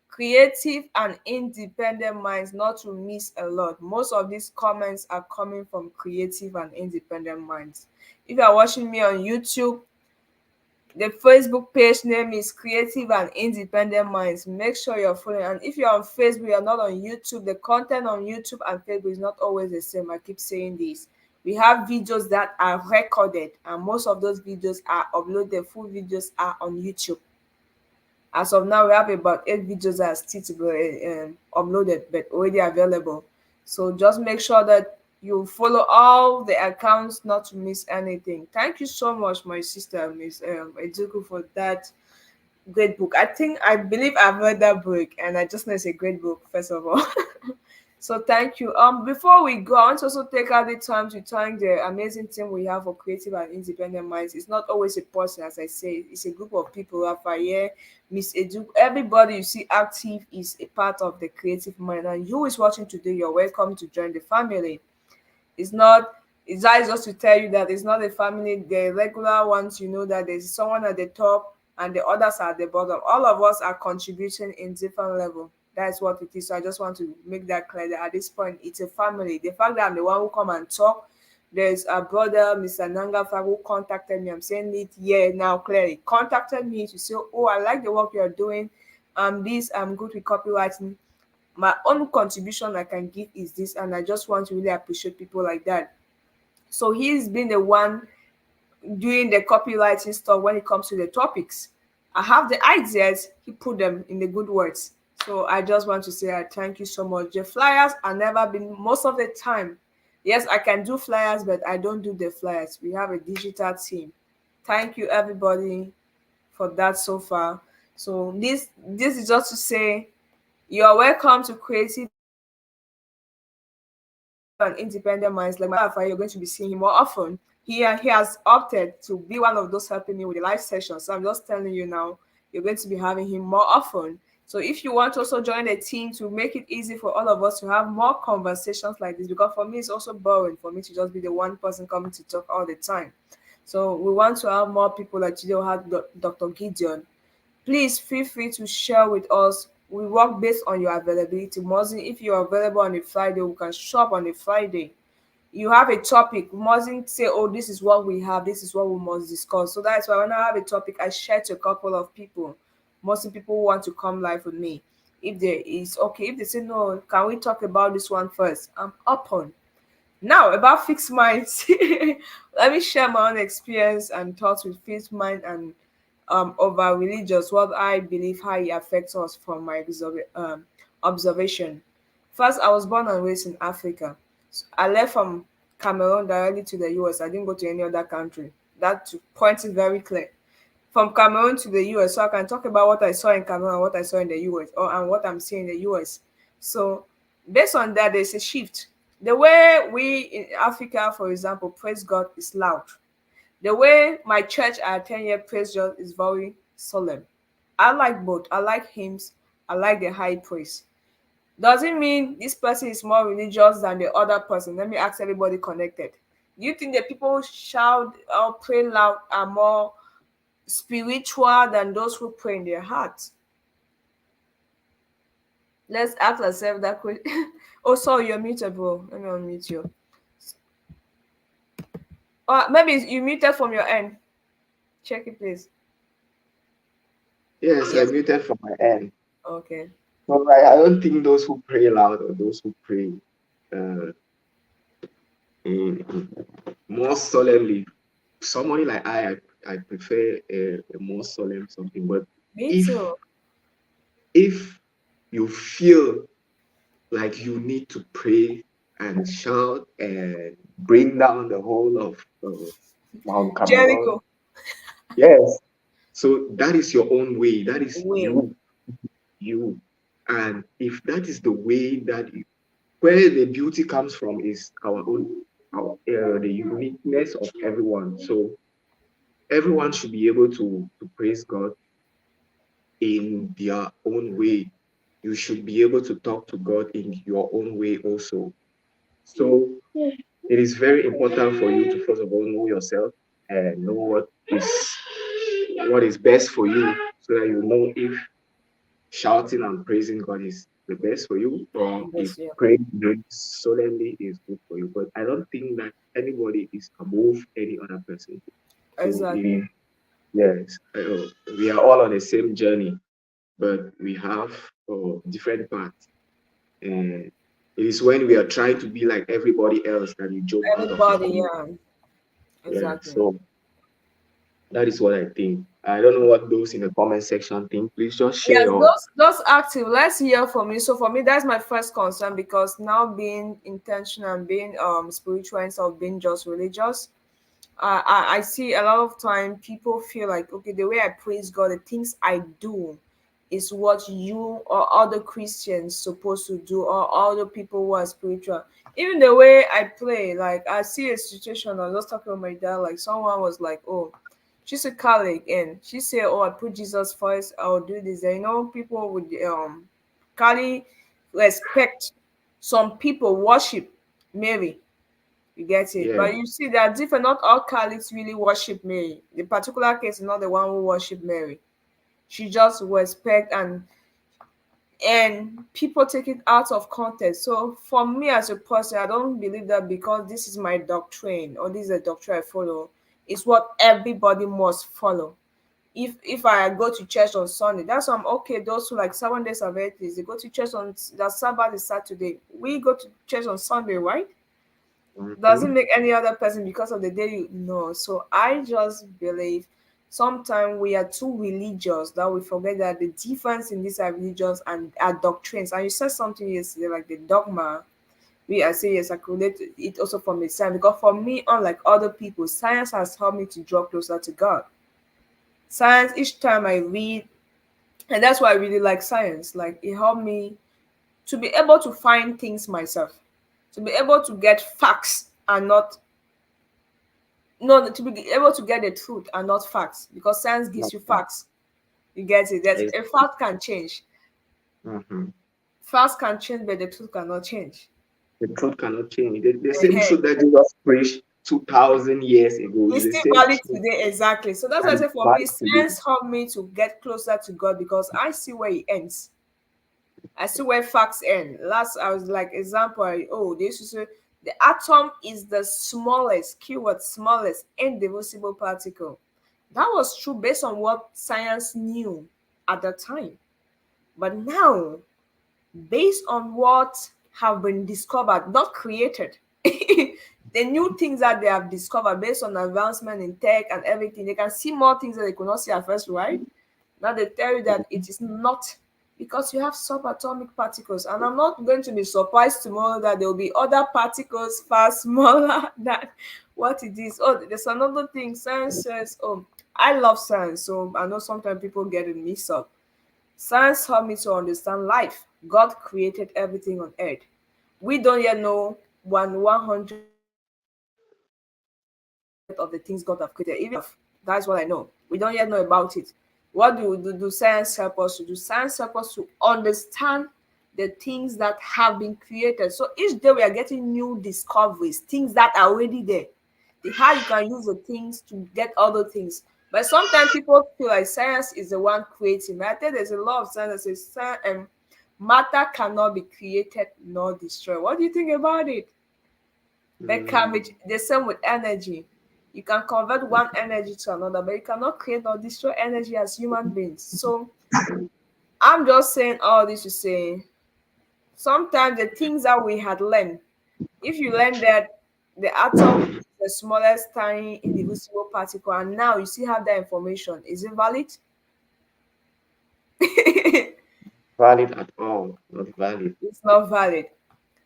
Creative and Independent Minds, not to miss a lot. Most of these comments are coming from Creative and Independent Minds. If you're watching me on YouTube, the Facebook page name is Creative and Independent Minds. Make sure you're following. And if you're on Facebook, you're not on YouTube, the content on YouTube and Facebook is not always the same. I keep saying this. We have videos that are recorded, and most of those videos are uploaded. Full videos are on YouTube. As of now, we have about 8 videos that are still to be uploaded, but already available. So just make sure that you follow all the accounts not to miss anything. Thank you so much, my sister, Miss Ejuku, for that great book. I believe I've read that book, and I just know it's a great book, first of all. So thank you. Before we go, I want to also take out the time to thank the amazing team we have for Creative and Independent Minds. It's not always a person, as I say, it's a group of people. Raphael, Miss Edu, everybody you see active is a part of the Creative Mind. And you is watching today, you're welcome to join the family. It's not it's just to tell you that it's not a family, the regular ones, that there's someone at the top and the others are at the bottom. All of us are contributing in different level. That's what it is. So I just want to make that clear that at this point it's a family. The fact that I'm the one who come and talk, there's a brother, Mr. Nangafa, who contacted me. I'm saying it here now clearly. Contacted me to say, oh, I like the work you're doing. this, I'm good with copywriting. My own contribution I can give is this, and I just want to really appreciate people like that. So he's been the one doing the copywriting stuff when it comes to the topics. I have the ideas, he put them in the good words. So I just want to say I thank you so much. The flyers are never been most of the time. Yes, I can do flyers, but I don't do the flyers. We have a digital team. Thank you everybody for that so far. So this is just to say you are welcome to Creative and Independent Minds. Like my you're going to be seeing him more often. He has opted to be one of those helping me with the live session. So I'm just telling you now, you're going to be having him more often. So if you want to also join the team to make it easy for all of us to have more conversations like this, because for me it's also boring for me to just be the one person coming to talk all the time. So we want to have more people like today we had Dr. Gideon. Please feel free to share with us. We work based on your availability. Mostly, if you're available on a Friday, we can shop on a Friday. You have a topic, we mustn't say, oh, this is what we have, this is what we must discuss. So that's why when I have a topic, I share to a couple of people. Mostly people want to come live with me. If there is okay, if they say no, can we talk about this one first? I'm open. Now about fixed minds, let me share my own experience and thoughts with fixed mind and over religious, what I believe how it affects us from my observation. First, I was born and raised in Africa. So I left from Cameroon directly to the US. I didn't go to any other country. That to point is very clear. From Cameroon to the US, so I can talk about what I saw in Cameroon and what I saw in the US, or and what I'm seeing in the US. So based on that, there's a shift. The way we in Africa, for example, praise God is loud. The way my church I attend here praise God is very solemn. I like both. I like hymns. I like the high praise. Doesn't mean this person is more religious than the other person. Let me ask everybody connected. Do you think the people shout or pray loud are more spiritual than those who pray in their hearts? Let's ask ourselves that question. Oh, sorry, you're muted, bro. Let me unmute you. Or maybe you muted from your end. Check it, please. Yes, I Yes. muted from my end. Okay. So I don't think those who pray loud or those who pray uh, more solemnly, somebody like I prefer a more solemn something. But Me if too. if you feel like you need to pray and shout and bring down the whole of Mount Cameroon, Jericho. yes. So that is your own way. That is Way. you. And if that is the way that where the beauty comes from is our own, the uniqueness of everyone. So everyone should be able to praise God in their own way. You should be able to talk to God in your own way also. So it is very important for you to first of all know yourself and know what is best for you, so that you know if shouting and praising God is the best for you, or if Yes, yeah. praying very solemnly is good for you. But I don't think that anybody is above any other person. So Exactly. yes, we are all on the same journey, but we have different paths. And it is when we are trying to be like everybody else that we jump out of the Everybody, group. yeah. Yeah, Exactly. so that is what I think. I don't know what those in the comment section think. Please just share Yes, your. those active. Let's hear from you. So for me, that's my first concern because now being intentional and being spiritual instead of being just religious, I see a lot of time people feel like okay, the way I praise God, the things I do is what you or other Christians supposed to do or other people who are spiritual. Even the way I play, like I see a situation, I was just talking with my dad, like someone was like, oh, she's a Catholic and she said, oh, I put Jesus first, I'll do this. And, people would Cali respect some people worship Mary, you get it? Yeah, But you see, they are different. Not all Catholics really worship Mary. The particular case is not the one who worship Mary. She just respect and people take it out of context. So for me as a person, I don't believe that because this is my doctrine or this is a doctrine I follow, it's what everybody must follow. if I go to church on Sunday, that's why I'm okay. Those who like 7 days of Adventists, they go to church on the Sabbath is Saturday. We go to church on Sunday, right? Doesn't make any other person because of the day you know. So I just believe sometimes we are too religious that we forget that the difference in these are religions and our doctrines. And you said something yesterday, like the dogma. We I say yes, I could relate to it also from the science because for me, unlike other people, science has helped me to draw closer to God. Science, each time I read, and that's why I really like science. Like it helped me to be able to find things myself, to be able to get facts and not no to be able to get the truth and not facts because science gives you Okay. facts. You get it? That Yes. a fact can change. Mhm. Facts can change, but the truth cannot change. The truth cannot change. The same Ehen. truth that Jesus preached 2,000 years ago is It's the still same valid truth today, exactly. So that's why I and say it's for me, valid today. science helped me to get closer to God because I see where it ends. I see where facts end. Last, I was like, example, they used to say the atom is the smallest, keyword smallest, indivisible particle. That was true based on what science knew at the time. But now, based on what have been discovered, not created, the new things that they have discovered based on advancement in tech and everything, they can see more things that they could not see at first, right? Now they tell you that it is not because you have subatomic particles, and I'm not going to be surprised tomorrow that there will be other particles far smaller than what it is. Oh, there's another thing. Science says, oh, I love science, so I know sometimes people get it mixed up. Science helped me to understand life. God created everything on earth. We don't yet know 100 of the things God have created. Even if that's what I know. We don't yet know about it. What do science help us to do? Science help us to understand the things that have been created. So each day we are getting new discoveries, things that are already there. The how you can use the things to get other things. But sometimes people feel like science is the one creating. But I think there's a lot of science that says matter cannot be created nor destroyed. What do you think about it? But can Mm. be the same with energy. You can convert one energy to another, but you cannot create or destroy energy as human beings. So I'm just saying all this to say sometimes the things that we had learned, if you learn that the atom is the smallest tiny indivisible particle, and now you still have that information, is it valid? It's Valid at all, not valid. not valid.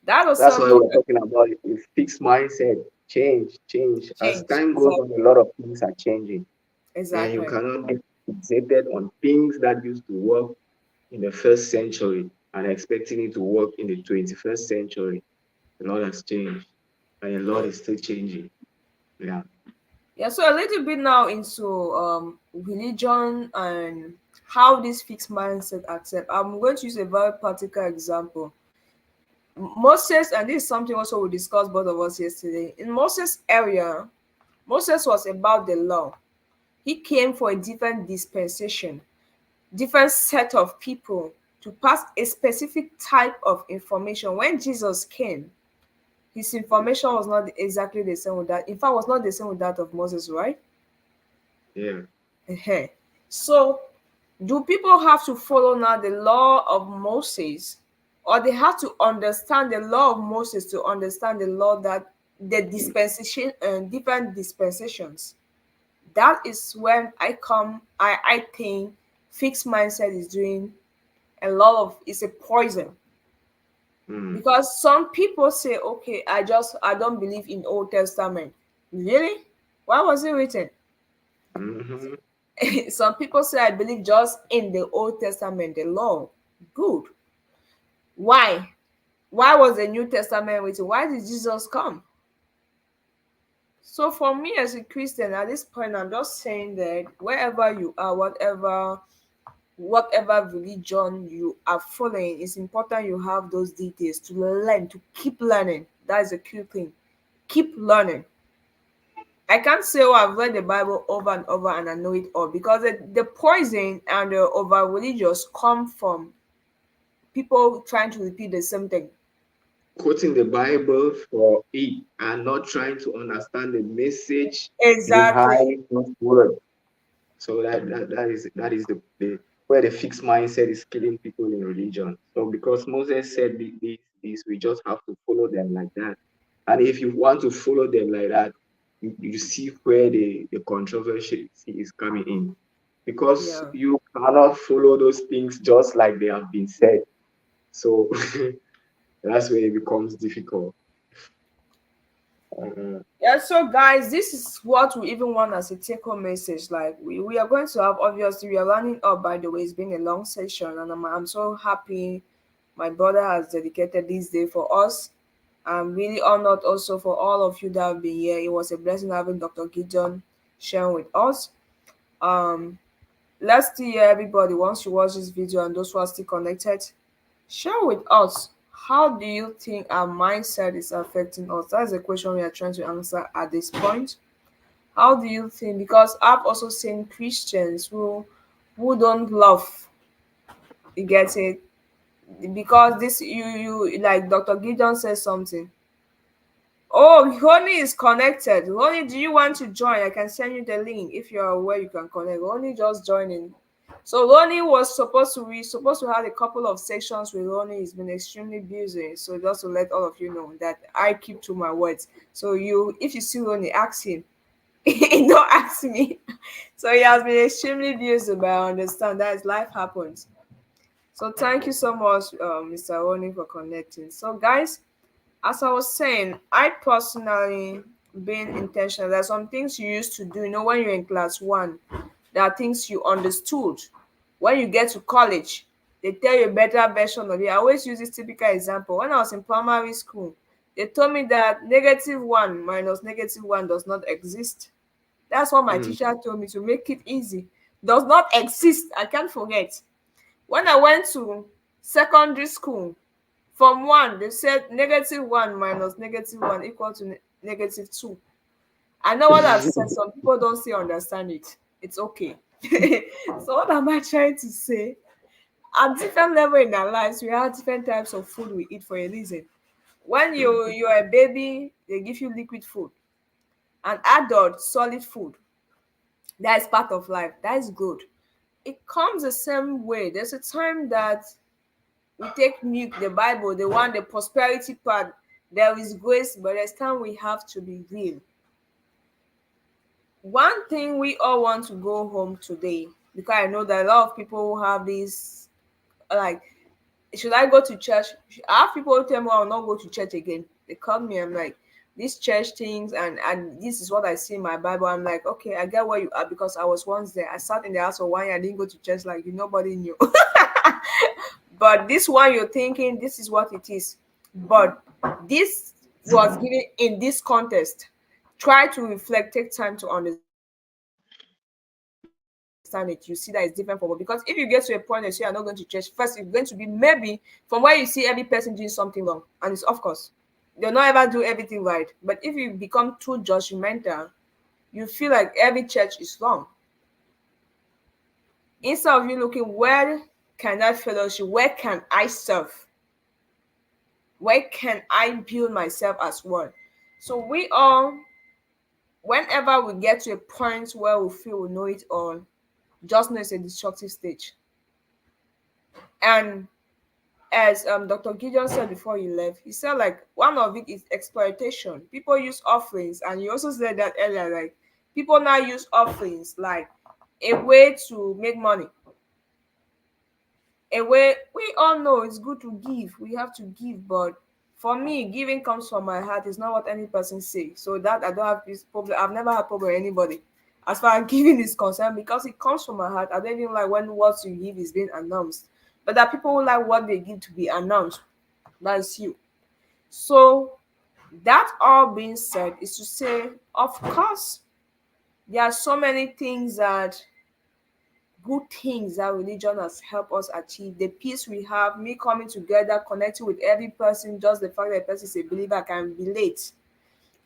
That That's also why means we're talking about it. A fixed mindset, change. As change. time goes on, Exactly. a lot of things are changing, and you Exactly. cannot be fixated on things that used to work in the first century and expecting it to work in the 21st century. A lot has changed, and a lot is still changing. Yeah. Yeah, so a little bit now into religion and how this fixed mindset accept. I'm going to use a very practical example. Moses, and this is something also we discussed both of us yesterday. In Moses' area, Moses was about the law. He came for a different dispensation, different set of people to pass a specific type of information. When Jesus came, his information was not exactly the same with that. In fact, was not the same with that of Moses, right? Yeah. Ehen. So, do people have to follow now the law of Moses, or they have to understand the law of Moses to understand the law that the dispensation and different dispensations? That is when I come. I think fixed mindset is doing a lot of it's a poison Mm. because some people say, okay, I don't believe in Old Testament. Really? Why was it written? Hmm. Some people say I believe just in the Old Testament, the law. Good. Why? Why was the New Testament written? Why did Jesus come? So for me as a Christian at this point, I'm just saying that wherever you are, whatever religion you are following, it's important you have those details to learn, to keep learning. That is a key thing. Keep learning. I can't say, oh, I've read the Bible over and over and I know it all because the poison and the over religious come from people trying to repeat the same thing. Quoting the Bible for it and not trying to understand the message Exactly. behind those words. So that is the where the fixed mindset is killing people in religion. So because Moses said this, we just have to follow them like that. And if you want to follow them like that, you see where the controversy is coming in. Because Yeah. you cannot follow those things just like they have been said. So that's where it becomes difficult. Uh, Yeah, so guys, this is what we even want as a take-home message. Like we are going to have, obviously we are running up, by the way. It's been a long session, and I'm so happy my brother has dedicated this day for us. I'm really honored also for all of you that have been here. It was a blessing having Dr. Gideon sharing with us. Um let's see everybody, once you watch this video and those who are still connected, share with us, how do you think our mindset is affecting us? That's the question we are trying to answer at this point. How do you think? Because I've also seen Christians who don't love. You get it? Because this, you like Dr. Gideon says something. Oh, Honey is connected. Honey, do you want to join? I can send you the link if you're aware you can connect. Honey just joining. So Ronnie was supposed to have a couple of sections with Ronnie. He's been extremely busy. So just to let all of you know that I keep to my words. So if you see Ronnie, ask him. Don't ask me. So he has been extremely busy, but I understand that life happens. So thank you so much, Mr. Ronnie, for connecting. So guys, as I was saying, I personally being intentional. There are some things you used to do, when you're in class one. There are things you understood. When you get to college, they tell you a better version of it. I always use this typical example. When I was in primary school, they told me that -1 minus -1 does not exist. That's what my mm, teacher told me to make it easy. Does not exist. I can't forget. When I went to secondary school, from 1, they said -1 minus -1 equal to -2. I know what I've said. Some people don't still understand it. It's okay. So what am I trying to say? At different level in our lives, we have different types of food we eat for a reason. When you're a baby, they give you liquid food. An adult, solid food. That is part of life. That is good. It comes the same way. There's a time that we take milk, the Bible, the prosperity part. There is grace, but there's time we have to be real. One thing we all want to go home today, because I know that a lot of people have this, like, should I go to church? I have people who tell me I will not go to church again. They call me, I'm like, these church things, and this is what I see in my Bible. I'm like, okay, I get where you are, because I was once there. I sat in the house for 1 year. I didn't go to church, like you, nobody knew. But this one, you're thinking this is what it is. But this was given in this context. Try to reflect, take time to understand it. You see that it's different from, because if you get to a point and say you're not going to church, first it's going to be maybe from where you see every person doing something wrong, and it's, of course, they'll not ever do everything right. But if you become too judgmental, you feel like every church is wrong. Instead of you looking, where can I fellowship? Where can I serve? Where can I build myself as well? So we all, whenever we get to a point where we feel we know it all, just know it's a destructive stage. And as Dr. Gideon said before he left, he said like one of it is exploitation. People use offerings, and you also said that earlier, like people now use offerings like a way to make money. A way, we all know it's good to give, we have to give, but for me, giving comes from my heart. It's not what any person say. So that I don't have this problem. I've never had problem with anybody as far as giving is concerned, because it comes from my heart. I don't even like when what you give is being announced. But there are people who like what they give to be announced. That's you. So that all being said is to say, of course, there are so many things that good things that religion has helped us achieve. The peace we have, me coming together, connecting with every person, just the fact that a person is a believer, I can relate.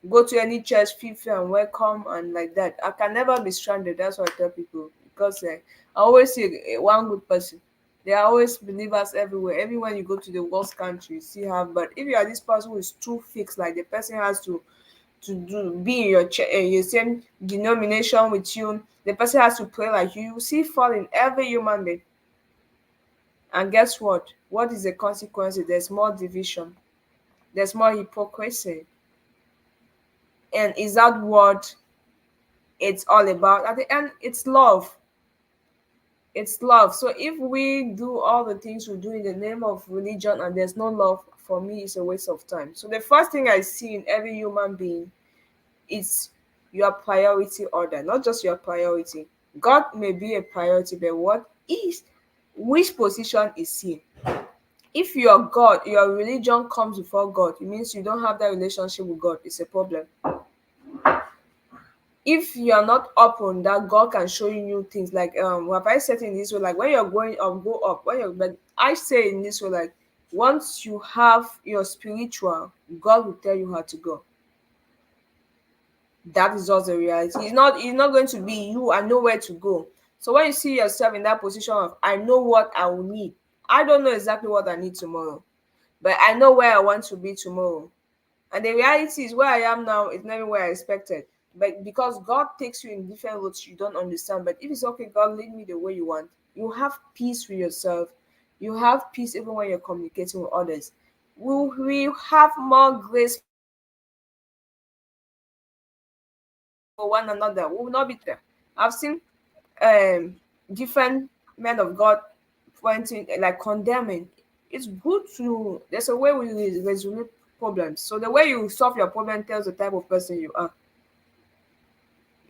Go to any church, feel free and welcome, and like that. I can never be stranded. That's what I tell people. Because I always see one good person. There are always believers everywhere. Everywhere you go to the worst country, you see have. But if you are this person who is too fixed, like the person has to be in your same denomination with you. The person has to pray like you. You see fall in every human being. And guess what? What is the consequence? There's more division. There's more hypocrisy. And is that what it's all about? At the end, it's love. It's love. So if we do all the things we do in the name of religion and there's no love, for me, it's a waste of time. So the first thing I see in every human being is your priority order, not just your priority. God may be a priority, but which position is he? If your God, your religion comes before God, it means you don't have that relationship with God. It's a problem. If you are not open that God can show you new things, like what I said in this way, like when you're going up, go up. But I say in this way, like once you have your spiritual, God will tell you how to go. That is just the reality. It's not going to be you, I know where to go. So when you see yourself in that position of I know what I will need, I don't know exactly what I need tomorrow, but I know where I want to be tomorrow. And the reality is where I am now is never where I expected. But because God takes you in different routes you don't understand. But if it's okay, God, lead me the way you want. You have peace with yourself. You have peace even when you're communicating with others. We have more grace for one another. We will not be there. I've seen different men of God pointing like condemning. It's good to there's a way we resolve problems. So the way you solve your problem tells the type of person you are.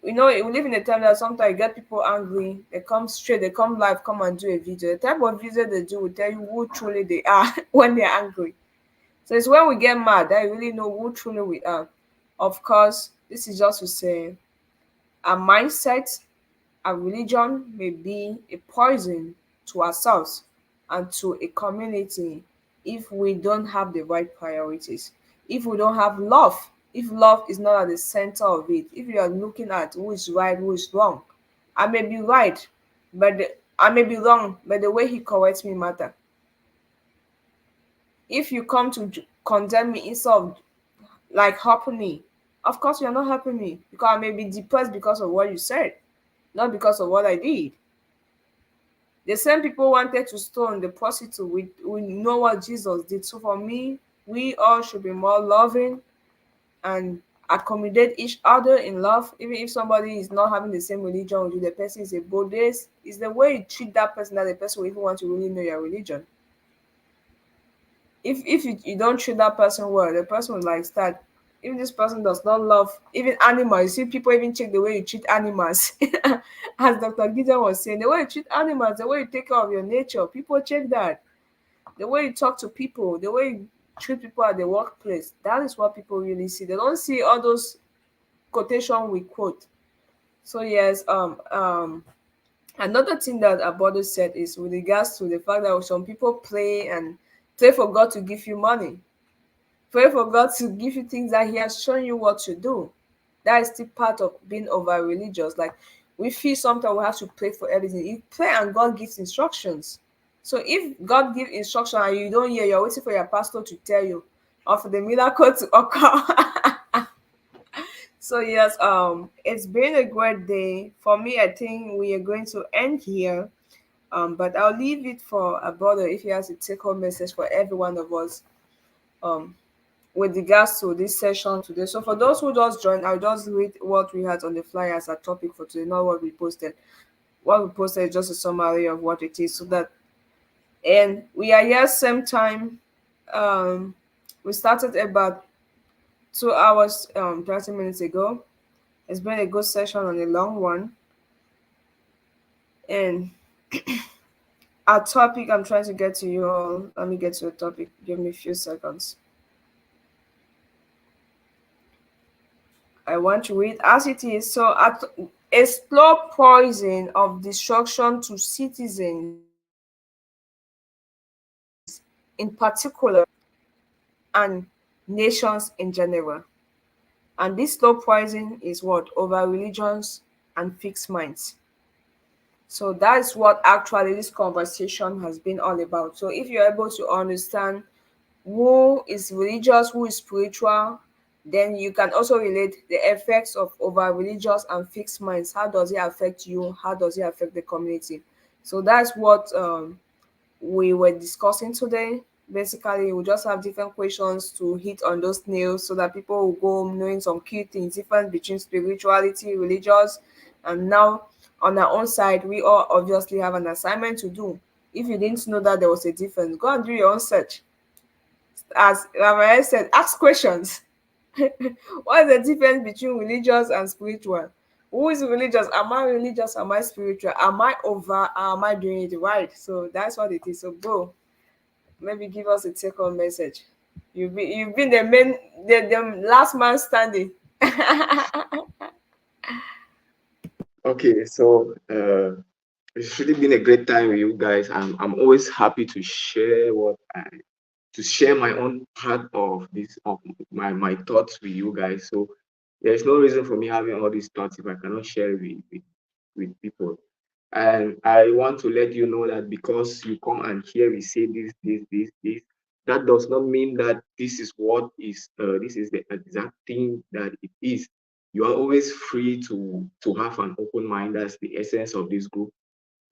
We live in a time that sometimes you get people angry, they come straight, they come live, come and do a video. The type of video they do will tell you who truly they are when they're angry. So it's when we get mad that you really know who truly we are. Of course, this is just to say our mindset, our religion may be a poison to ourselves and to a community if we don't have the right priorities. If we don't have love, if love is not at the center of it, if you are looking at who is right, who is wrong, I may be right, I may be wrong, but the way he corrects me matter. If you come to condemn me instead of like helping me, of course you're not helping me because I may be depressed because of what you said, not because of what I did. The same people wanted to stone the prostitute. We know what Jesus did. So for me, we all should be more loving and accommodate each other in love. Even if somebody is not having the same religion with you, the person is a Buddhist, it's the way you treat that person that the person will even want to really know your religion. If you don't treat that person well, the person will like start. If this person does not love even animals, you see people even check the way you treat animals. As Dr. Gideon was saying, the way you treat animals, the way you take care of your nature, people check that. The way you talk to people, the way you treat people at the workplace, that is what people really see. They don't see all those quotation we quote. So yes, another thing that Abodo said is with regards to the fact that some people pray for God to give you money. Pray for God to give you things that He has shown you what to do. That is still part of being over religious. Like we feel sometimes we have to pray for everything. You pray and God gives instructions. So if God gives instruction and you don't hear, you're waiting for your pastor to tell you or for the miracle to occur. So yes, it's been a great day. For me, I think we are going to end here. But I'll leave it for a brother if he has a take-home message for every one of us. With regards to this session today. So for those who just joined, I'll just read what we had on the flyer as a topic for today, not what we posted. What we posted is just a summary of what it is. And we are here same time. We started about 2 hours, 30 minutes ago. It's been a good session and a long one. And our topic, I'm trying to get to you all. Let me get to the topic. Give me a few seconds. I want to read as it is. So, a slow poison of destruction to citizens, in particular, and nations in general. And this slow poison is what? Over religions and fixed minds. So that is what actually this conversation has been all about. So if you're able to understand who is religious, who is spiritual, Then you can also relate the effects of over religious and fixed minds. How does it affect you? How does it affect the community? So that's what we were discussing today. Basically, we just have different questions to hit on those nails so that people will go home knowing some key things, difference between spirituality, religious, and now on our own side, we all obviously have an assignment to do. If you didn't know that there was a difference, go and do your own search. As Rafael said, ask questions. What is the difference between religious and spiritual? Who is religious? Am I religious? Am I spiritual? Am I over? Am I doing it right? So that's what it is. So, bro, maybe give us a take home message. You've been the main, the last man standing. Okay, so it's really been a great time with you guys. I'm always happy to share to share my own part of this of my thoughts with you guys. So there's no reason for me having all these thoughts if I cannot share it with people. And I want to let you know that because you come and hear me say this, that does not mean that this is the exact thing that it is. You are always free to have an open mind. That's the essence of this group.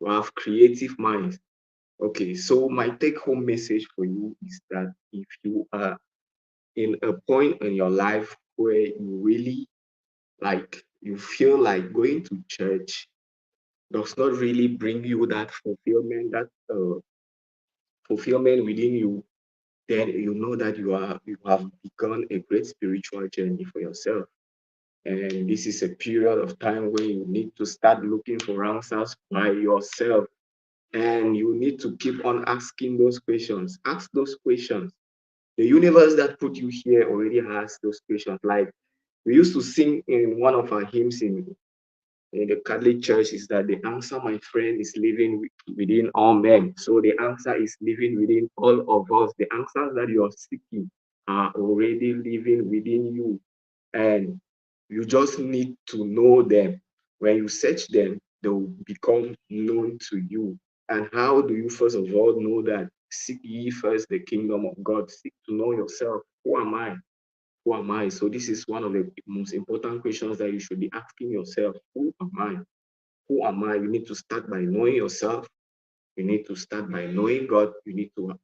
To have creative minds. Okay, so my take-home message for you is that if you are in a point in your life where you really you feel like going to church does not really bring you that fulfillment within you, then you know that you have begun a great spiritual journey for yourself. And this is a period of time where you need to start looking for answers by yourself. And you need to keep on asking those questions. Ask those questions. The universe that put you here already has those questions. Like we used to sing in one of our hymns in the Catholic Church is that the answer, my friend, is living within all men. So the answer is living within all of us. The answers that you are seeking are already living within you. And you just need to know them. When you search them, they will become known to you. And how do you first of all know that? Seek ye first the kingdom of God. Seek to know yourself. Who am I? Who am I? So this is one of the most important questions that you should be asking yourself. Who am I? Who am I? You need to start by knowing yourself. You need to start by knowing God. You need to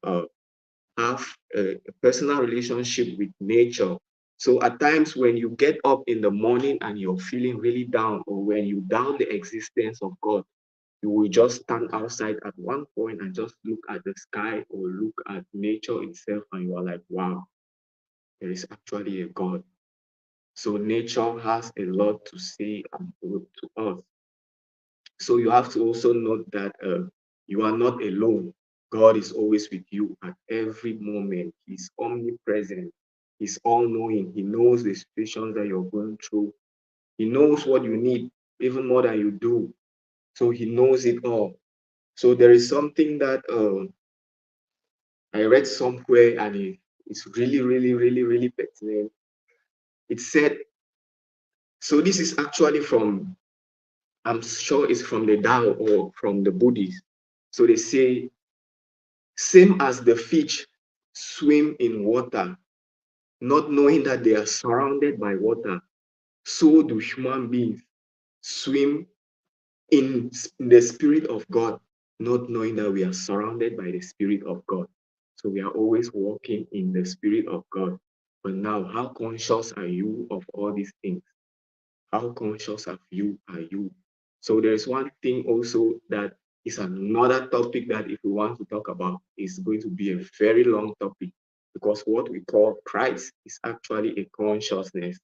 have a personal relationship with nature. So at times when you get up in the morning and you're feeling really down, or when you doubt the existence of God, you will just stand outside at one point and just look at the sky or look at nature itself, and you are like, wow, there is actually a God. So nature has a lot to say to us. So you have to also note that you are not alone. God is always with you at every moment. He's omnipresent. He's all-knowing. He knows the situations that you're going through. He knows what you need even more than you do. So he knows it all. So there is something that I read somewhere, and it's really, really, really, really pertinent. It said, so this is actually from, I'm sure it's from the Tao or from the Buddhists. So they say, same as the fish swim in water, not knowing that they are surrounded by water, so do human beings swim in the Spirit of God, not knowing that we are surrounded by the Spirit of God. So we are always walking in the Spirit of God. But now, how conscious are you of all these things? How conscious of you are you? So there's one thing also that is another topic that if we want to talk about is going to be a very long topic, because what we call Christ is actually a consciousness.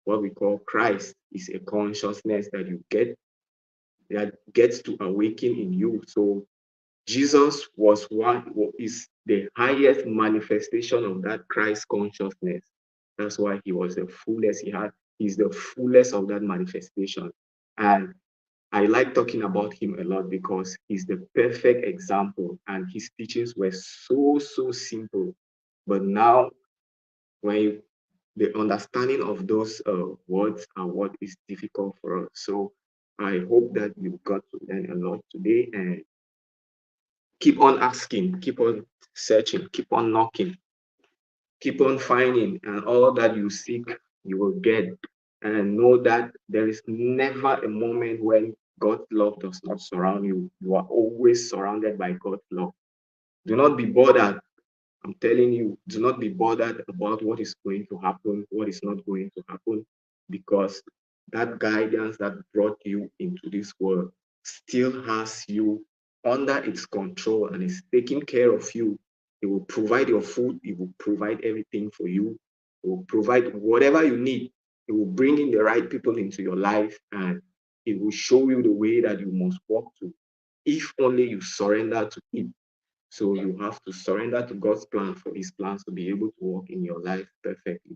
What we call Christ is a consciousness that you get that gets to awaken in you. So Jesus is the highest manifestation of that Christ consciousness. That's why he was the fullest. He's the fullest of that manifestation. And I like talking about him a lot because he's the perfect example, and his teachings were so simple. But now, when the understanding of those words are what is difficult for us. So I hope that you got to learn a lot today, and keep on asking, keep on searching, keep on knocking. Keep on finding, and all that you seek, you will get. And know that there is never a moment when God's love does not surround you. You are always surrounded by God's love. Do not be bothered. I'm telling you, do not be bothered about what is going to happen, what is not going to happen, because that guidance that brought you into this world still has you under its control and is taking care of you. It will provide your food, it will provide everything for you, it will provide whatever you need. It will bring in the right people into your life, and it will show you the way that you must walk to, if only you surrender to it. So you have to surrender to God's plan for His plans to be able to work in your life perfectly.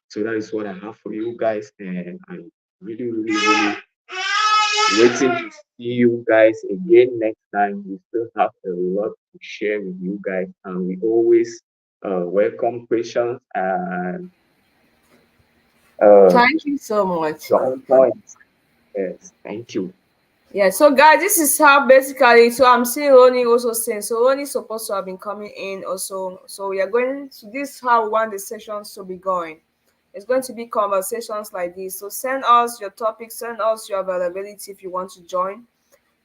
So that is what I have for you guys, and I'm really, really, really waiting to see you guys again next time. We still have a lot to share with you guys, and we always welcome questions and Thank you so much. strong points. Yes, thank you. Yeah, so guys, this is how basically, so I'm seeing Ronnie also saying, so Ronnie's supposed to have been coming in also. So we are going to, this is how we want the sessions to be going. It's going to be conversations like this. So send us your topics, send us your availability if you want to join.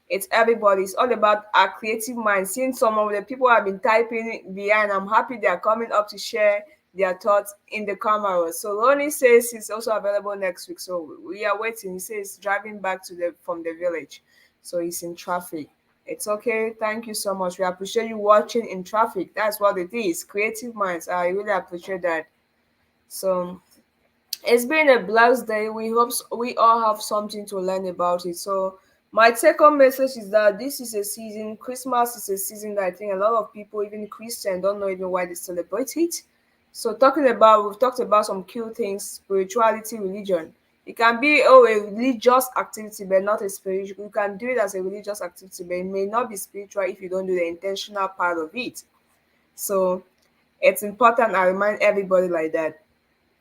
It's everybody. It's all about our creative mind. Seeing some of the people have been typing behind, I'm happy they are coming up to share their thoughts in the camera. So Ronnie says he's also available next week. So we are waiting. He says driving back to the from the village. So he's in traffic. It's okay. Thank you so much. We appreciate you watching in traffic. That's what it is. Creative minds. I really appreciate that. So it's been a blessed day. We hope we all have something to learn about it. So my take-home message is that this is a season. Christmas is a season that I think a lot of people, even Christian, don't know even why they celebrate it. So we've talked about some cool things: spirituality, religion. It can be a religious activity, but not a spiritual. You can do it as a religious activity, but it may not be spiritual if you don't do the intentional part of it. So it's important. I remind everybody like that.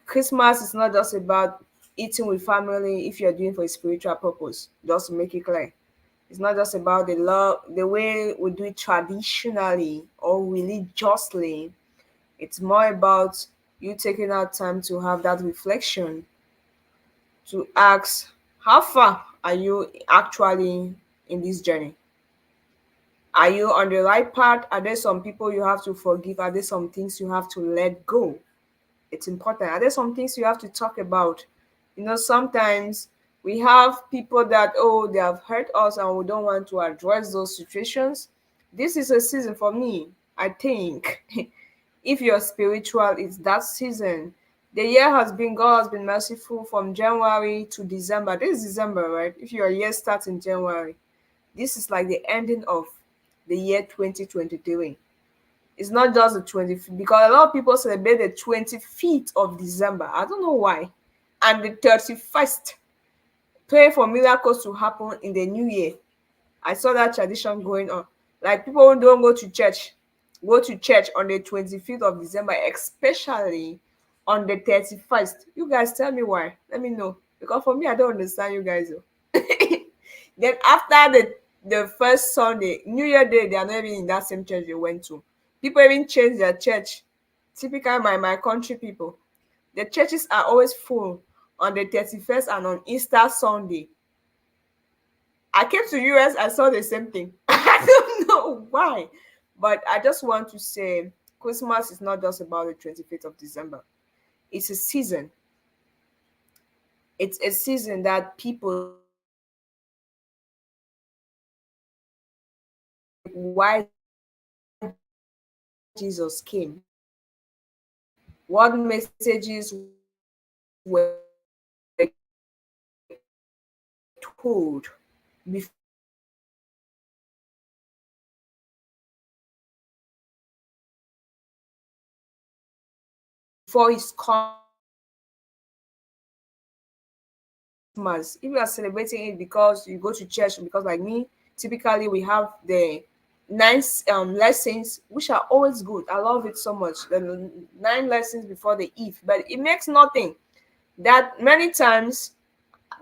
Christmas is not just about eating with family if you're doing for a spiritual purpose, just to make it clear. It's not just about the love, the way we do it traditionally or religiously. It's more about you taking out time to have that reflection, to ask, how far are you actually in this journey? Are you on the right path? Are there some people you have to forgive? Are there some things you have to let go? It's important. Are there some things you have to talk about? Sometimes we have people that, oh, they have hurt us and we don't want to address those situations. This is a season for me, I think. If you're spiritual, it's that season. The year has been, God has been merciful from January to December. This is December, right? If your year starts in January, this is like the ending of the year 2023. It's not just the 25th, because a lot of people celebrate the 25th of December. I don't know why. And the 31st, pray for miracles to happen in the new year. I saw that tradition going on. Like people who don't go to church on the 25th of December, especially on the 31st. You guys tell me why. Let me know. Because for me, I don't understand you guys. Then after the first Sunday, New Year Day, they are not even in that same church they went to. People even change their church. Typical my country people. The churches are always full on the 31st and on Easter Sunday. I came to US, I saw the same thing. I don't know why. But I just want to say Christmas is not just about the 25th of December. It's a season. It's a season that people why Jesus came. What messages were told before his Christmas. If you are celebrating it because you go to church, because like me, typically we have the nice lessons, which are always good. I love it so much. The 9 lessons before the Eve, but it makes nothing. That many times,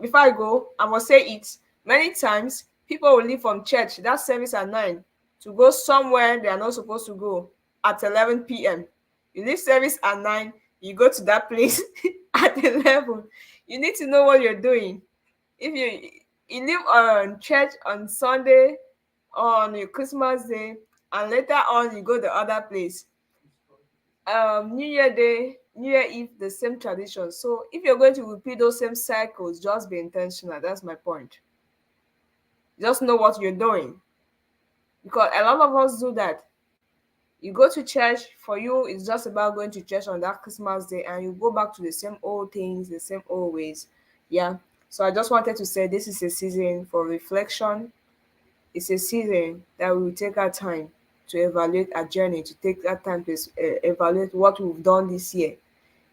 before I go, I must say it. Many times, people will leave from church, that service at 9, to go somewhere they are not supposed to go at 11 p.m. You leave service at 9, you go to that place at 11. You need to know what you're doing. If you leave on church on Sunday or on your Christmas day, and later on you go the other place, New Year Day, New Year Eve, the same tradition. So if you're going to repeat those same cycles, just be intentional. That's my point. Just know what you're doing, because a lot of us do that. You go to church, for you it's just about going to church on that Christmas day, and you go back to the same old things, the same old ways. Yeah. So I just wanted to say this is a season for reflection. It's a season that we will take our time to evaluate our journey, to take our time to evaluate what we've done this year.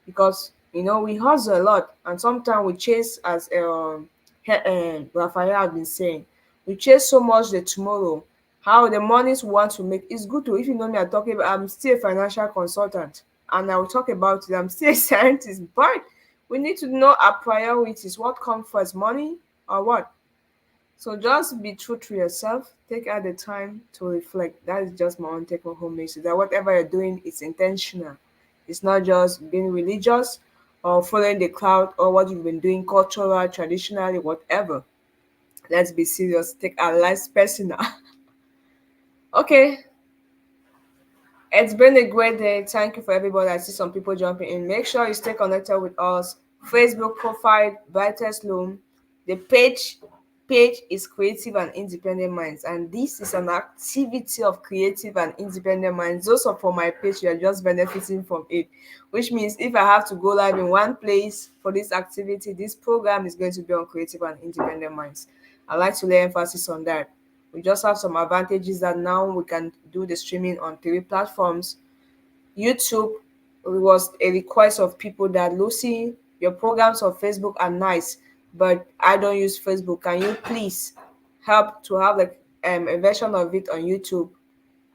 Because we hustle a lot, and sometimes we chase, as Raphael has been saying, we chase so much the tomorrow. How the monies we want to make. It's good to, if you know me, I'm still a financial consultant, and I will talk about it. I'm still a scientist, but we need to know our priorities. What comes first, money or what? So just be true to yourself. Take out the time to reflect. That is just my own take home message. That whatever you're doing is intentional. It's not just being religious or following the crowd or what you've been doing cultural, traditionally, whatever. Let's be serious. Take our lives personal. Okay, it's been a great day. Thank you for everybody. I see some people jumping in. Make sure you stay connected with us. Facebook profile, Brightest Loom. The page is Creative and Independent Minds, and this is an activity of creative and independent minds. Those are for my page, you are just benefiting from it, which means if I have to go live in one place for this activity, this program is going to be on Creative and Independent Minds. I like to lay emphasis on that. We just have some advantages that now we can do the streaming on 3 platforms. YouTube, it was a request of people that, Lucy, your programs on Facebook are nice, but I don't use Facebook. Can you please help to have a version of it on YouTube?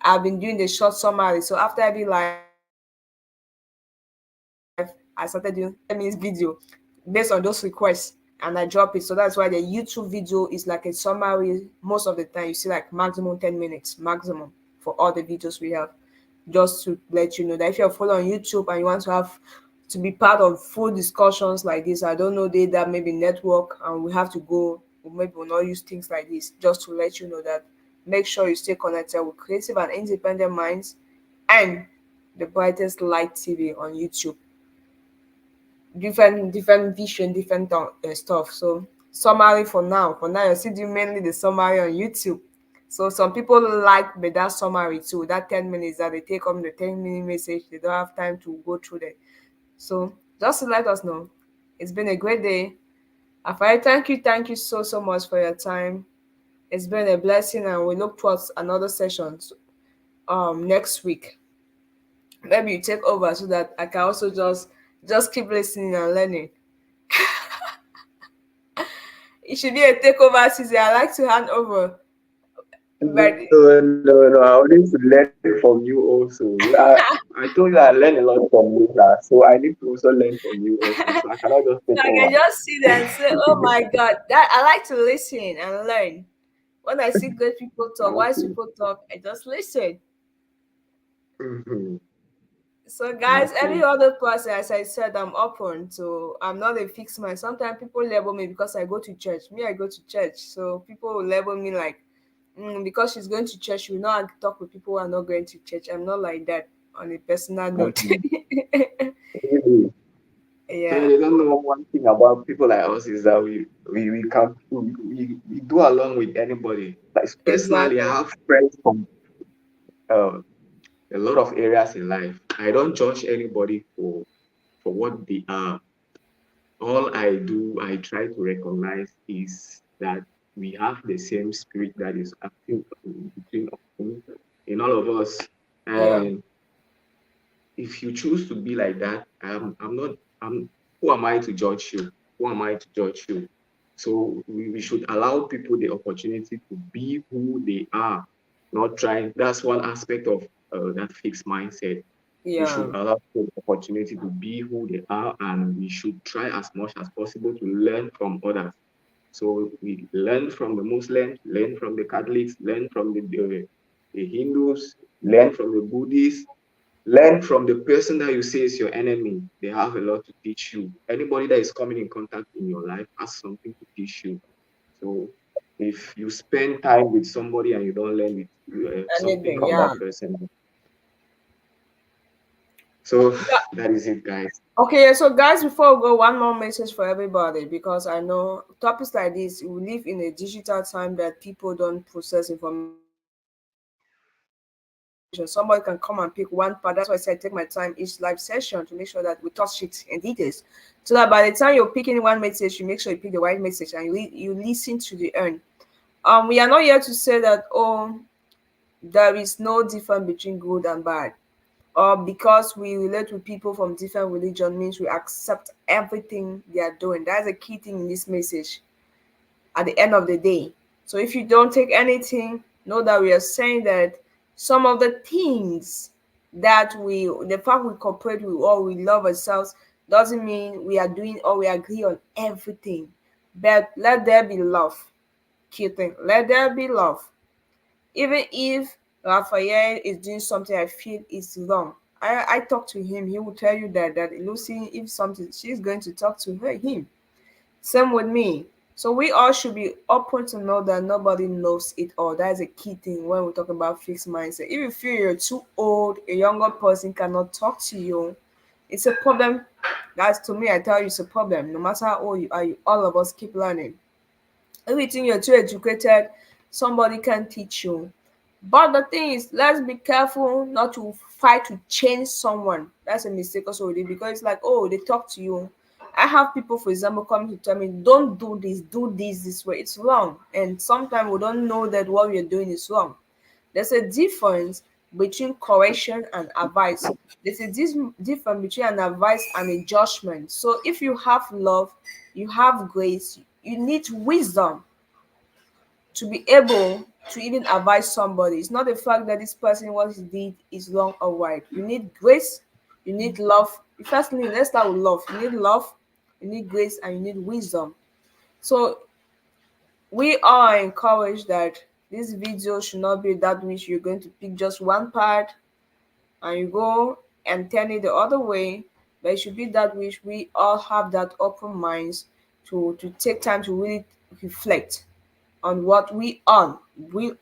I've been doing the short summary. So after every live, I started doing 10 minutes video based on those requests, and I drop it. So that's why the YouTube video is like a summary. Most of the time, you see like maximum 10 minutes, maximum, for all the videos we have. Just to let you know that if you're following on YouTube and you want to be part of full discussions like this, I don't know, that maybe network and we have to go, or maybe we'll not use things like this. Just to let you know that, make sure you stay connected with Creative and Independent Minds and the Brightest Light TV on YouTube. Different vision, different stuff. So summary for now. You see, do mainly the summary on YouTube. So some people like that summary too. That 10 minutes that they take on the 10-minute message, they don't have time to go through that. So just to let us know, it's been a great day. Afai, thank you so much for your time. It's been a blessing, and we look towards another session next week. Maybe you take over so that I can also just keep listening and learning. It should be a takeover season. I like to hand over, but No. I wanted to learn from you also. I told you I learn a lot from you, so I need to also learn from you also. So I cannot just take so I over. can just see that and say, "Oh my God!" That I like to listen and learn. When I see great people talk, wise Okay. people talk, I just listen. Mhm. So, guys, every Okay. other person, as I said, I'm open to. I'm not a fixed man. Sometimes people label me because I go to church. Me, I go to church, so people will label me like, because she's going to church, she will not talk with people who are not going to church. I'm not like that on a personal note. Mhm. Really. Yeah, They don't know one thing about people like us is that we can we do along with anybody. Like personally, I exactly. have friends from uh, a lot of areas in life. I don't judge anybody for what they are. All I do, I try to recognize is that we have the same spirit that is acting between in all of us. Yeah, And if you choose to be like that, I'm not. I'm. Who am I to judge you? Who am I to judge you? So we should allow people the opportunity to be who they are, not trying. That's one aspect of that fixed mindset. We yeah, should allow people the opportunity to be who they are, and we should try as much as possible to learn from others. So we learn from the Muslims, learn from the Catholics, learn from the Hindus, learn from the Buddhists, Learn from the person that you say is your enemy. They have a lot to teach you. Anybody that is coming in contact in your life has something to teach you. So if you spend time with somebody and you don't learn something Anything, from yeah. that person, so Yeah. that is it, guys. Okay, so guys, before we go, one more message for everybody, because I know topics like this, we live in a digital time that people don't process information. Somebody can come and pick one part. That's why I said take my time each live session to make sure that we touch it in details. So that by the time you're picking one message, you make sure you pick the right message and you listen to the end. We are not here to say that, oh, there is no difference between good and bad, or because we relate with people from different religion means we accept everything they are doing. That's a key thing in this message at the end of the day. So if you don't take anything, know that we are saying that some of the things that the fact we cooperate with or we love ourselves doesn't mean we are doing or we agree on everything. But let there be love. Key thing. Let there be love. Even if Raphael is doing something I feel is wrong, I talk to him. He will tell you that Lucy, if something, she's going to talk to him. Same with me. So we all should be open to know that nobody knows it all. That is a key thing when we talk about fixed mindset. If you feel you're too old, a younger person cannot talk to you, it's a problem. That's, to me, I tell you, it's a problem. No matter how old you are, all of us keep learning. If you think you're too educated, somebody can teach you. But the thing is, let's be careful not to fight to change someone. That's a mistake also with it, because it's like, oh, they talk to you. I have people, for example, coming to tell me, don't do this way. It's wrong. And sometimes we don't know that what we're doing is wrong. There's a difference between correction and advice. There's a difference between an advice and a judgment. So if you have love, you have grace, you need wisdom to be able to even advise somebody. It's not the fact that this person what he did is wrong or right. You need grace, you need love. You first need, let's start with love. You need love, you need grace, and you need wisdom. So we are encouraged that this video should not be that which you're going to pick just one part and you go and turn it the other way, but it should be that which we all have that open minds to take time to really reflect on what we are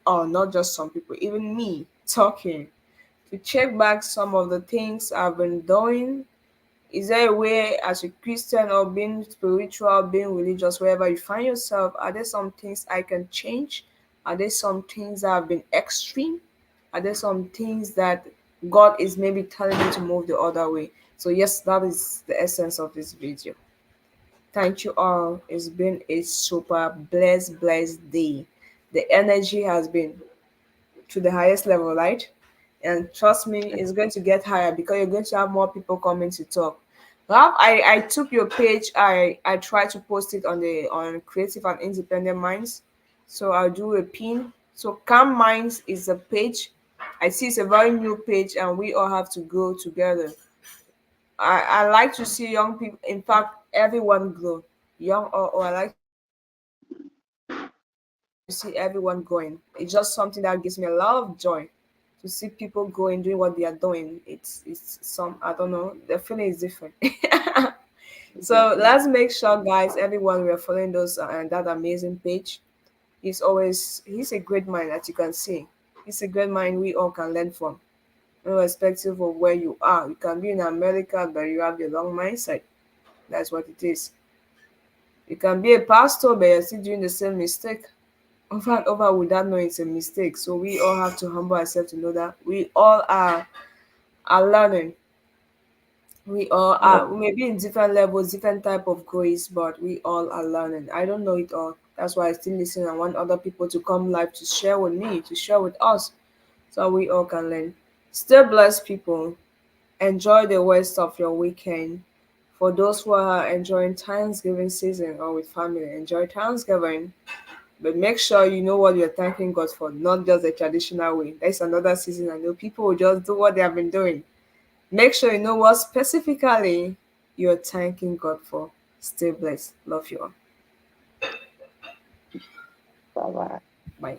not just some people, even me talking, to check back some of the things I've been doing. Is there a way, as a Christian or being spiritual, being religious, wherever you find yourself, are there some things I can change? Are there some things that have been extreme? Are there some things that God is maybe telling me to move the other way? So yes, that is the essence of this video. Thank you all. It's been a super blessed day. The energy has been to the highest level, right? And trust me, it's going to get higher because you're going to have more people coming to talk. Ralph, I took your page. I tried to post it on Creative and Independent Minds. So I'll do a pin. So Calm Minds is a page. I see it's a very new page and we all have to grow together. I like to see young people, in fact, everyone grow. Young or I like to see everyone going. It's just something that gives me a lot of joy to see people going, doing what they are doing. It's some, I don't know, the feeling is different. So let's make sure, guys, everyone we are following those and that amazing page. He's a great mind, as you can see. He's a great mind we all can learn from, irrespective of where you are. You can be in America, but you have the wrong mindset. That's what it is. You can be a pastor, but you're still doing the same mistake over and over without knowing it's a mistake. So we all have to humble ourselves to know that we all are learning. We all Yeah. are, we may be in different levels, different type of grace, but we all are learning. I don't know it all. That's why I still listen. I want other people to come live to share with me, to share with us, so we all can learn. Stay blessed, people. Enjoy the rest of your weekend. For those who are enjoying Thanksgiving season or with family, enjoy Thanksgiving. But make sure you know what you're thanking God for, not just the traditional way. That's another season. I know people will just do what they have been doing. Make sure you know what specifically you're thanking God for. Stay blessed. Love you all. Bye bye. Bye.